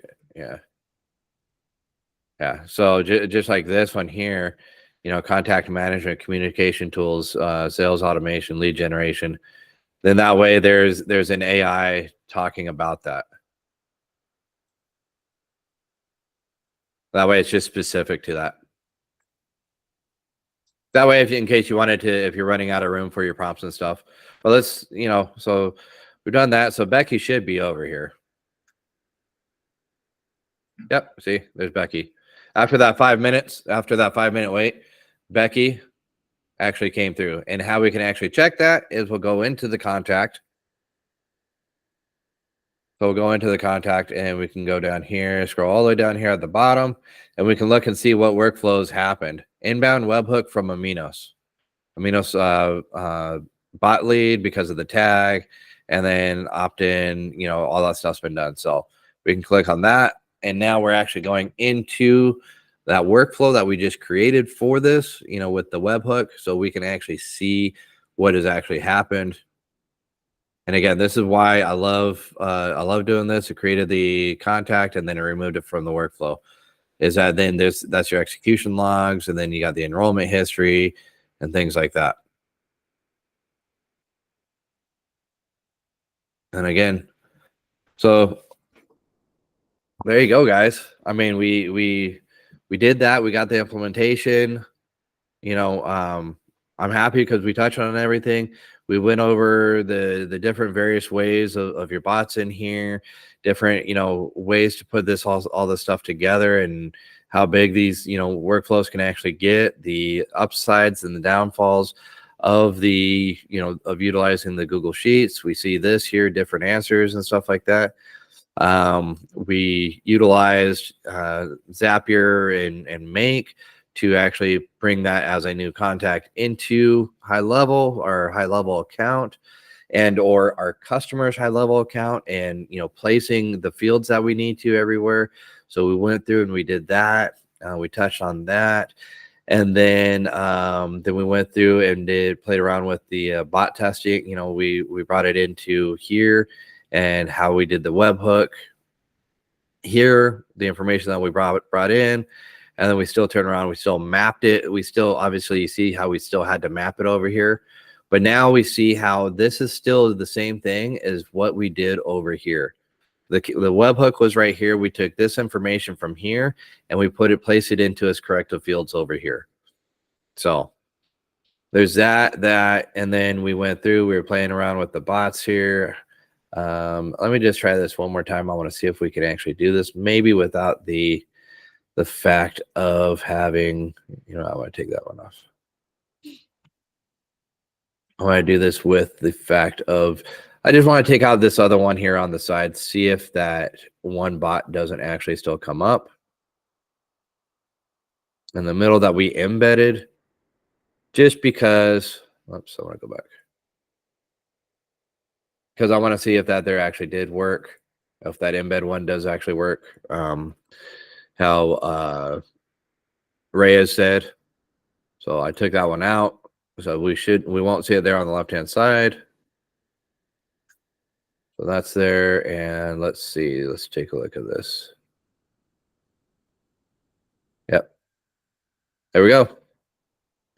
Yeah. So just like this one here, you know, contact management, communication tools, sales automation, lead generation. Then that way there's an AI talking about that. That way it's just specific to that. That way, in case you wanted to, if you're running out of room for your prompts and stuff. But let's, you know, so we've done that. So Becky should be over here. Yep. See, there's Becky. After that 5 minutes, after that 5-minute wait, Becky actually came through. And how we can actually check that is we'll go into the contact. So we'll go into the contact and we can go down here, scroll all the way down here at the bottom, and we can look and see what workflows happened. Inbound webhook from Aminos. Bot lead because of the tag, and then opt-in, you know, all that stuff's been done. So we can click on that. And now we're actually going into that workflow that we just created for this, you know, with the webhook. So we can actually see what has actually happened. And again, this is why I love doing this. It created the contact and then it removed it from the workflow. Is that then that's your execution logs, and then you got the enrollment history and things like that. And again, so there you go, guys. I mean, we did that. We got the implementation. You know, I'm happy because we touched on everything. We went over the different various ways of your bots in here, different, you know, ways to put this all this stuff together, and how big these, you know, workflows can actually get, the upsides and the downfalls of the, you know, of utilizing the Google Sheets. We see this here, different answers and stuff like that. We utilized Zapier and Make to actually bring that as a new contact into high level account, and or our customers' high level account, and, you know, placing the fields that we need to everywhere. So we went through and we did that. We touched on that. And then we went through and played around with the bot testing. You know, we brought it into here, and how we did the webhook here, the information that we brought in. And then we still turned around, we still mapped it. We still, obviously, you see how we still had to map it over here. But now we see how this is still the same thing as what we did over here. The webhook was right here. We took this information from here and we placed it into its corrective fields over here. So there's that, and then we went through, we were playing around with the bots here. Let me just try this one more time. I want to see if we can actually do this, maybe without the fact of having, you know, I want to take that one off. I want to do this with the fact of, I just want to take out this other one here on the side, see if that one bot doesn't actually still come up. In the middle that we embedded, just because, oops, I want to go back. Because I want to see if that there actually did work, if that embed one does actually work. How Reyes said. So I took that one out. So we won't see it there on the left-hand side. So that's there. And let's see, let's take a look at this. Yep. There we go.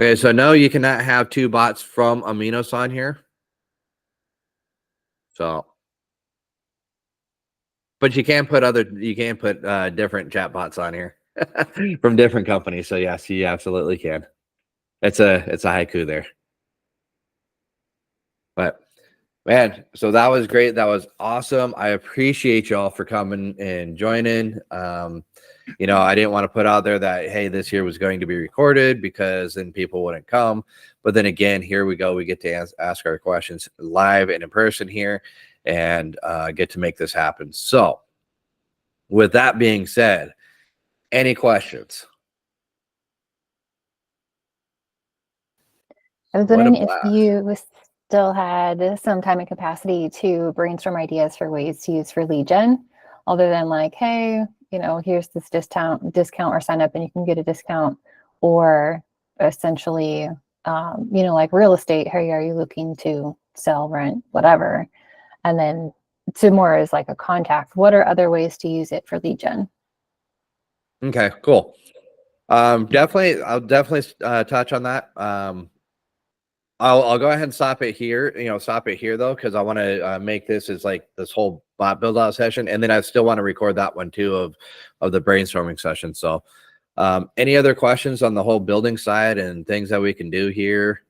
Okay, so no, you cannot have 2 bots from Aminos on here. So, but you can put different chat bots on here from different companies. So yes, you absolutely can. It's a haiku there. But man, so that was great. That was awesome. I appreciate y'all for coming and joining. You know, I didn't want to put out there that, hey, this year was going to be recorded because then people wouldn't come. But then again, here we go. We get to ask our questions live and in person here and get to make this happen. So with that being said, any questions? I was What a wondering if blast. you still had some time and capacity to brainstorm ideas for ways to use for lead gen, other than like, hey, you know, here's this discount or sign up and you can get a discount, or essentially, you know, like real estate, hey, are you looking to sell, rent, whatever? And then to more as like a contact, what are other ways to use it for lead gen? Okay, cool. I'll definitely touch on that. I'll go ahead and stop it here. You know, stop it here though, because I want to make this as like this whole bot build out session, and then I still want to record that one too of the brainstorming session. So, any other questions on the whole building side and things that we can do here?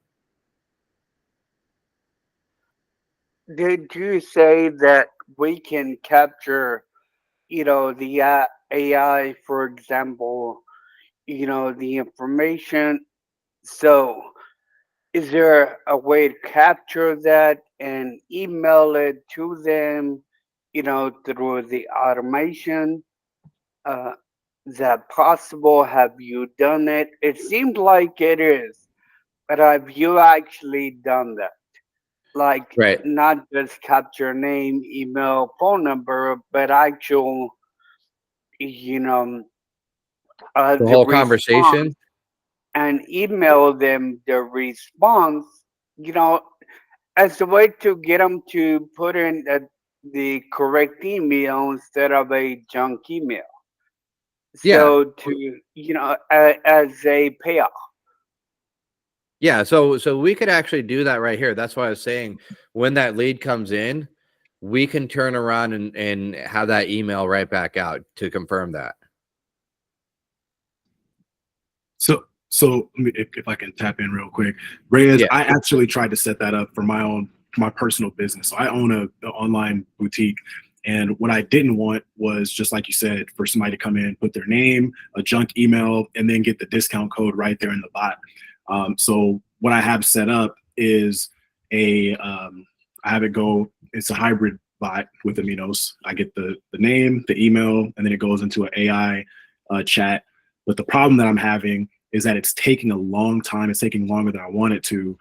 Did you say that we can capture, you know, the AI, for example, you know, the information? So, is there a way to capture that and email it to them, you know, through the automation? Is that possible? Have you done it? It seems like it is, but have you actually done that? Like, Right. not just capture name, email, phone number, but actual, you know, The the whole response, conversation. and email them the response, you know, as a way to get them to put in the correct email instead of a junk email. Yeah. So to, you know, as a payoff. Yeah, so we could actually do that right here. That's why I was saying when that lead comes in, we can turn around and have that email right back out to confirm that. So if I can tap in real quick, Reyes, Yeah. I actually tried to set that up for my personal business. So I own an online boutique, and what I didn't want was, just like you said, for somebody to come in, put their name, a junk email, and then get the discount code right there in the bot. So what I have set up is I have it go. It's a hybrid bot with Aminos. I get the name, the email, and then it goes into an AI chat. But the problem that I'm having is that it's taking a long time. It's taking longer than I want it to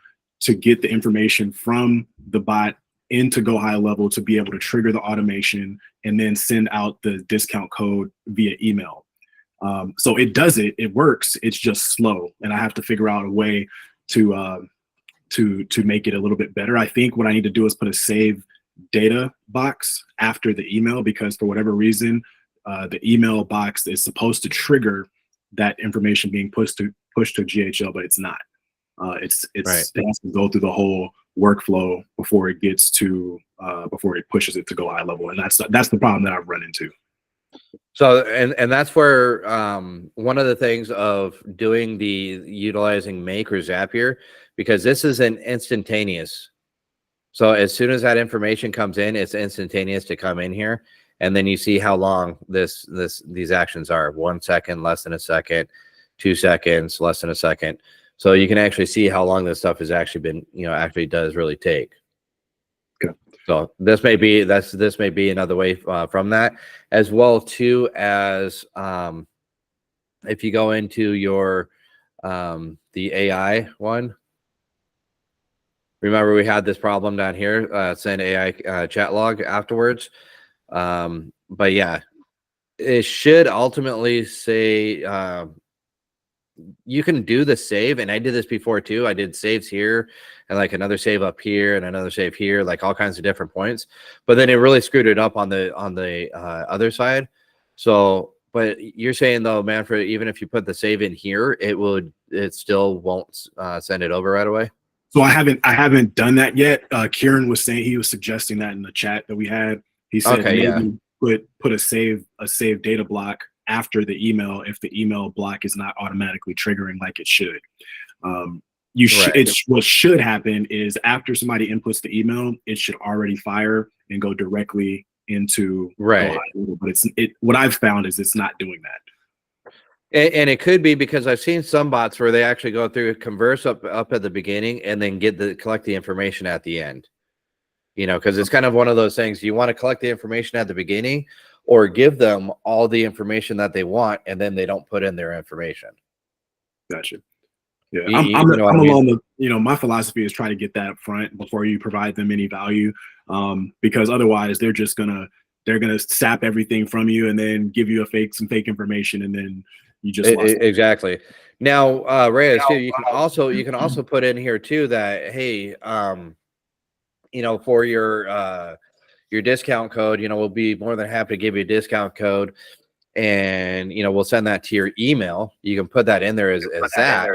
get the information from the bot into Go High Level to be able to trigger the automation and then send out the discount code via email. So it does it. It works. It's just slow, and I have to figure out a way to make it a little bit better. I think what I need to do is put a save data box after the email, because for whatever reason, the email box is supposed to trigger that information being pushed to GHL, but it's not. Right. It has to go through the whole workflow before it gets to before it pushes it to Go High Level, and that's the problem that I've run into. So and that's where one of the things of doing the utilizing Make or Zapier, because this is an instantaneous. So as soon as that information comes in, it's instantaneous to come in here. And then you see how long these actions are. 1 second, less than a second, 2 seconds, less than a second. So you can actually see how long this stuff has actually been, actually does really take. Okay. So this may be another way from that, as well too as if you go into your the AI one. Remember, we had this problem down here, send AI chat log afterwards. But yeah, it should ultimately say you can do the save, and I did this before too. I did saves here and like another save up here and another save here, like all kinds of different points. But then it really screwed it up on the other side. So, but you're saying though, Manfred, even if you put the save in here, it would it still won't send it over right away? So I haven't done that yet. Kieran was saying, he was suggesting that in the chat that we had. He said maybe put a save data block after the email if the email block is not automatically triggering like it should. What should happen is after somebody inputs the email, it should already fire and go directly into but what I've found is it's not doing that. And it could be because I've seen some bots where they actually go through converse up at the beginning and then collect the information at the end. You know, because it's kind of one of those things. You want to collect the information at the beginning or give them all the information that they want and then they don't put in their information. Gotcha. Yeah, I'm along the, you know, my philosophy is try to get that up front before you provide them any value, because otherwise they're gonna sap everything from you and then give you some fake information and then you just lost exactly. Now, Reyes, too, you can also put in here too that, hey, you know, for your discount code, you know, we'll be more than happy to give you a discount code. And, you know, we'll send that to your email. You can put that in there as that.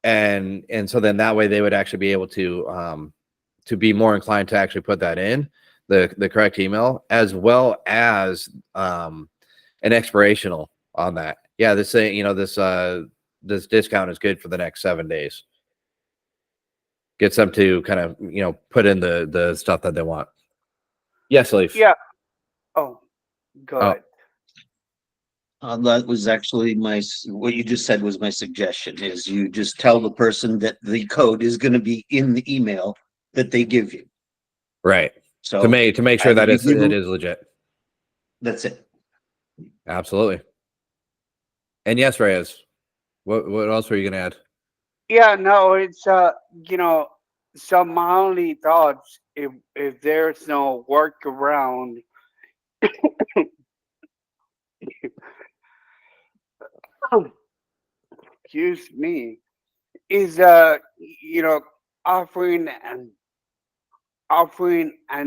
And so then that way they would actually be able to be more inclined to actually put that in the correct email, as well as an expirational on that. Yeah, this thing, you know, this discount is good for the next 7 days. Gets them to kind of, you know, put in the stuff that they want. Yes, Leaf. Yeah. Oh, go ahead. That was actually what you just said was my suggestion, is you just tell the person that the code is going to be in the email that they give you. Right. So to make sure that it is legit. That's it. Absolutely. And yes, Reyes, what else were you going to add? Yeah, no, it's you know, some my only thoughts, if there's no workaround, excuse me, is you know, offering an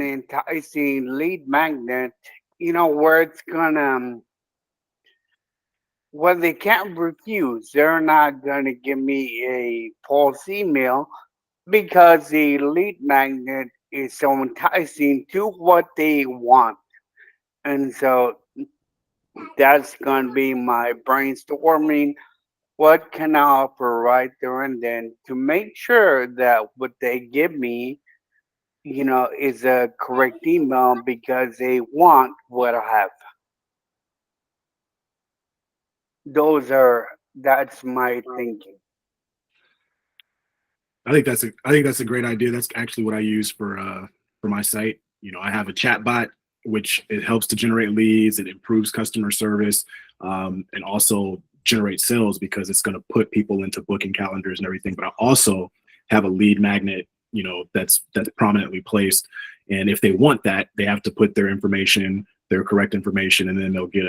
enticing lead magnet, you know, where it's gonna well, they can't refuse. They're not gonna give me a false email because the lead magnet is so enticing to what they want. And so that's going to be my brainstorming. What can I offer right there and then to make sure that what they give me, you know, is a correct email because they want what I have. That's my thinking. I think that's a great idea. That's actually what I use for my site. You know, I have a chat bot, which it helps to generate leads. It improves customer service, and also generate sales because it's going to put people into booking calendars and everything. But I also have a lead magnet, you know, that's prominently placed. And if they want that, they have to put their information, their correct information, and then they'll get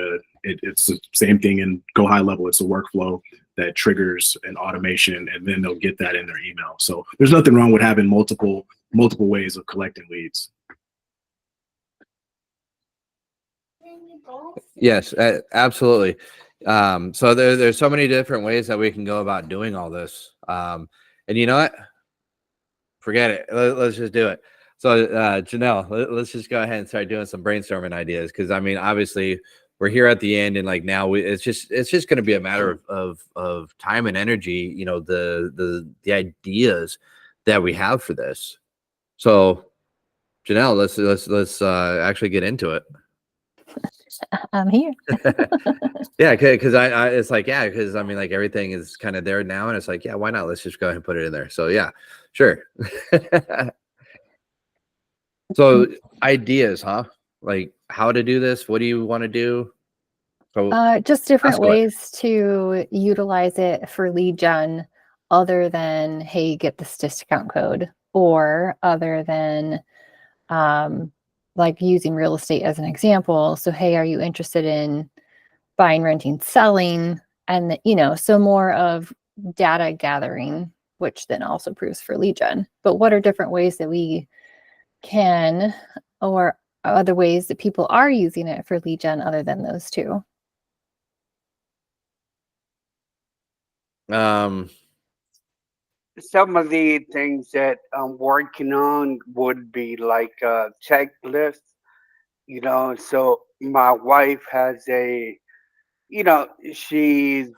it's the same thing in Go High Level. It's a workflow that triggers an automation, and then they'll get that in their email. So there's nothing wrong with having multiple ways of collecting leads. Yes, absolutely. So there's so many different ways that we can go about doing all this. And you know what? Forget it. Let's just do it. So Janelle, let's just go ahead and start doing some brainstorming ideas. Because I mean, obviously, we're here at the end, and like now, it's just going to be a matter of time and energy. You know, the ideas that we have for this. So, Janelle, let's actually get into it. I'm here. Yeah, because I it's like, yeah, because I mean, like everything is kind of there now, and it's like, yeah, why not? Let's just go ahead and put it in there. So yeah, sure. So ideas, huh? Like how to do this? What do you want to do? So just different ways to utilize it for lead gen, other than, hey, get this discount code, or other than like using real estate as an example. So, hey, are you interested in buying, renting, selling? And, you know, so more of data gathering, which then also proves for lead gen. But what are different ways that we can, or other ways that people are using it for lead gen other than those two? Some of the things that I'm working on would be like a checklist, so my wife has she's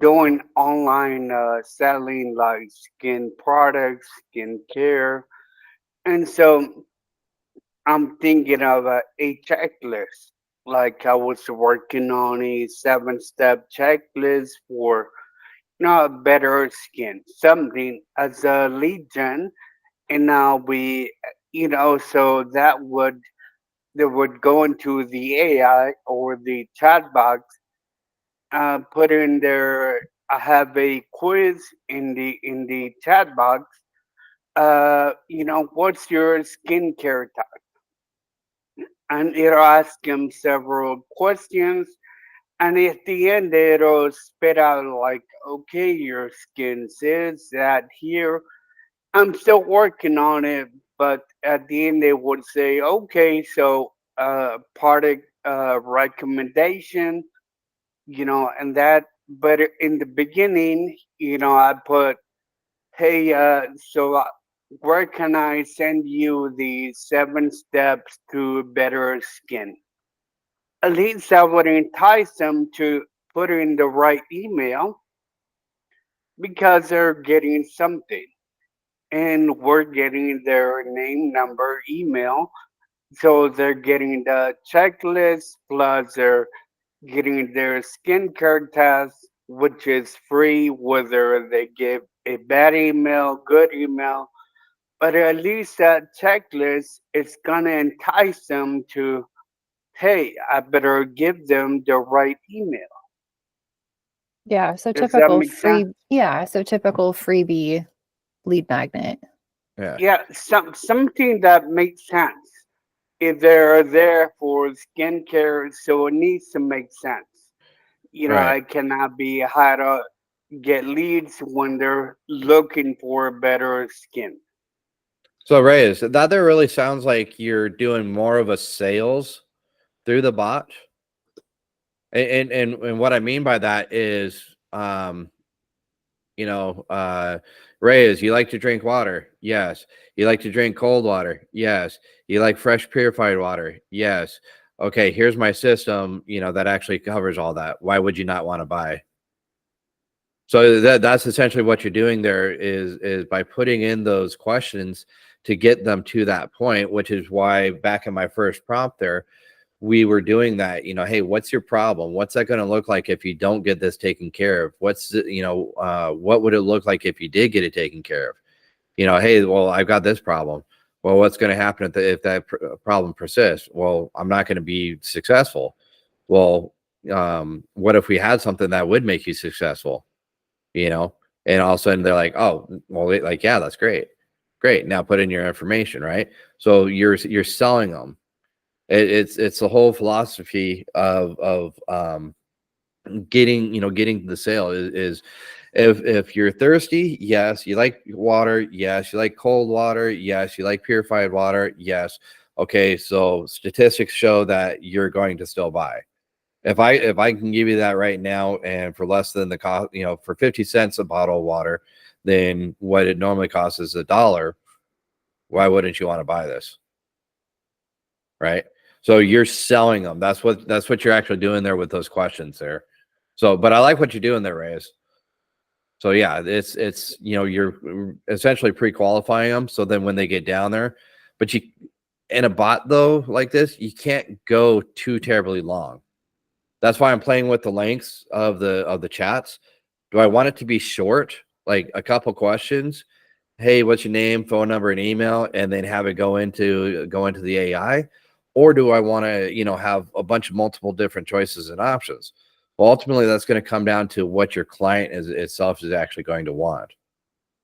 doing online selling like skin products, skin care. And so I'm thinking of a checklist. Like I was working on a 7-step checklist for better skin, something as a lead gen. And now so that would go into the AI or the chat box, put in there. I have a quiz in the chat box. What's your skincare type? And it'll ask them several questions. And at the end, it'll spit out like, okay, your skin says that here. I'm still working on it, but at the end, they would say, okay, so product recommendation, and that. But in the beginning, I put, hey, where can I send you the 7 steps to better skin? At least I would entice them to put in the right email because they're getting something. And we're getting their name, number, email. So they're getting the checklist plus they're getting their skincare test, which is free, whether they give a bad email, good email. But at least that checklist is going to entice them to, hey, I better give them the right email. Yeah, so Does that typical make sense? typical freebie lead magnet. Yeah. Yeah, something that makes sense. If they're there for skincare, so it needs to make sense. Right. I cannot be how to get leads when they're looking for better skin. So Reyes, that there really sounds like you're doing more of a sales through the bot. And what I mean by that is, Reyes, you like to drink water? Yes. You like to drink cold water? Yes. You like fresh purified water? Yes. Okay, here's my system, that actually covers all that. Why would you not want to buy? So that's essentially what you're doing there is by putting in those questions to get them to that point, which is why back in my first prompt there, we were doing that, hey, what's your problem? What's that going to look like if you don't get this taken care of? What would it look like if you did get it taken care of? Hey, well, I've got this problem. Well, what's going to happen if that problem persists? Well, I'm not going to be successful. Well, what if we had something that would make you successful? And all of a sudden they're like, oh, well, yeah, that's great. Great. Now put in your information, right? So you're selling them. It's the whole philosophy of getting the sale is if you're thirsty, yes, you like water, yes, you like cold water, yes, you like purified water, yes. Okay, so statistics show that you're going to still buy. If I can give you that right now and for less than the cost, for 50 cents a bottle of water, then what it normally costs is $1, why wouldn't you want to buy this? Right? So you're selling them. That's what you're actually doing there with those questions there. So, but I like what you're doing there, Reyes. So yeah, it's you're essentially pre-qualifying them. So then when they get down there, but in a bot though like this, you can't go too terribly long. That's why I'm playing with the lengths of the chats. Do I want it to be short, like a couple questions? Hey, what's your name, phone number, and email, and then have it go into the AI? Or do I want to, have a bunch of multiple different choices and options? Well, ultimately, that's going to come down to what your client itself is actually going to want.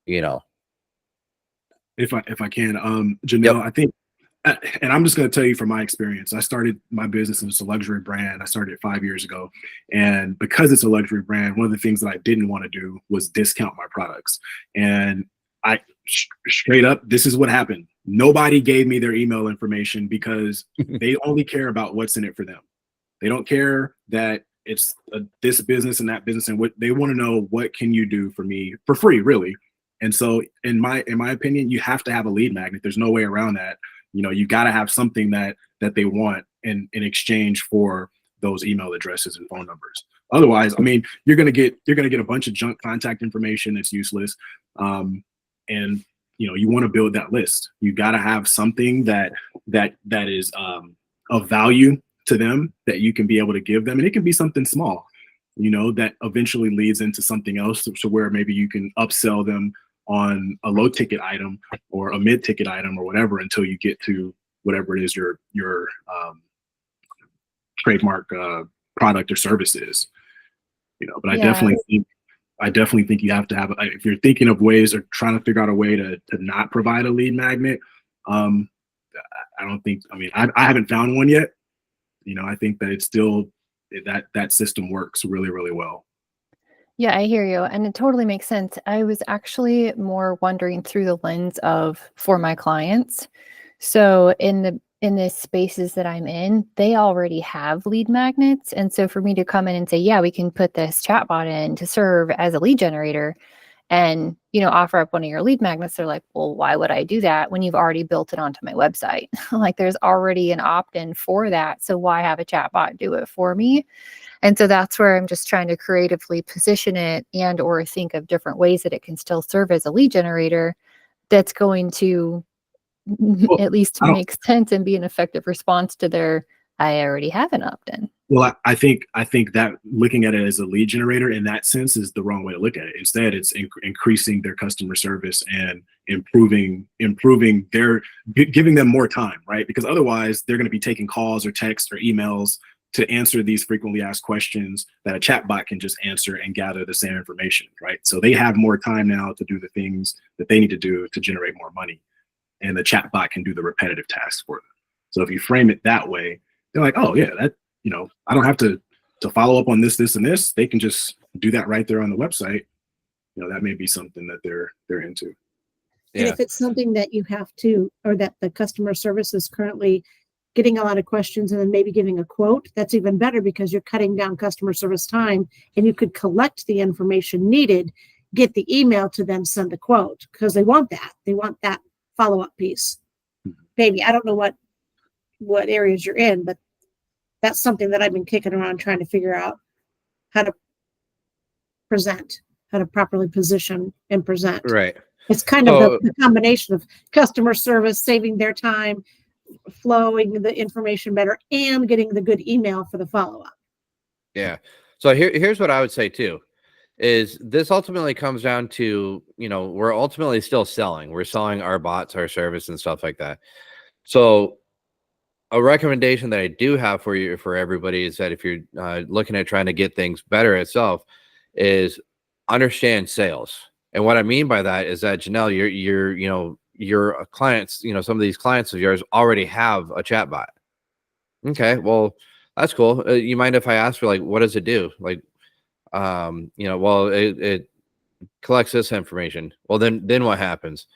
If I can, Janelle, I think, and I'm just going to tell you from my experience. I started my business and it's a luxury brand. I started it 5 years ago, and because it's a luxury brand, one of the things that I didn't want to do was discount my products. And I straight up, this is what happened. Nobody gave me their email information because they only care about what's in it for them. They don't care that it's this business and that business, and what they want to know, what can you do for me for free, really? And so in my opinion, you have to have a lead magnet. There's no way around that. You know, you got to have something that they want in exchange for those email addresses and phone numbers. Otherwise, I mean, you're gonna get a bunch of junk contact information that's useless. And you know, you want to build that list. You got to have something that is of value to them that you can be able to give them, and it can be something small, you know, that eventually leads into something else, so where maybe you can upsell them on a low ticket item or a mid ticket item or whatever until you get to whatever it is your trademark product or service is. You know, but Yeah. I definitely think you have to have, if you're thinking of ways or trying to figure out a way to not provide a lead magnet, I don't think, I mean, I haven't found one yet. You know, I think that it's still, that system works really, really well. Yeah, I hear you. And it totally makes sense. I was actually more wondering through the lens of for my clients. So in the spaces that I'm in, they already have lead magnets. And so for me to come in and say, yeah, we can put this chatbot in to serve as a lead generator and, you know, offer up one of your lead magnets, they're like, well, why would I do that when you've already built it onto my website? Like there's already an opt-in for that. So why have a chatbot do it for me? And so that's where I'm just trying to creatively position it and or think of different ways that it can still serve as a lead generator that's going to at least make sense and be an effective response to their, I already have an opt-in. Well, I think that looking at it as a lead generator in that sense is the wrong way to look at it. Instead, it's increasing their customer service and improving their, giving them more time, right? Because otherwise they're going to be taking calls or texts or emails to answer these frequently asked questions that a chatbot can just answer and gather the same information, right? So they have more time now to do the things that they need to do to generate more money, and the chatbot can do the repetitive tasks for them. So if you frame it that way, they're like, oh yeah, that, you know, I don't have to follow up on this, and this. They can just do that right there on the website. You know, that may be something that they're into. And if it's something that you have to, or that the customer service is currently getting a lot of questions and then maybe giving a quote, that's even better because you're cutting down customer service time and you could collect the information needed, get the email to then send a quote because they want that. They want that follow-up piece. Maybe, I don't know what areas you're in, but that's something that I've been kicking around trying to figure out how to present, how to properly position and present. Right. It's kind of the combination of customer service, saving their time, flowing the information better, and getting the good email for the follow-up. Yeah. So here's what I would say too, is this ultimately comes down to, you know, we're ultimately still selling. We're selling our bots, our service and stuff like that. So a recommendation that I do have for you, for everybody, is that if you're looking at trying to get things better itself, is understand sales. And what I mean by that is that, Janelle, your clients, you know, some of these clients of yours already have a chatbot. Okay, well, that's cool. You mind if I ask for, like, what does it do? Like, you know, well, it collects this information. Well, then what happens?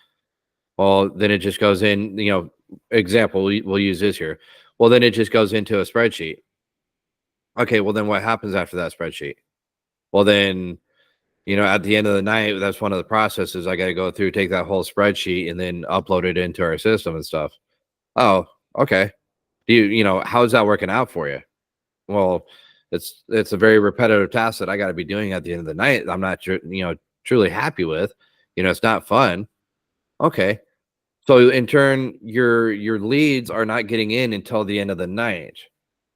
Well, then it just goes in, you know, example, we'll use this here. Well, then it just goes into a spreadsheet. Okay, well, then what happens after that spreadsheet? Well, then, you know, at the end of the night, that's one of the processes. I got to go through, take that whole spreadsheet and then upload it into our system and stuff. Oh, okay. You know, how's that working out for you? Well, it's a very repetitive task that I got to be doing at the end of the night. I'm not, you know, truly happy with. You know, it's not fun. Okay. So in turn, your leads are not getting in until the end of the night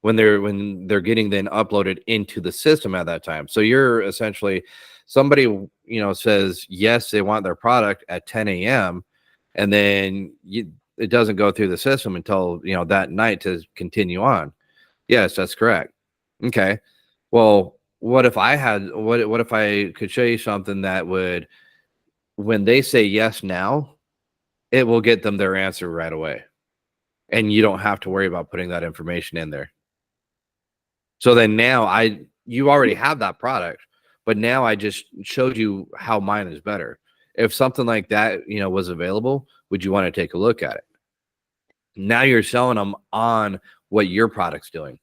when they're getting then uploaded into the system at that time. So you're essentially, somebody, you know, says yes, they want their product at 10 a.m. and then it doesn't go through the system until, you know, that night to continue on. Yes, that's correct. Okay. Well, what if I could show you something that would, when they say yes now, it will get them their answer right away. And you don't have to worry about putting that information in there. So then now you already have that product, but now I just showed you how mine is better. If something like that, you know, was available, would you want to take a look at it? Now you're selling them on what your product's doing.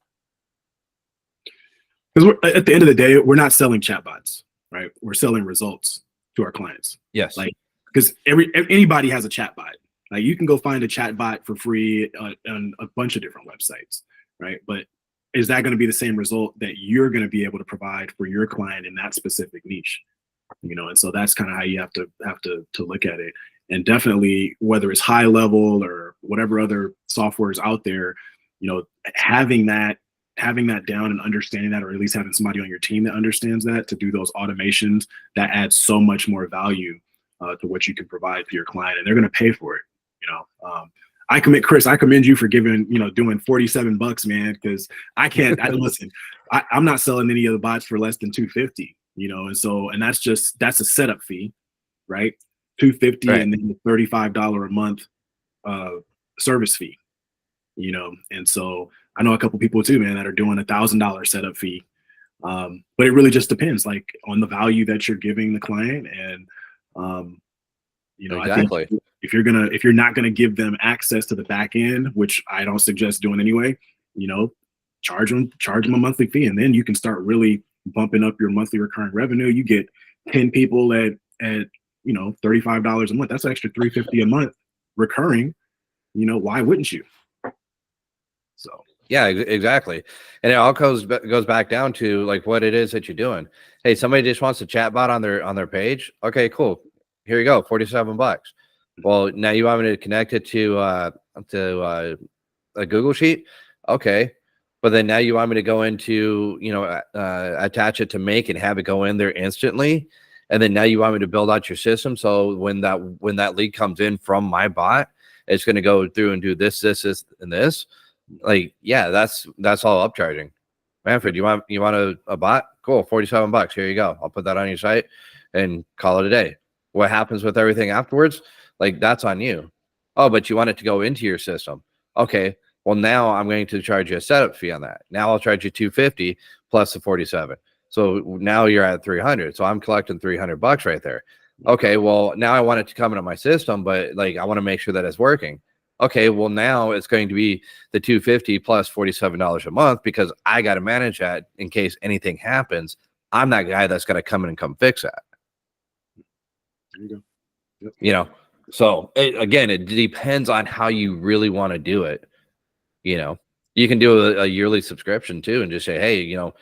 Because at the end of the day, we're not selling chatbots, right? We're selling results to our clients. Yes. Like, because anybody has a chatbot. Like, you can go find a chatbot for free on a bunch of different websites, right? But is that going to be the same result that you're going to be able to provide for your client in that specific niche? You know, and so that's kind of how you have to look at it. And definitely, whether it's high level or whatever other software is out there, you know, having that down and understanding that, or at least having somebody on your team that understands that to do those automations, that adds so much more value to what you can provide to your client, and they're going to pay for it. You know, I commend you for doing $47, man, because I can't. Listen, I'm not selling any of the bots for less than $250. You know, and that's a setup fee, right? $250, right. And then the $35 a month service fee. You know, and so I know a couple people too, man, that are doing $1,000 setup fee. But it really just depends, like, on the value that you're giving the client, and you know, exactly. I think if you're not gonna give them access to the back end, which I don't suggest doing anyway, you know, charge them a monthly fee, and then you can start really bumping up your monthly recurring revenue. You get 10 people at you know, $35 a month. That's an extra $350 a month recurring. You know, why wouldn't you? So yeah, exactly. And it all goes back down to like what it is that you're doing. Hey, somebody just wants a chatbot on their page. Okay, cool. Here you go, $47. Well, now you want me to connect it to a Google Sheet? Okay. But then now you want me to go into, you know, attach it to Make and have it go in there instantly. And then now you want me to build out your system. So when that lead comes in from my bot, it's going to go through and do this, and this. Like, yeah, that's all upcharging. Manfred, you want a bot? Cool, $47. Here you go. I'll put that on your site and call it a day. What happens with everything afterwards? Like, that's on you. Oh, but you want it to go into your system. Okay. Well, now I'm going to charge you a setup fee on that. Now I'll charge you $250 plus the 47. So now you're at 300. So I'm collecting $300 right there. Okay. Well, now I want it to come into my system, but like, I want to make sure that it's working. Okay. Well, now it's going to be the $250 plus $47 a month, because I got to manage that in case anything happens. I'm that guy that's got to come in and come fix that. There you go. Yep. You know, so again, it depends on how you really want to do it. You know, you can do a yearly subscription too, and just say, hey, you know,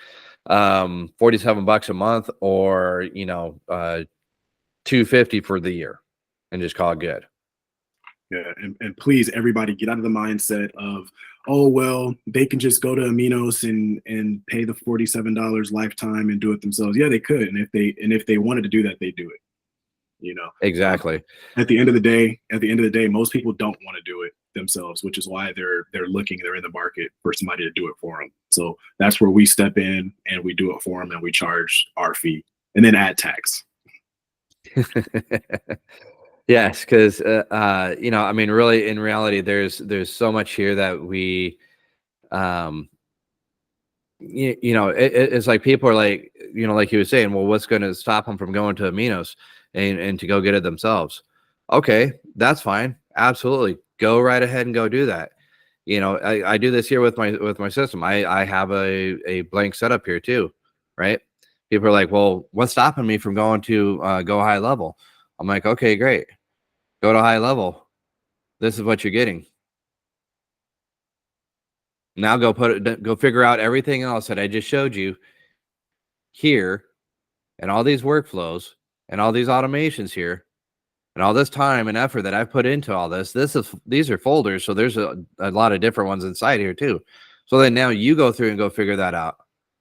$47 a month, or, you know, $250 for the year, and just call it good. Yeah, and please, everybody, get out of the mindset of, oh, well, they can just go to Aminos and pay the $47 lifetime and do it themselves. Yeah, they could, and if they wanted to do that, they do it. You know, exactly. At the end of the day, most people don't want to do it themselves, which is why they're in the market for somebody to do it for them. So that's where we step in and we do it for them, and we charge our fee and then add tax. Yes, because you know, I mean, really, in reality, there's so much here that we, you know, it's like people are like, you know, like he was saying, well, what's going to stop them from going to Aminos and to go get it themselves? Okay, that's fine. Absolutely, go right ahead and go do that. You know, I do this here with my system. I have a blank setup here too, right? People are like, well, what's stopping me from going to go high level? I'm like, okay, great. Go to high level. This is what you're getting. Now go figure out everything else that I just showed you here, and all these workflows and all these automations here, and all this time and effort that I've put into all this. These are folders, so there's a lot of different ones inside here too. So then now you go through and go figure that out.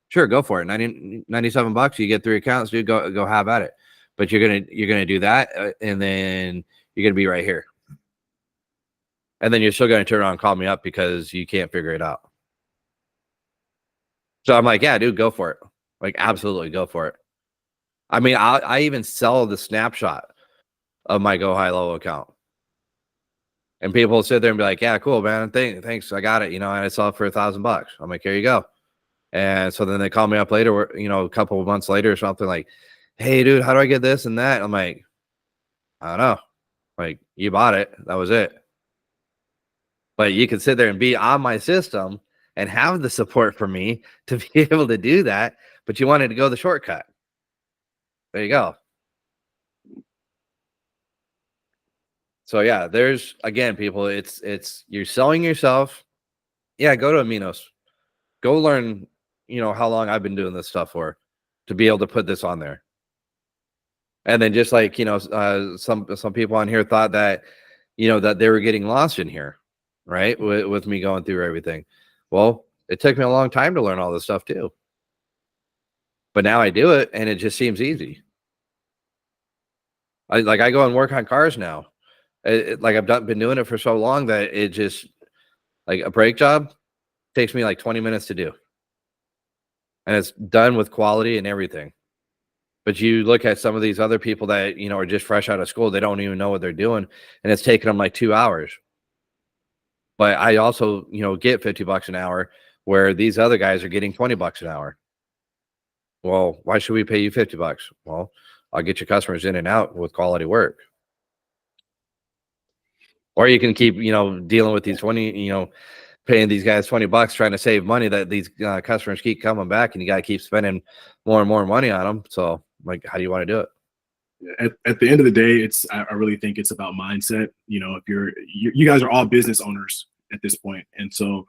Sure, go for it. $97, you get 3 accounts, dude. Go have at it. But you're gonna do that, and then you're gonna be right here, and then you're still gonna turn around and call me up because you can't figure it out. So I'm like, yeah, dude, go for it. Like, absolutely, go for it. I mean, I even sell the snapshot of my Go High Low account, and people will sit there and be like, yeah, cool, man, thanks, I got it, you know, and I sell it for $1,000. I'm like, here you go. And so then they call me up later, you know, a couple of months later or something, like, hey, dude, how do I get this and that? I'm like, I don't know. Like, you bought it. That was it. But you can sit there and be on my system and have the support from me to be able to do that, but you wanted to go the shortcut. There you go. So yeah, there's, again, people, it's you're selling yourself. Yeah, go to Aminos. Go learn, how long I've been doing this stuff for, to be able to put this on there. And then just like, some people on here thought that, that they were getting lost in here, right? With me going through everything. Well, it took me a long time to learn all this stuff too. But now I do it and it just seems easy. I go and work on cars now. Like I've been doing it for so long that it just, like, a brake job takes me like 20 minutes to do. And it's done with quality and everything. But you look at some of these other people that, are just fresh out of school, they don't even know what they're doing. And it's taking them like 2 hours. But I also, get $50 an hour, where these other guys are getting $20 an hour. Well, why should we pay you $50? Well, I'll get your customers in and out with quality work. Or you can keep, dealing with these 20, paying these guys $20, trying to save money, that these customers keep coming back, and you got to keep spending more and more money on them. So, like, how do you want to do it? At the end of the day, I really think it's about mindset. If you guys are all business owners at this point, and so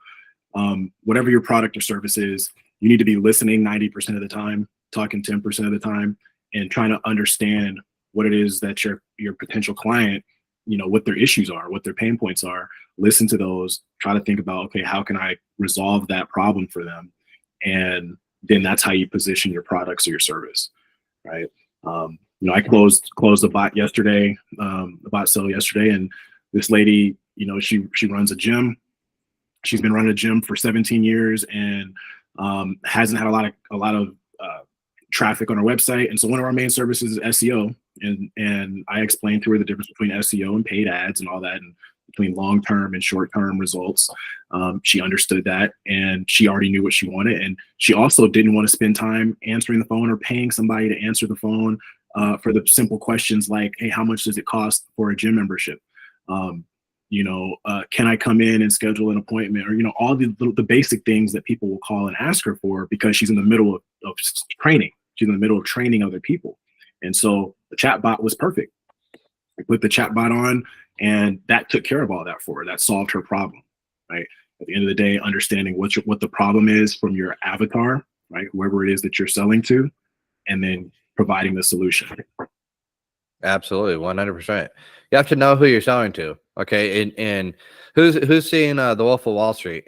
whatever your product or service is, you need to be listening 90% of the time, talking 10% of the time, and trying to understand what it is that your potential client, what their issues are, what their pain points are. Listen to those, try to think about, okay, how can I resolve that problem for them? And then that's how you position your products or your service, right? I closed a bot yesterday, a bot sale yesterday, and this lady, she runs a gym. She's been running a gym for 17 years and hasn't had a lot of traffic on our website. And so one of our main services is SEO. And I explained to her the difference between SEO and paid ads and all that, and between long-term and short-term results. She understood that, and she already knew what she wanted. And she also didn't want to spend time answering the phone or paying somebody to answer the phone for the simple questions like, hey, how much does it cost for a gym membership? Can I come in and schedule an appointment? Or, all the basic things that people will call and ask her for, because she's in the middle of training. She's in the middle of training other people. And so the chat bot was perfect. I put the chat bot on, and that took care of all that for her. That solved her problem, right? At the end of the day, understanding what the problem is from your avatar, right? Whoever it is that you're selling to, and then providing the solution. Absolutely, 100%. You have to know who you're selling to, okay? And who's seeing The Wolf of Wall Street?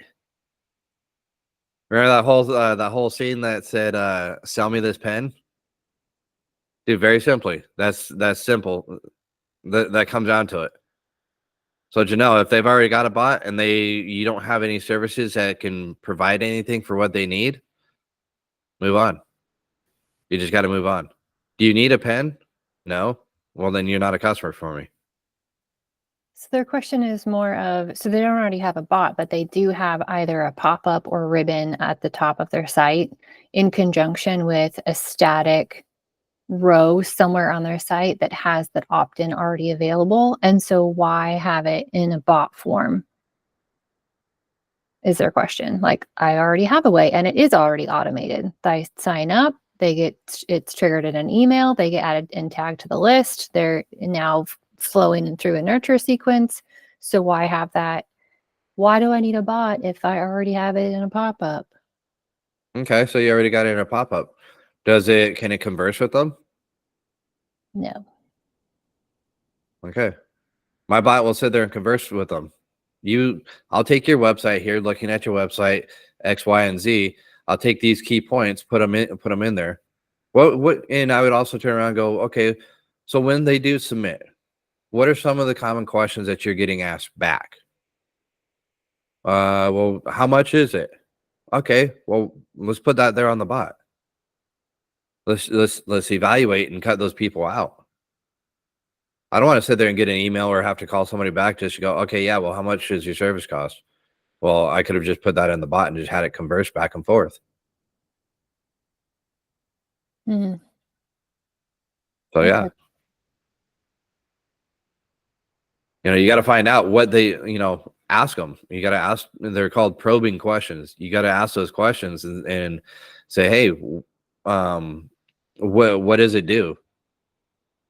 Remember that whole scene that said, "Sell me this pen"? Dude, very simply, that's simple. That comes down to it. So, if they've already got a bot and you don't have any services that can provide anything for what they need, move on. You just got to move on. Do you need a pen? No. Well, then you're not a customer for me. So their question is more of, so they don't already have a bot, but they do have either a pop-up or ribbon at the top of their site in conjunction with a static row somewhere on their site that has that opt-in already available. And so why have it in a bot form is their question. Like, I already have a way, and it is already automated. They sign up, it's triggered in an email, they get added and tagged to the list. They're now flowing through a nurture sequence. So why have that? Why do I need a bot if I already have it in a pop-up? Okay, so you already got it in a pop-up. Can it converse with them? No. Okay. My bot will sit there and converse with them. I'll take your website here, looking at your website, X, Y, and Z. I'll take these key points, put them in there. And I would also turn around and go, okay, so when they do submit, what are some of the common questions that you're getting asked back? Well, how much is it? Okay, well, let's put that there on the bot. Let's evaluate and cut those people out. I don't want to sit there and get an email or have to call somebody back just to go, okay, yeah, well, how much does your service cost? Well, I could have just put that in the bot and just had it converse back and forth. Mm-hmm. So, yeah. You got to find out what they, ask them. You got to ask. They're called probing questions. You got to ask those questions and say, hey, what does it do?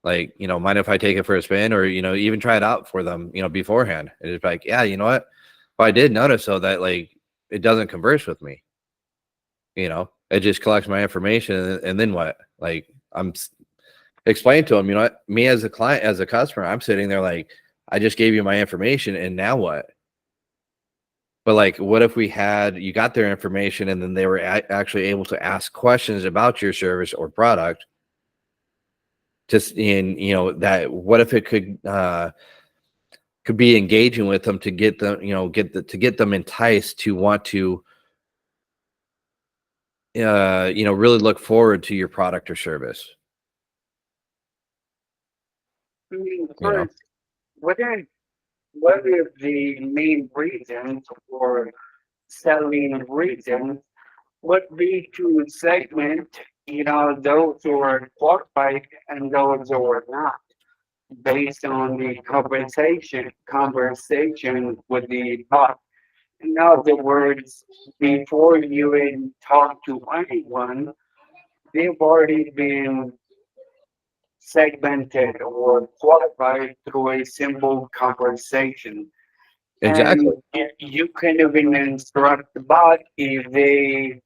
Like, mind if I take it for a spin, or, even try it out for them, beforehand. And it's like, yeah, you know what? Well, I did notice though that like it doesn't converse with me. It just collects my information, and then what? Like, I'm explaining to them, what? Me as a client, as a customer, I'm sitting there like, I just gave you my information, and now what? But like, what if you got their information, and then they were actually able to ask questions about your service or product? Just that, what if it could be engaging with them to get them, to get them enticed to want to, really look forward to your product or service. I mean, first, what is the main reasons for selling reasons would be to segment, those who are qualified and those who are not, based on the conversation with the bot. In other words, before you even talk to anyone, they've already been segmented or qualified through a simple conversation. Exactly. And you can even instruct the bot if they,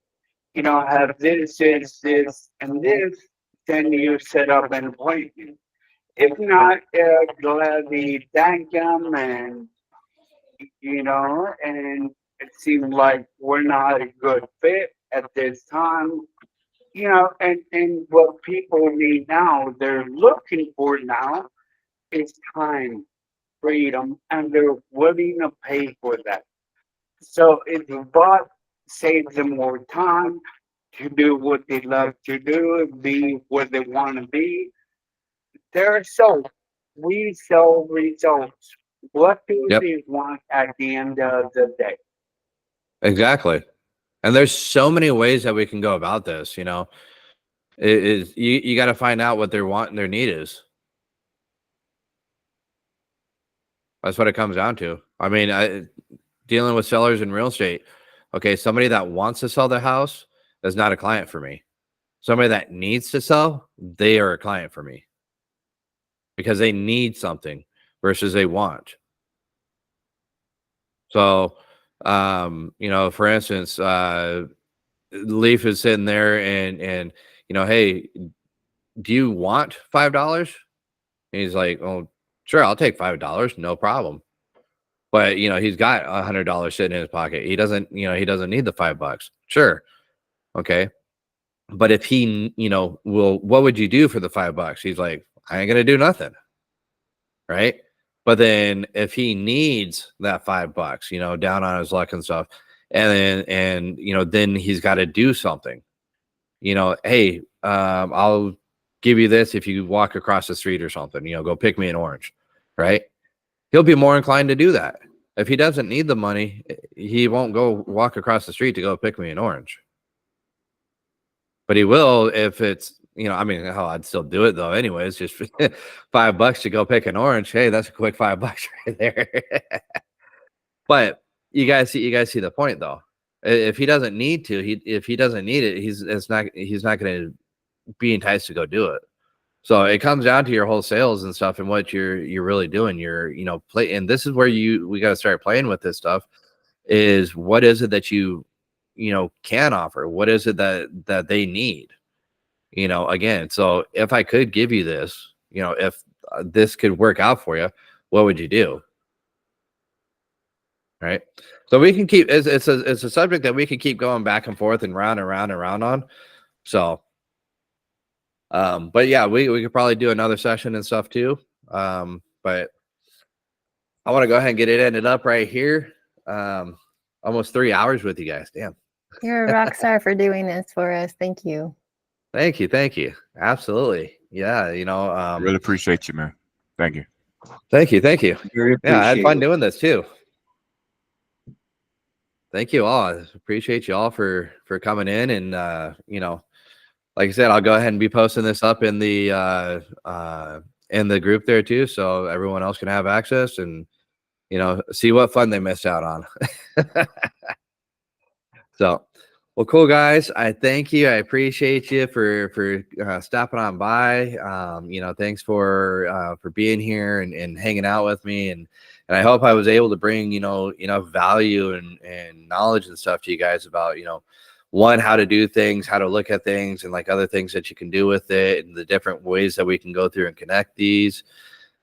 have this, and this, then you set up an appointment. If not, gladly thank them, and, and it seems like we're not a good fit at this time. And what people need now, they're looking for now, is time, freedom, and they're willing to pay for that. So if the bot saves them more time to do what they love to do, be what they want to be, they're sold. We sell results. What do they want at the end of the day? Exactly. And there's so many ways that we can go about this. It is, you got to find out what their want and their need is. That's what it comes down to. I mean, dealing with sellers in real estate. Okay, somebody that wants to sell their house is not a client for me. Somebody that needs to sell, they are a client for me, because they need something versus they want. So, for instance, Leaf is sitting there and hey, do you want $5? And he's like, oh, sure, I'll take $5, no problem. But he's got $100 sitting in his pocket. He doesn't need the $5. Sure, okay. But if he, what would you do for the $5? He's like, I ain't gonna do nothing, right? But then if he needs that $5, down on his luck and stuff, and then he's got to do something. Hey, I'll give you this if you walk across the street or something. Go pick me an orange, right? He'll be more inclined to do that. If he doesn't need the money, he won't go walk across the street to go pick me an orange. But he will if it's, I mean, hell, I'd still do it though. Anyways, just $5 to go pick an orange. Hey, that's a quick $5 right there. But you guys see the point though. If he doesn't need to, if he doesn't need it, he's not going to be enticed to go do it. So it comes down to your whole sales and stuff, and what you're really doing. You're play, and this is where we got to start playing with this stuff. Is what is it that you can offer? What is it that they need? Again, so if I could give you this, if this could work out for you, what would you do? Right. So we can keep, it's a subject that we can keep going back and forth and round and round and round on. So, but yeah, we could probably do another session and stuff too. But I want to go ahead and get it ended up right here. Almost 3 hours with you guys. Damn. You're a rock star for doing this for us. Thank you. Thank you. Absolutely. Yeah. Really appreciate you, man. Thank you. Thank you. Yeah, I had fun it. doing this too. Thank you all. I appreciate you all for coming in, and like I said, I'll go ahead and be posting this up in the group there too, so everyone else can have access. And you know, see what fun they missed out on. So, well, cool guys. I thank you. I appreciate you for stopping on by. You know, thanks for being here and hanging out with me. And I hope I was able to bring, you know, enough value and knowledge and stuff to you guys about, you know, one, how to do things, how to look at things, and like other things that you can do with it, and the different ways that we can go through and connect these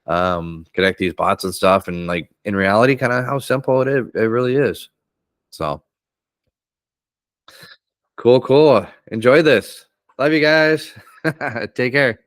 bots and stuff. And like in reality, kind of how simple it really is. So cool. Enjoy this. Love you guys. Take care.